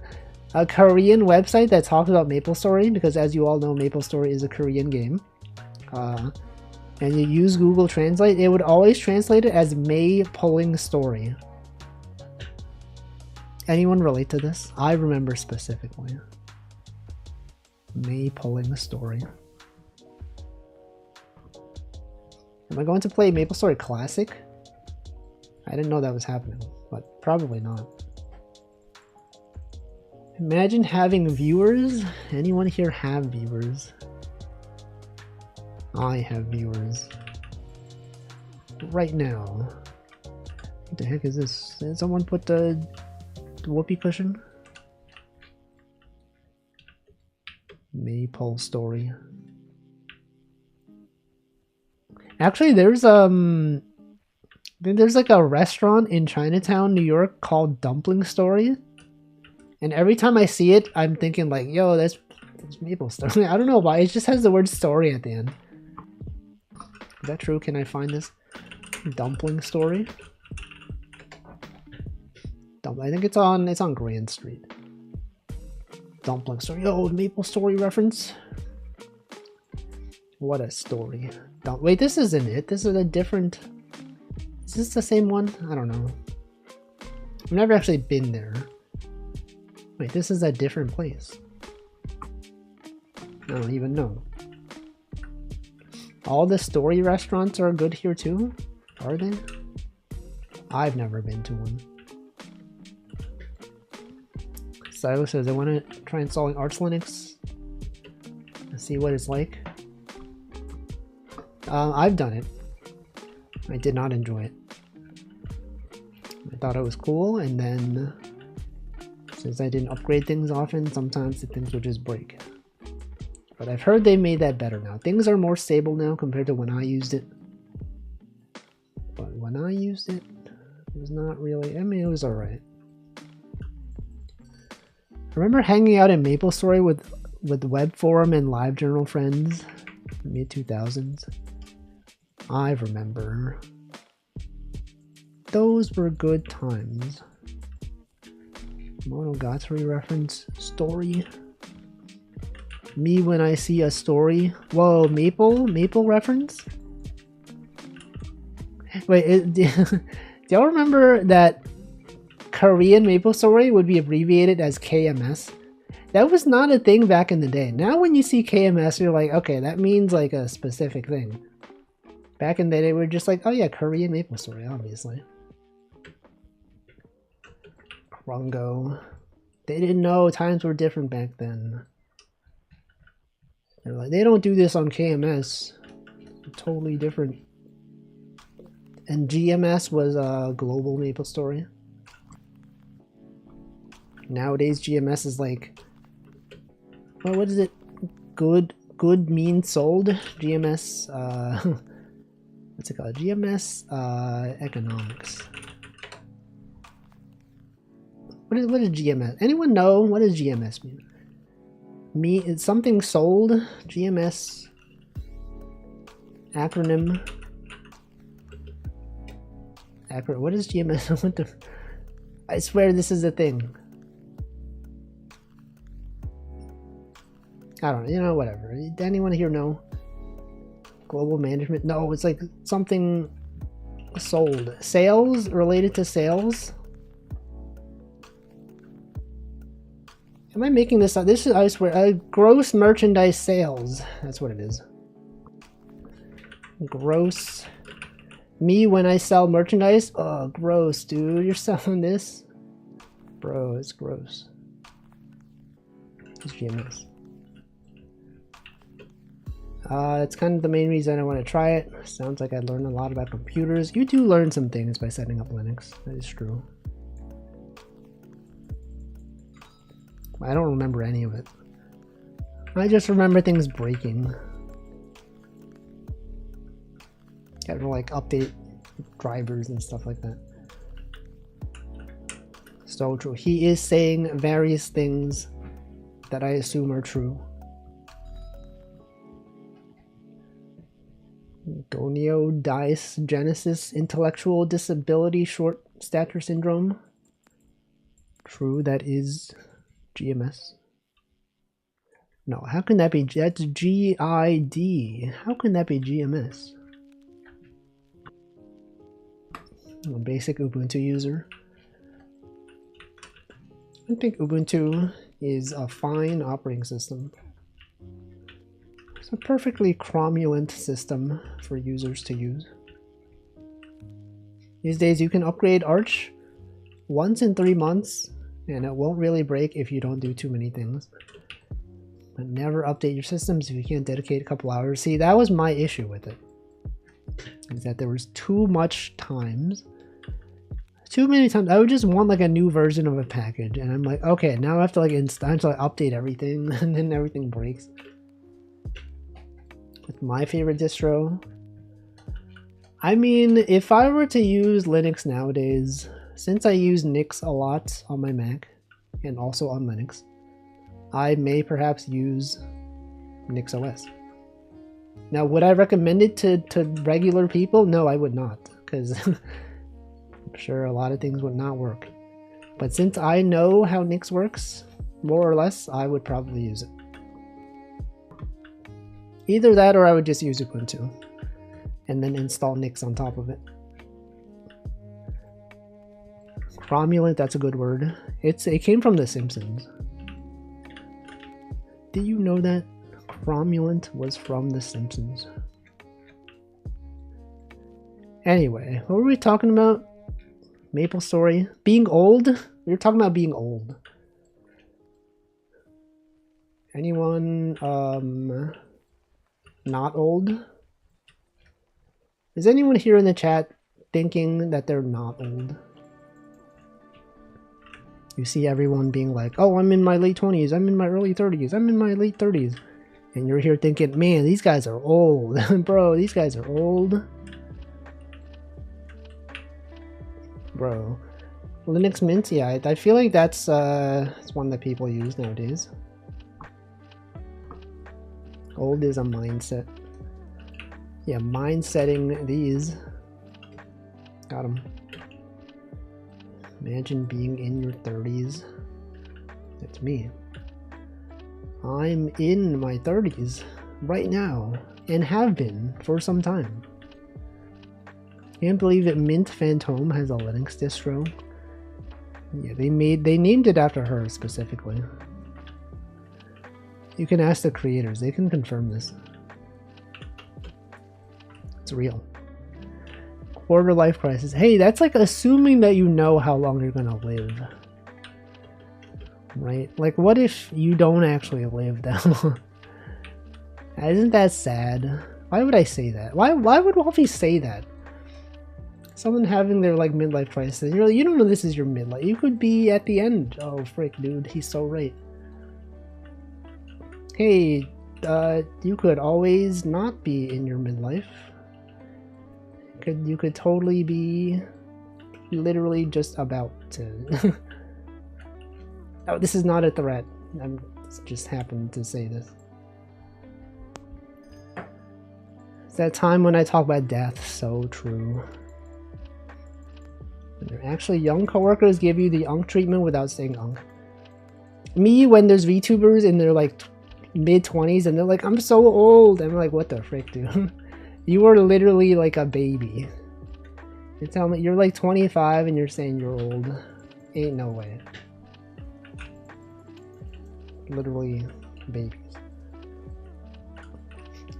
Korean website that talks about MapleStory, because as you all know, MapleStory is a Korean game, and you use Google Translate, it would always translate it as Maypulling story. Anyone relate to this? I remember specifically. Maypulling story. Am I going to play MapleStory Classic? I didn't know that was happening, but probably not. Imagine having viewers. Anyone here have viewers? I have viewers. Right now. What the heck is this? Did someone put the whoopee cushion? Maypole story. Actually, there's like a restaurant in Chinatown, New York called Dumpling Story. And every time I see it, I'm thinking like, yo, that's MapleStory. I don't know why. It just has the word story at the end. Is that true? Can I find this? Dumpling Story? I think it's on Grand Street. Dumpling Story. Yo, MapleStory reference. What a story. Wait, this isn't it. This is a different... Is this the same one? I don't know. I've never actually been there. Wait, this is a different place. I don't even know. All the story restaurants are good here too? Are they? I've never been to one. Silo says I want to try installing Arch Linux and see what it's like. I've done it. I did not enjoy it. I thought it was cool, and then since I didn't upgrade things often, sometimes the things would just break. But I've heard they made that better now. Things are more stable now compared to when I used it. But when I used it, it was not really... I mean, it was alright. I remember hanging out in MapleStory with web forum and live journal friends. Mid 2000s. I remember. Those were good times. Monogatari reference. Story. Me when I see a story. Whoa, Maple? Maple reference? Wait, do y'all remember that Korean Maple Story would be abbreviated as KMS? That was not a thing back in the day. Now when you see KMS, you're like, okay, that means like a specific thing. Back in the day, we're just like, oh yeah, Korean Maple Story, obviously. Krungo. They didn't know times were different back then. They're like, they don't do this on KMS. Totally different. And GMS was a global Maple Story. Nowadays, GMS is like, well, what is it? Good means sold. GMS. What's it called? GMS economics. What is GMS? Anyone know what does GMS mean? It's something sold. GMS acronym. What is GMS? What the? I swear this is a thing. I don't know. You know, whatever. Anyone here know? Global management? No, it's like something sold. Sales related to sales. Am I making this up? This is, I swear, gross merchandise sales. That's what it is. Gross. Me when I sell merchandise? Oh, gross, dude. You're selling this? Bro, it's gross. It's GMS. It's kind of the main reason I want to try it. Sounds like I learned a lot about computers. You do learn some things by setting up Linux. That is true. I don't remember any of it. I just remember things breaking. Got to like update drivers and stuff like that. So true. He is saying various things that I assume are true. Goniogenesis intellectual disability short stature syndrome. True, that is GMS. No, how can that be? That's GID. How can that be GMS? I'm a basic Ubuntu user. I think Ubuntu is a fine operating system. It's a perfectly cromulent system for users to use. These days you can upgrade Arch once in 3 months and it won't really break if you don't do too many things. But never update your systems if you can't dedicate a couple hours. See, that was my issue with it. Is that there was too much times. Too many times. I would just want like a new version of a package. And I'm like, okay, now I have to like update everything and then everything breaks. With my favorite distro. I mean, if I were to use Linux nowadays, since I use Nix a lot on my Mac and also on Linux, I may perhaps use Nix OS. Now, would I recommend it to regular people? No, I would not, because I'm sure a lot of things would not work. But since I know how Nix works, more or less, I would probably use it. Either that or I would just use Ubuntu and then install Nix on top of it. Cromulent, that's a good word. It came from The Simpsons. Did you know that? Cromulent was from The Simpsons. Anyway, what were we talking about? Maple Story? Being old? We were talking about being old. Anyone, not old? Is anyone here in the chat thinking that they're not old? You see everyone being like, oh, I'm in my late 20s, I'm in my early 30s, I'm in my late 30s. And you're here thinking, man, these guys are old. Bro, these guys are old. Bro. Linux Mint, yeah, I feel like that's it's one that people use nowadays. Old is a mindset. Yeah, mind setting these. Got him. Imagine being in your 30s. That's me. I'm in my 30s right now and have been for some time. Can't believe that Mint Phantom has a Linux distro. Yeah, they named it after her specifically. You can ask the creators, they can confirm this. It's real. Quarter life crisis. Hey, that's like assuming that you know how long you're gonna live. Right? Like, what if you don't actually live that long? Isn't that sad? Why would I say that? Why would Wolfie say that? Someone having their like midlife crisis, and you're like, you don't know this is your midlife. You could be at the end. Oh frick, dude, he's so right. Hey, you could always not be in your midlife. You could totally be literally just about to. Oh, this is not a threat. I'm just happened to say this. It's that time when I talk about death. So true. Actually, young coworkers give you the unk treatment without saying unk. Me, when there's VTubers in their like mid-20s and they're like, I'm so old. I'm like, what the frick, dude? You are literally like a baby. You're telling me you're like 25 and you're saying you're old. Ain't no way. Literally babies.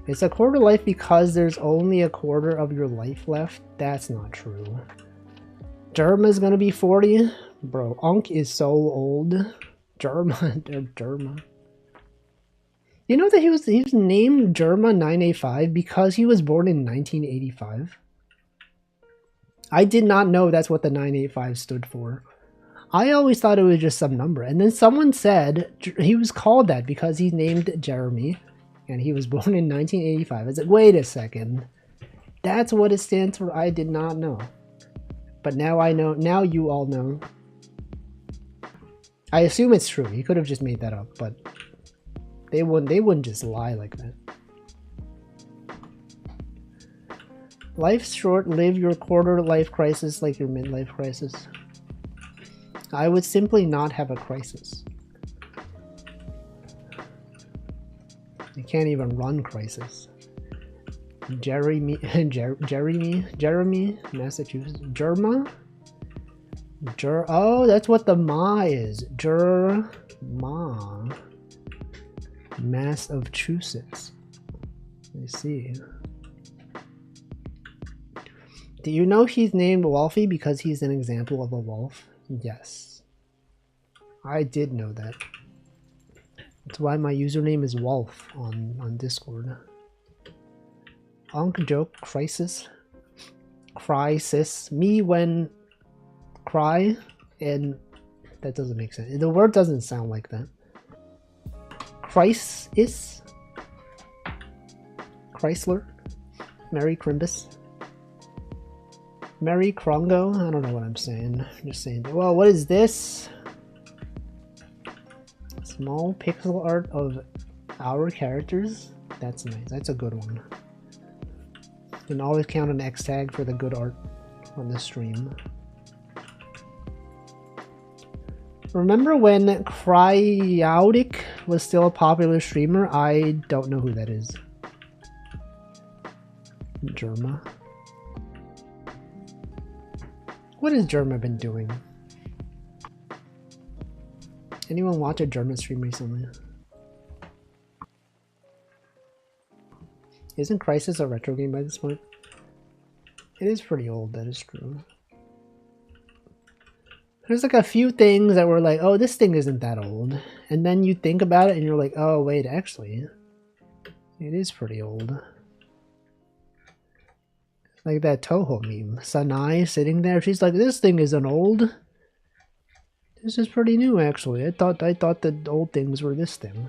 It's a quarter life because there's only a quarter of your life left. That's not true. Derma's gonna be 40. Bro, Unk is so old. Derma. You know that he was named Derma 985 because he was born in 1985? I did not know that's what the 985 stood for. I always thought it was just some number. And then someone said he was called that because he's named Jeremy and he was born in 1985. I was like, wait a second. That's what it stands for? I did not know. But now I know. Now you all know. I assume it's true. He could have just made that up, but they wouldn't just lie like that. Life's short. Live your quarter life crisis like your midlife crisis. I would simply not have a crisis. I can't even run crisis. Jeremy, Massachusetts. Germa? Oh, that's what the ma is. Germa. Massachusetts. I see. Do you know he's named Wolfie because he's an example of a wolf? Yes. I did know that. That's why my username is Wolf on Discord. Unk joke crisis. Crisis. Me when cry, and that doesn't make sense. The word doesn't sound like that. Crisis. Chrysler. Merry Crimbus. Merry Krongo. I don't know what I'm saying. I'm just saying. Well, what is this? Small pixel art of our characters. That's nice. That's a good one. And always count an X tag for the good art on the stream. Remember when Cryotic was still a popular streamer? I don't know who that is. Germa. What has Germa been doing? Anyone watch a German stream recently? Isn't Crisis a retro game by this point? It is pretty old, that is true. There's like a few things that were like, oh, this thing isn't that old. And then you think about it and you're like, oh, wait, actually, it is pretty old. Like that Toho meme. Sanai sitting there, she's like, this thing isn't old. This is pretty new, actually. I thought the old things were this thing.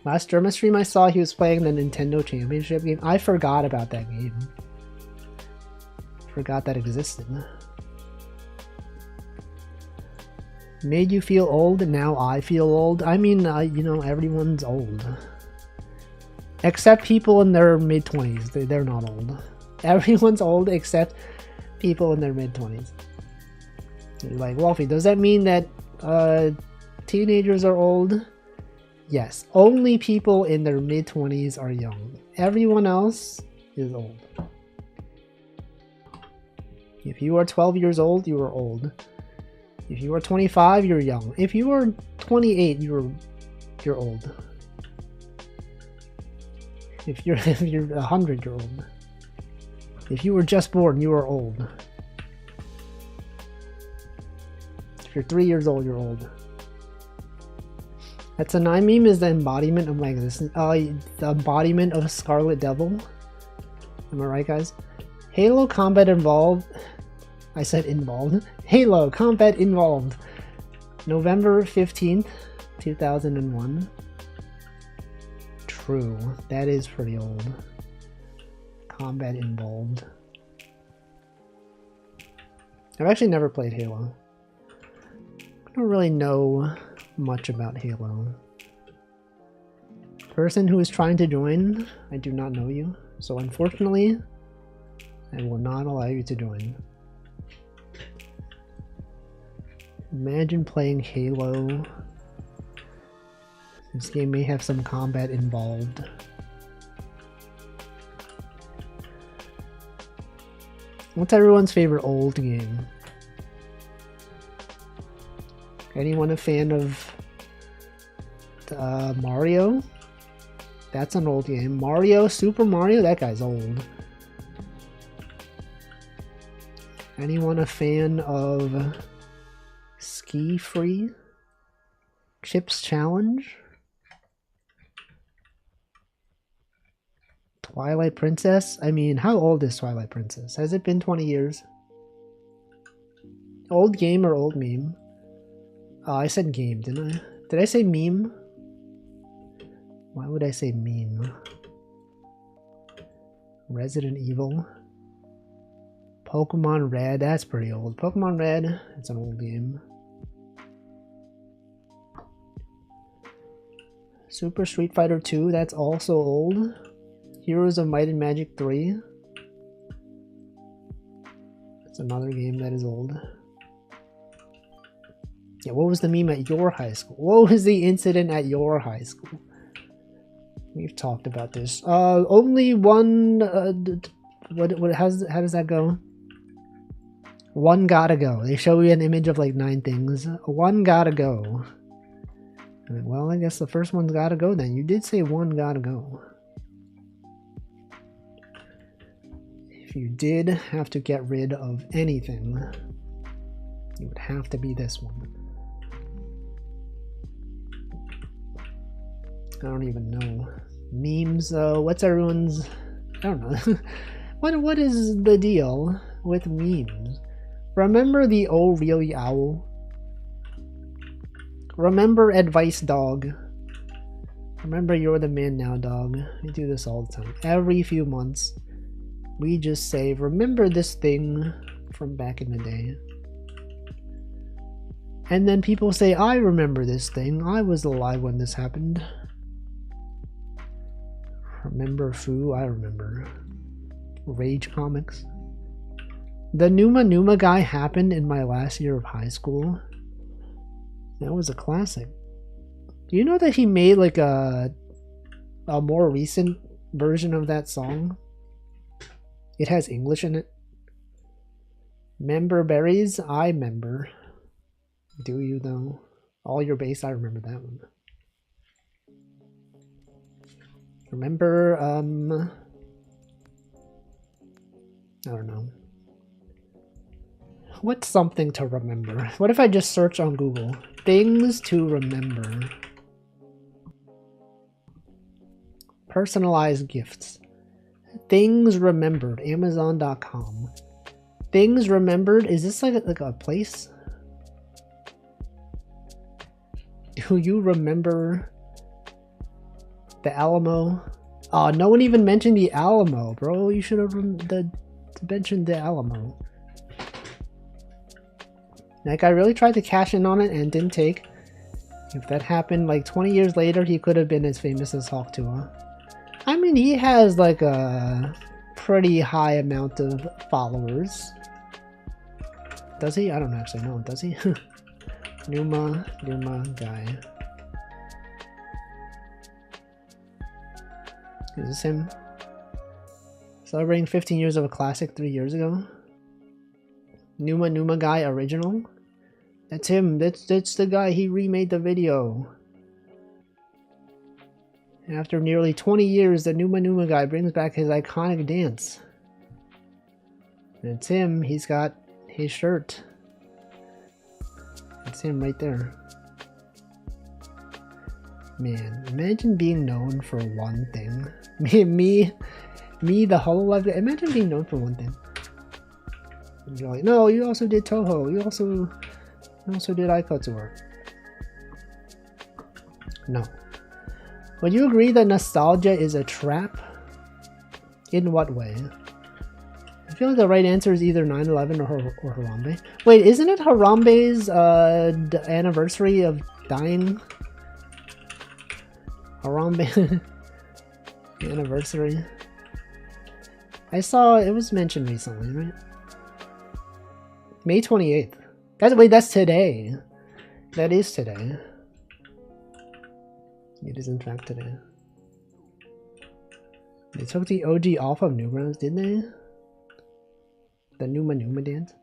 Last German stream I saw, he was playing the Nintendo Championship game. I forgot about that game. Forgot that existed. Made you feel old, and now I feel old. I mean, you know, everyone's old. Except people in their mid-20s. They're not old. Everyone's old except people in their mid-20s. Like, Wolfie, does that mean that teenagers are old? Yes. Only people in their mid-20s are young. Everyone else is old. If you are 12 years old, you are old. If you are 25, you're young. If you are 28, you're old. If you're 100, you're old. If you were just born, you are old. If you're 3 years old, you're old. That's a 9 meme is the embodiment of my existence. The embodiment of Scarlet Devil. Am I right, guys? Halo combat involved. I said involved. Halo combat involved. November 15th, 2001. True. That is pretty old. Combat involved. I've actually never played Halo. I don't really know much about Halo. Person who is trying to join, I do not know you. So unfortunately, I will not allow you to join. Imagine playing Halo. This game may have some combat involved. What's everyone's favorite old game? Anyone a fan of Mario? That's an old game. Mario, Super Mario? That guy's old. Anyone a fan of Ski Free? Chips Challenge? Twilight Princess? I mean, how old is Twilight Princess? Has it been 20 years? Old game or old meme? I said game, didn't I? Did I say meme? Why would I say meme? Resident Evil. Pokemon Red, that's pretty old. Pokemon Red, it's an old game. Super Street Fighter 2, that's also old. Heroes of Might and Magic 3. That's another game that is old. Yeah, what was the meme at your high school? What was the incident at your high school? We've talked about this. Only one. How does that go? One gotta go. They show you an image of like 9 things. One gotta go. Well, I guess the first one's gotta go then. You did say one gotta go. If you did have to get rid of anything, it would have to be this one. I don't even know. Memes, what's everyone's... I don't know. What is the deal with memes? Remember the Oh Really Owl? Remember Advice Dog? Remember You're the Man Now Dog? We do this all the time. Every few months, we just say, remember this thing from back in the day. And then people say, I remember this thing. I was alive when this happened. Remember Foo? I remember. Rage Comics. The Numa Numa guy happened in my last year of high school. That was a classic. Do you know that he made like a more recent version of that song? It has English in it. Member Berries? I remember. Do you though? All Your Bass? I remember that one. Remember, I don't know. What's something to remember? What if I just search on Google? Things to remember. Personalized gifts. Things remembered. Amazon.com. Things remembered. Is this like a place? Do you remember the Alamo? Oh, no one even mentioned the Alamo, bro. You should have mentioned the Alamo. That guy really tried to cash in on it and didn't take. If that happened like 20 years later, he could have been as famous as Hawk Tuah. I mean, he has like a pretty high amount of followers. Does he? I don't actually know. Does he? Numa guy. Is this him? Celebrating 15 years of a classic 3 years ago. Numa guy original. That's him. That's the guy. He remade the video. After nearly 20 years, the Numa guy brings back his iconic dance. And it's him. He's got his shirt. It's him right there. Man, imagine being known for one thing. Me, the HoloLive. Imagine being known for one thing. And you're like, no, you also did Toho. You also did iCut's work. No. Would you agree that nostalgia is a trap? In what way? I feel like the right answer is either 9/11 or Harambe. Wait, isn't it Harambe's anniversary of dying? Harambe anniversary. I saw it was mentioned recently, right? May 28th. That's today. That is today. It is in fact today. They took the OG off of Newgrounds, didn't they? The Numa dance.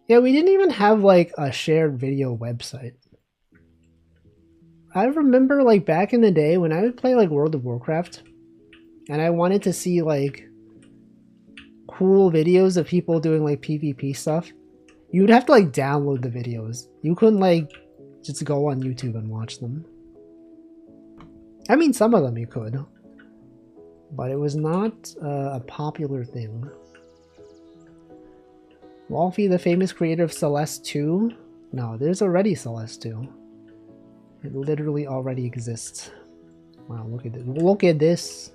Yeah, we didn't even have like a shared video website. I remember like back in the day when I would play like World of Warcraft and I wanted to see like cool videos of people doing like PvP stuff. You would have to like download the videos. You couldn't like just go on YouTube and watch them. I mean, some of them you could, but it was not a popular thing. Wolfie, the famous creator of Celeste 2? No, there's already Celeste 2. It literally already exists. Wow, look at this. Look at this.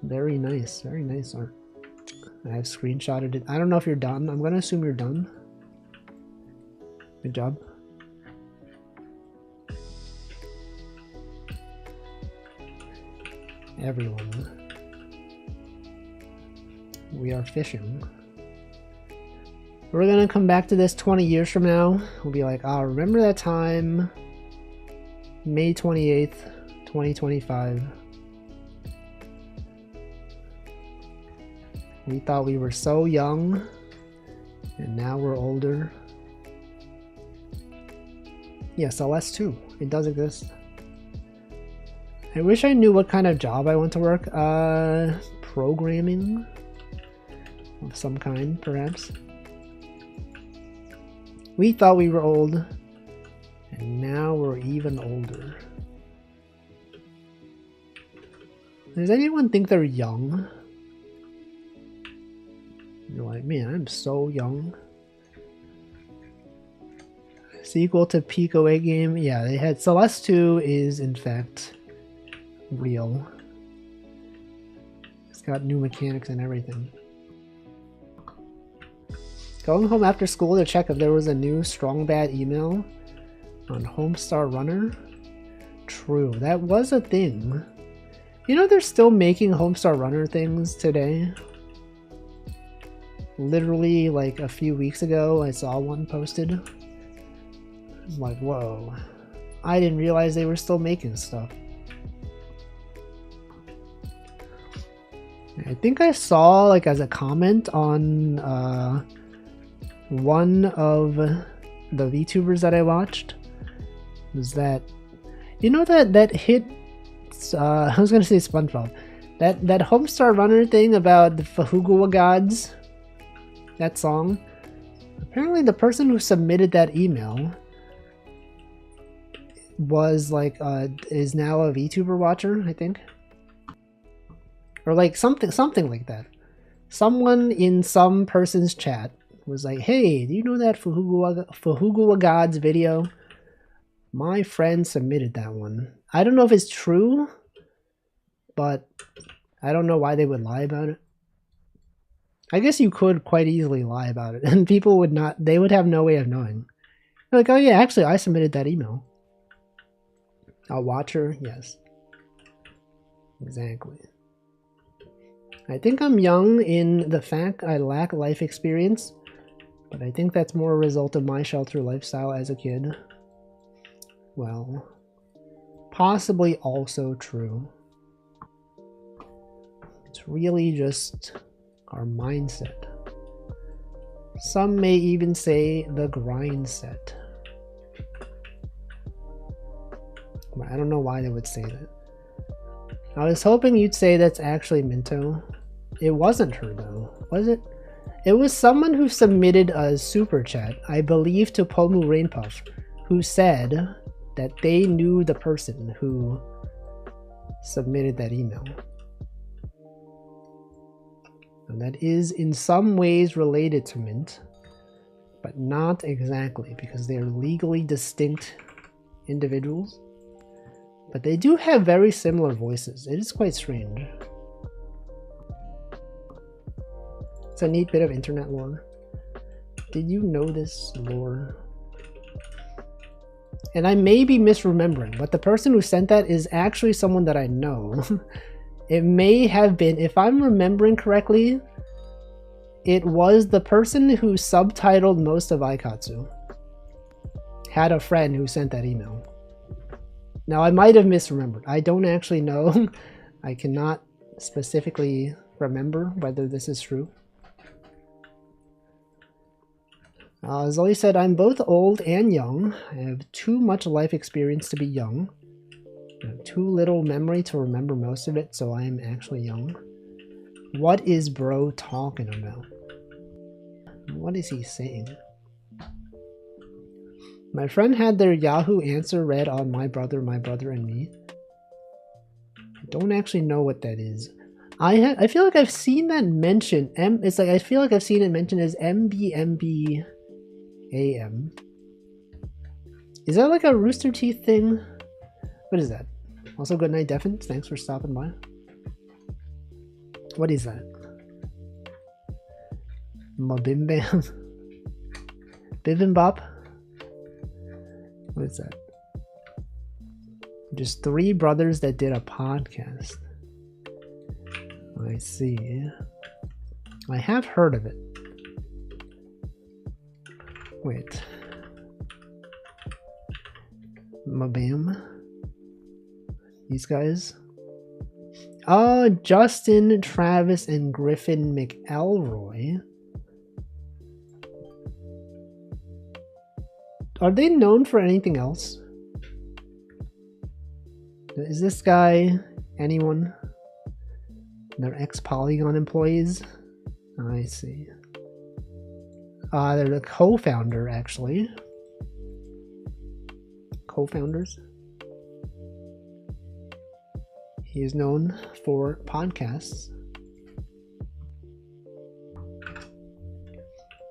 Very nice art. I have screenshotted it. I don't know if you're done. I'm gonna assume you're done. Good job. Everyone. We are fishing. We're gonna come back to this 20 years from now. We'll be like, oh, remember that time? May 28th, 2025. We thought we were so young, and now we're older. Yeah, Celeste 2. It does exist. I wish I knew what kind of job I want to work. Programming of some kind, perhaps. We thought we were old, and now we're even older. Does anyone think they're young? You're like, man, I'm so young. Sequel to Pico 8 game? Yeah, they had Celeste 2 is in fact real. It's got new mechanics and everything. Going home after school to check if there was a new Strong Bad email on Homestar Runner. True, that was a thing. You know they're still making Homestar Runner things today? Literally like a few weeks ago I saw one posted. I'm like, whoa. I didn't realize they were still making stuff. I think I saw like as a comment on one of the VTubers that I watched was that, you know, that hit I was gonna say SpongeBob, that Homestar Runner thing about the Fahugawa gods, that song. Apparently the person who submitted that email was like is now a VTuber watcher, I think. Or like something like that. Someone in some person's chat was like, hey, do you know that Fahugawa Gods video? My friend submitted that one. I don't know if it's true, but I don't know why they would lie about it. I guess you could quite easily lie about it, and people would not, they would have no way of knowing. They're like, oh yeah, actually I submitted that email. A watcher, yes. Exactly. I think I'm young in the fact I lack life experience, but I think that's more a result of my shelter lifestyle as a kid. Well, possibly also true. It's really just our mindset. Some may even say the grind set. I don't know why they would say that. I was hoping you'd say that's actually Minto. It wasn't her though, was it? It was someone who submitted a super chat, I believe to Pomu Rainpuff, who said that they knew the person who submitted that email. And that is in some ways related to Mint, but not exactly, because they are legally distinct individuals. But they do have very similar voices. It is quite strange. It's a neat bit of internet lore. Did you know this lore? And I may be misremembering, but the person who sent that is actually someone that I know. It may have been, if I'm remembering correctly, it was the person who subtitled most of Aikatsu. Had a friend who sent that email. Now, I might have misremembered. I don't actually know. I cannot specifically remember whether this is true. Zoe said, I'm both old and young. I have too much life experience to be young. I have too little memory to remember most of it, so I am actually young. What is bro talking about? What is he saying? My friend had their Yahoo answer read on my brother, and me. I don't actually know what that is. I feel like I've seen that mentioned. It's like I feel like I've seen it mentioned as MBMBAM. Is that like a Rooster Teeth thing? What is that? Also, good night, Defin. Thanks for stopping by. What is that? Mabimbam? Bibimbop? What is that? Just 3 brothers that did a podcast. I see. I have heard of it. Wait. Mabam? These guys? Oh, Justin, Travis, and Griffin McElroy. Are they known for anything else? Is this guy anyone? They're ex-Polygon employees? I see. They're the co-founder, actually. Co-founders. He is known for podcasts.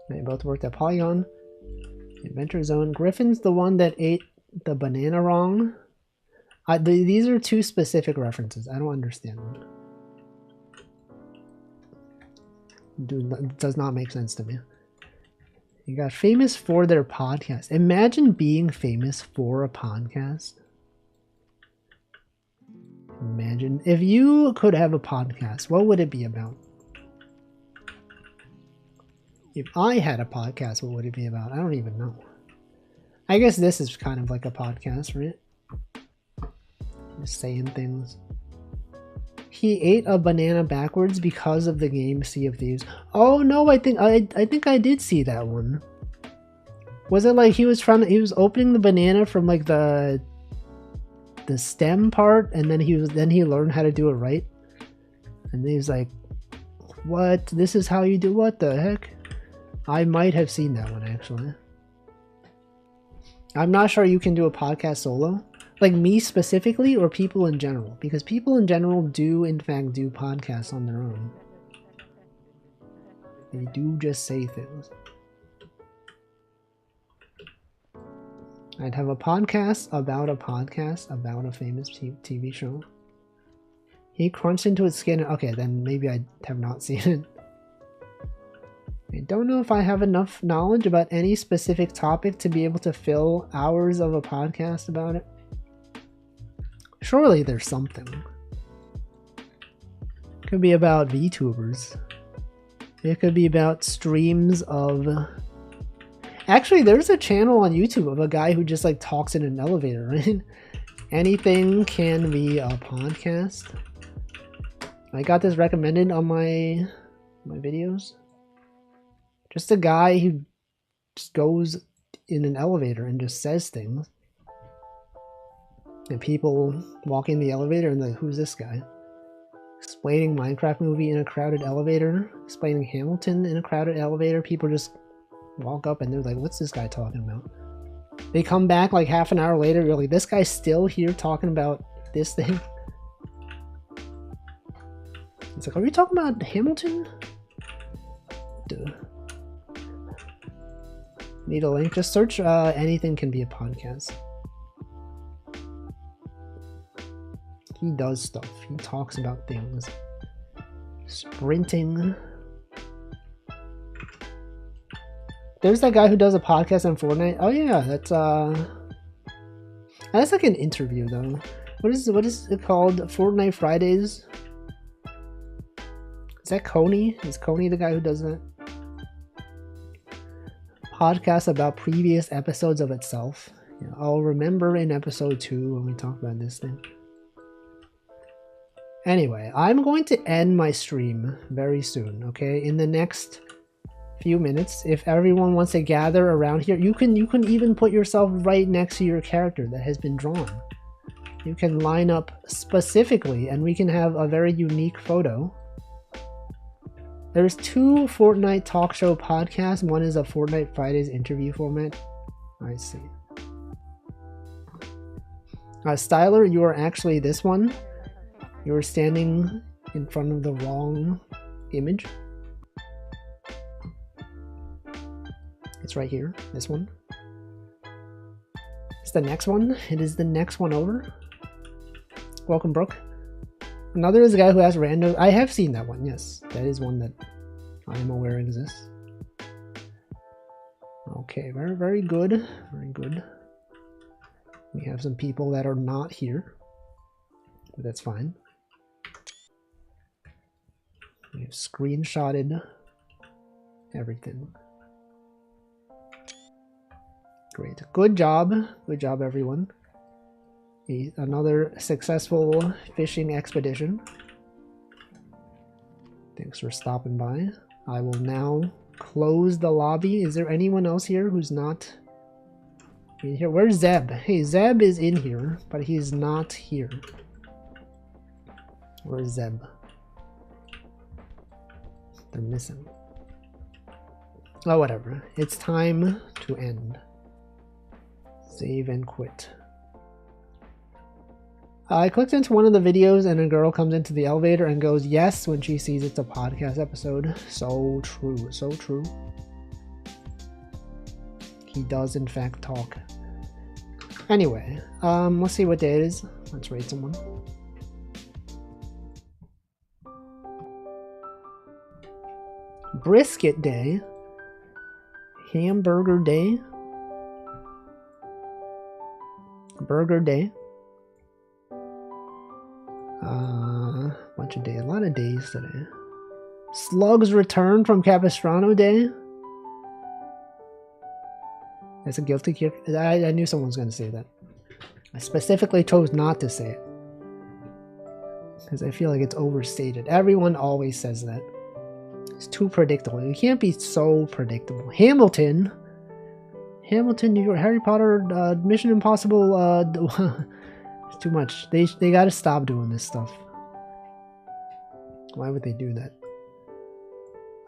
They both worked at Polygon. Adventure Zone. Griffin's the one that ate the banana wrong. These are 2 specific references. I don't understand them. It does not make sense to me. You got famous for their podcast. Imagine being famous for a podcast. Imagine if you could have a podcast, what would it be about? If I had a podcast, what would it be about? I don't even know. I guess this is kind of like a podcast, right? Just saying things. He ate a banana backwards because of the game Sea of Thieves. Oh no, I think I did see that one. Was it like he was opening the banana from like the stem part, and then he learned how to do it right? And he was like, what? This is how you do what the heck? I might have seen that one, actually. I'm not sure you can do a podcast solo. Like me specifically, or people in general. Because people in general do, in fact, do podcasts on their own. They do just say things. I'd have a podcast about a famous TV show. He crunched into his skin. Okay, then maybe I have not seen it. I don't know if I have enough knowledge about any specific topic to be able to fill hours of a podcast about it. Surely there's something. Could be about VTubers. It could be about streams of... Actually, there's a channel on YouTube of a guy who just like talks in an elevator, right? Anything can be a podcast. I got this recommended on my videos. Just a guy who just goes in an elevator and just says things. And people walk in the elevator and like, who's this guy? Explaining Minecraft movie in a crowded elevator. Explaining Hamilton in a crowded elevator. People just walk up and they're like, what's this guy talking about? They come back like half an hour later, you're like, this guy's still here talking about this thing? It's like, are we talking about Hamilton? Duh. Need a link? Just search anything can be a podcast. He does stuff. He talks about things. Sprinting. There's that guy who does a podcast on Fortnite. Oh yeah, that's like an interview though. What is it called? Fortnite Fridays? Is that Coney? Is Coney the guy who does that? Podcast about previous episodes of itself. Yeah, I'll remember in episode 2 when we talk about this thing. Anyway, I'm going to end my stream very soon, okay? In the next few minutes, if everyone wants to gather around here, you can even put yourself right next to your character that has been drawn. You can line up specifically and we can have a very unique photo. There's 2 Fortnite talk show podcasts. One is a Fortnite Fridays interview format. I see. Styler, you are actually this one. You're standing in front of the wrong image. It's right here, this one. It's the next one. It is the next one over. Welcome, Brooke. Another is a guy who has random... I have seen that one, yes. That is one that I am aware exists. Okay, very, very good. Very good. We have some people that are not here. But that's fine. We have screenshotted everything. Great. Good job. Good job, everyone. Another successful fishing expedition. Thanks for stopping by. I will now close the lobby. Is there anyone else here who's not in here? Where's Zeb? Hey, Zeb is in here, but he's not here. Where's Zeb? They're missing. Oh, whatever. It's time to end. Save and quit. I clicked into one of the videos and a girl comes into the elevator and goes yes when she sees it's a podcast episode. So true, so true. He does in fact talk. Anyway, let's see what day it is. Let's rate someone. Brisket day. Hamburger day. Burger day. Bunch of days. A lot of days today. Slugs return from Capistrano day. That's a guilty kick. I knew someone was going to say that. I specifically chose not to say it. Because I feel like it's overstated. Everyone always says that. It's too predictable. You can't be so predictable. Hamilton. Hamilton, New York. Harry Potter, Mission Impossible. It's too much. They gotta stop doing this stuff. Why would they do that?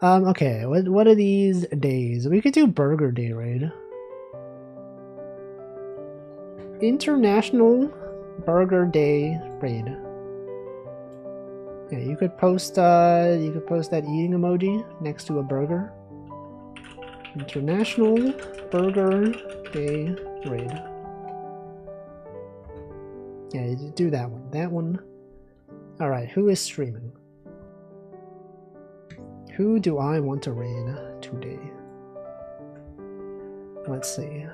Okay. What are these days? We could do Burger Day raid. International Burger Day raid. Yeah, you could post that eating emoji next to a burger. International Burger Day raid. Yeah, do that one. That one. Alright, who is streaming? Who do I want to raid today? Let's see.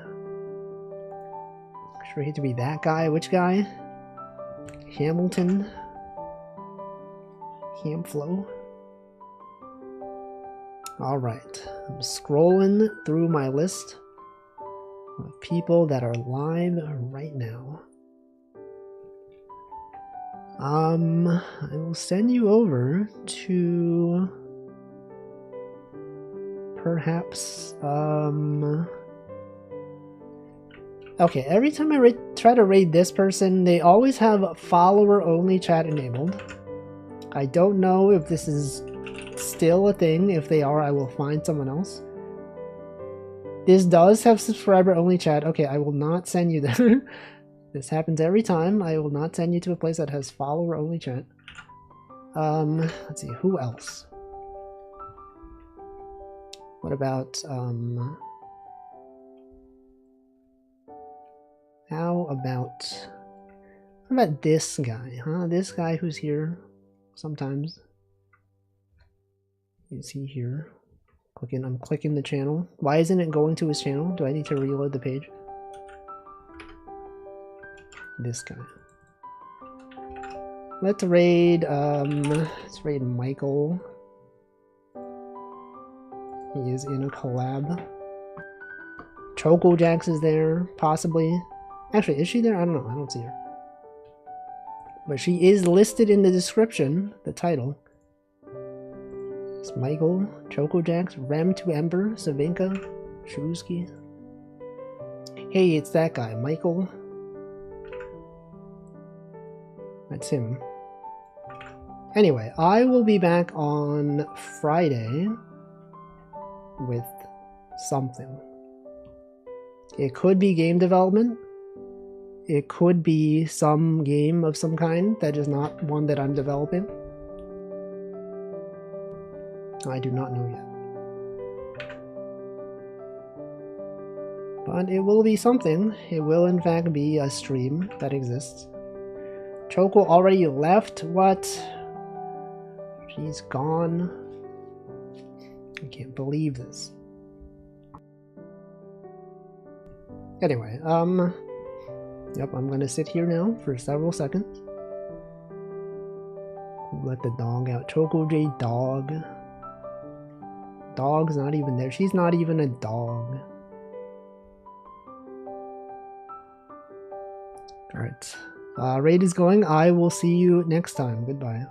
Should we hate to be that guy? Which guy? Hamilton. Camp flow. Alright, I'm scrolling through my list of people that are live right now. I will send you over to perhaps, okay, every time I try to raid this person, they always have follower-only chat enabled. I don't know if this is still a thing. If they are, I will find someone else. This does have subscriber-only chat. Okay, I will not send you there. This happens every time. I will not send you to a place that has follower-only chat. Let's see, who else? What about, how about this guy, huh? This guy who's here sometimes. Is he here? I'm clicking the channel. Why isn't it going to his channel? Do I need to reload the page? This guy. Let's raid Michael. He is in a collab. Chocojax is there, possibly. Actually, is she there? I don't know. I don't see her. But she is listed in the description, the title. It's Michael, Chocojax, Rem2Ember, Savinka, Shrewsky. Hey, it's that guy, Michael. That's him. Anyway, I will be back on Friday with something. It could be game development. It could be some game of some kind that is not one that I'm developing. I do not know yet. But it will be something. It will in fact be a stream that exists. Choco already left? What? She's gone. I can't believe this. Anyway, yep, I'm gonna sit here now for several seconds. Let the dog out. Choco J dog. Dog's not even there. She's not even a dog. Alright. Raid is going. I will see you next time. Goodbye.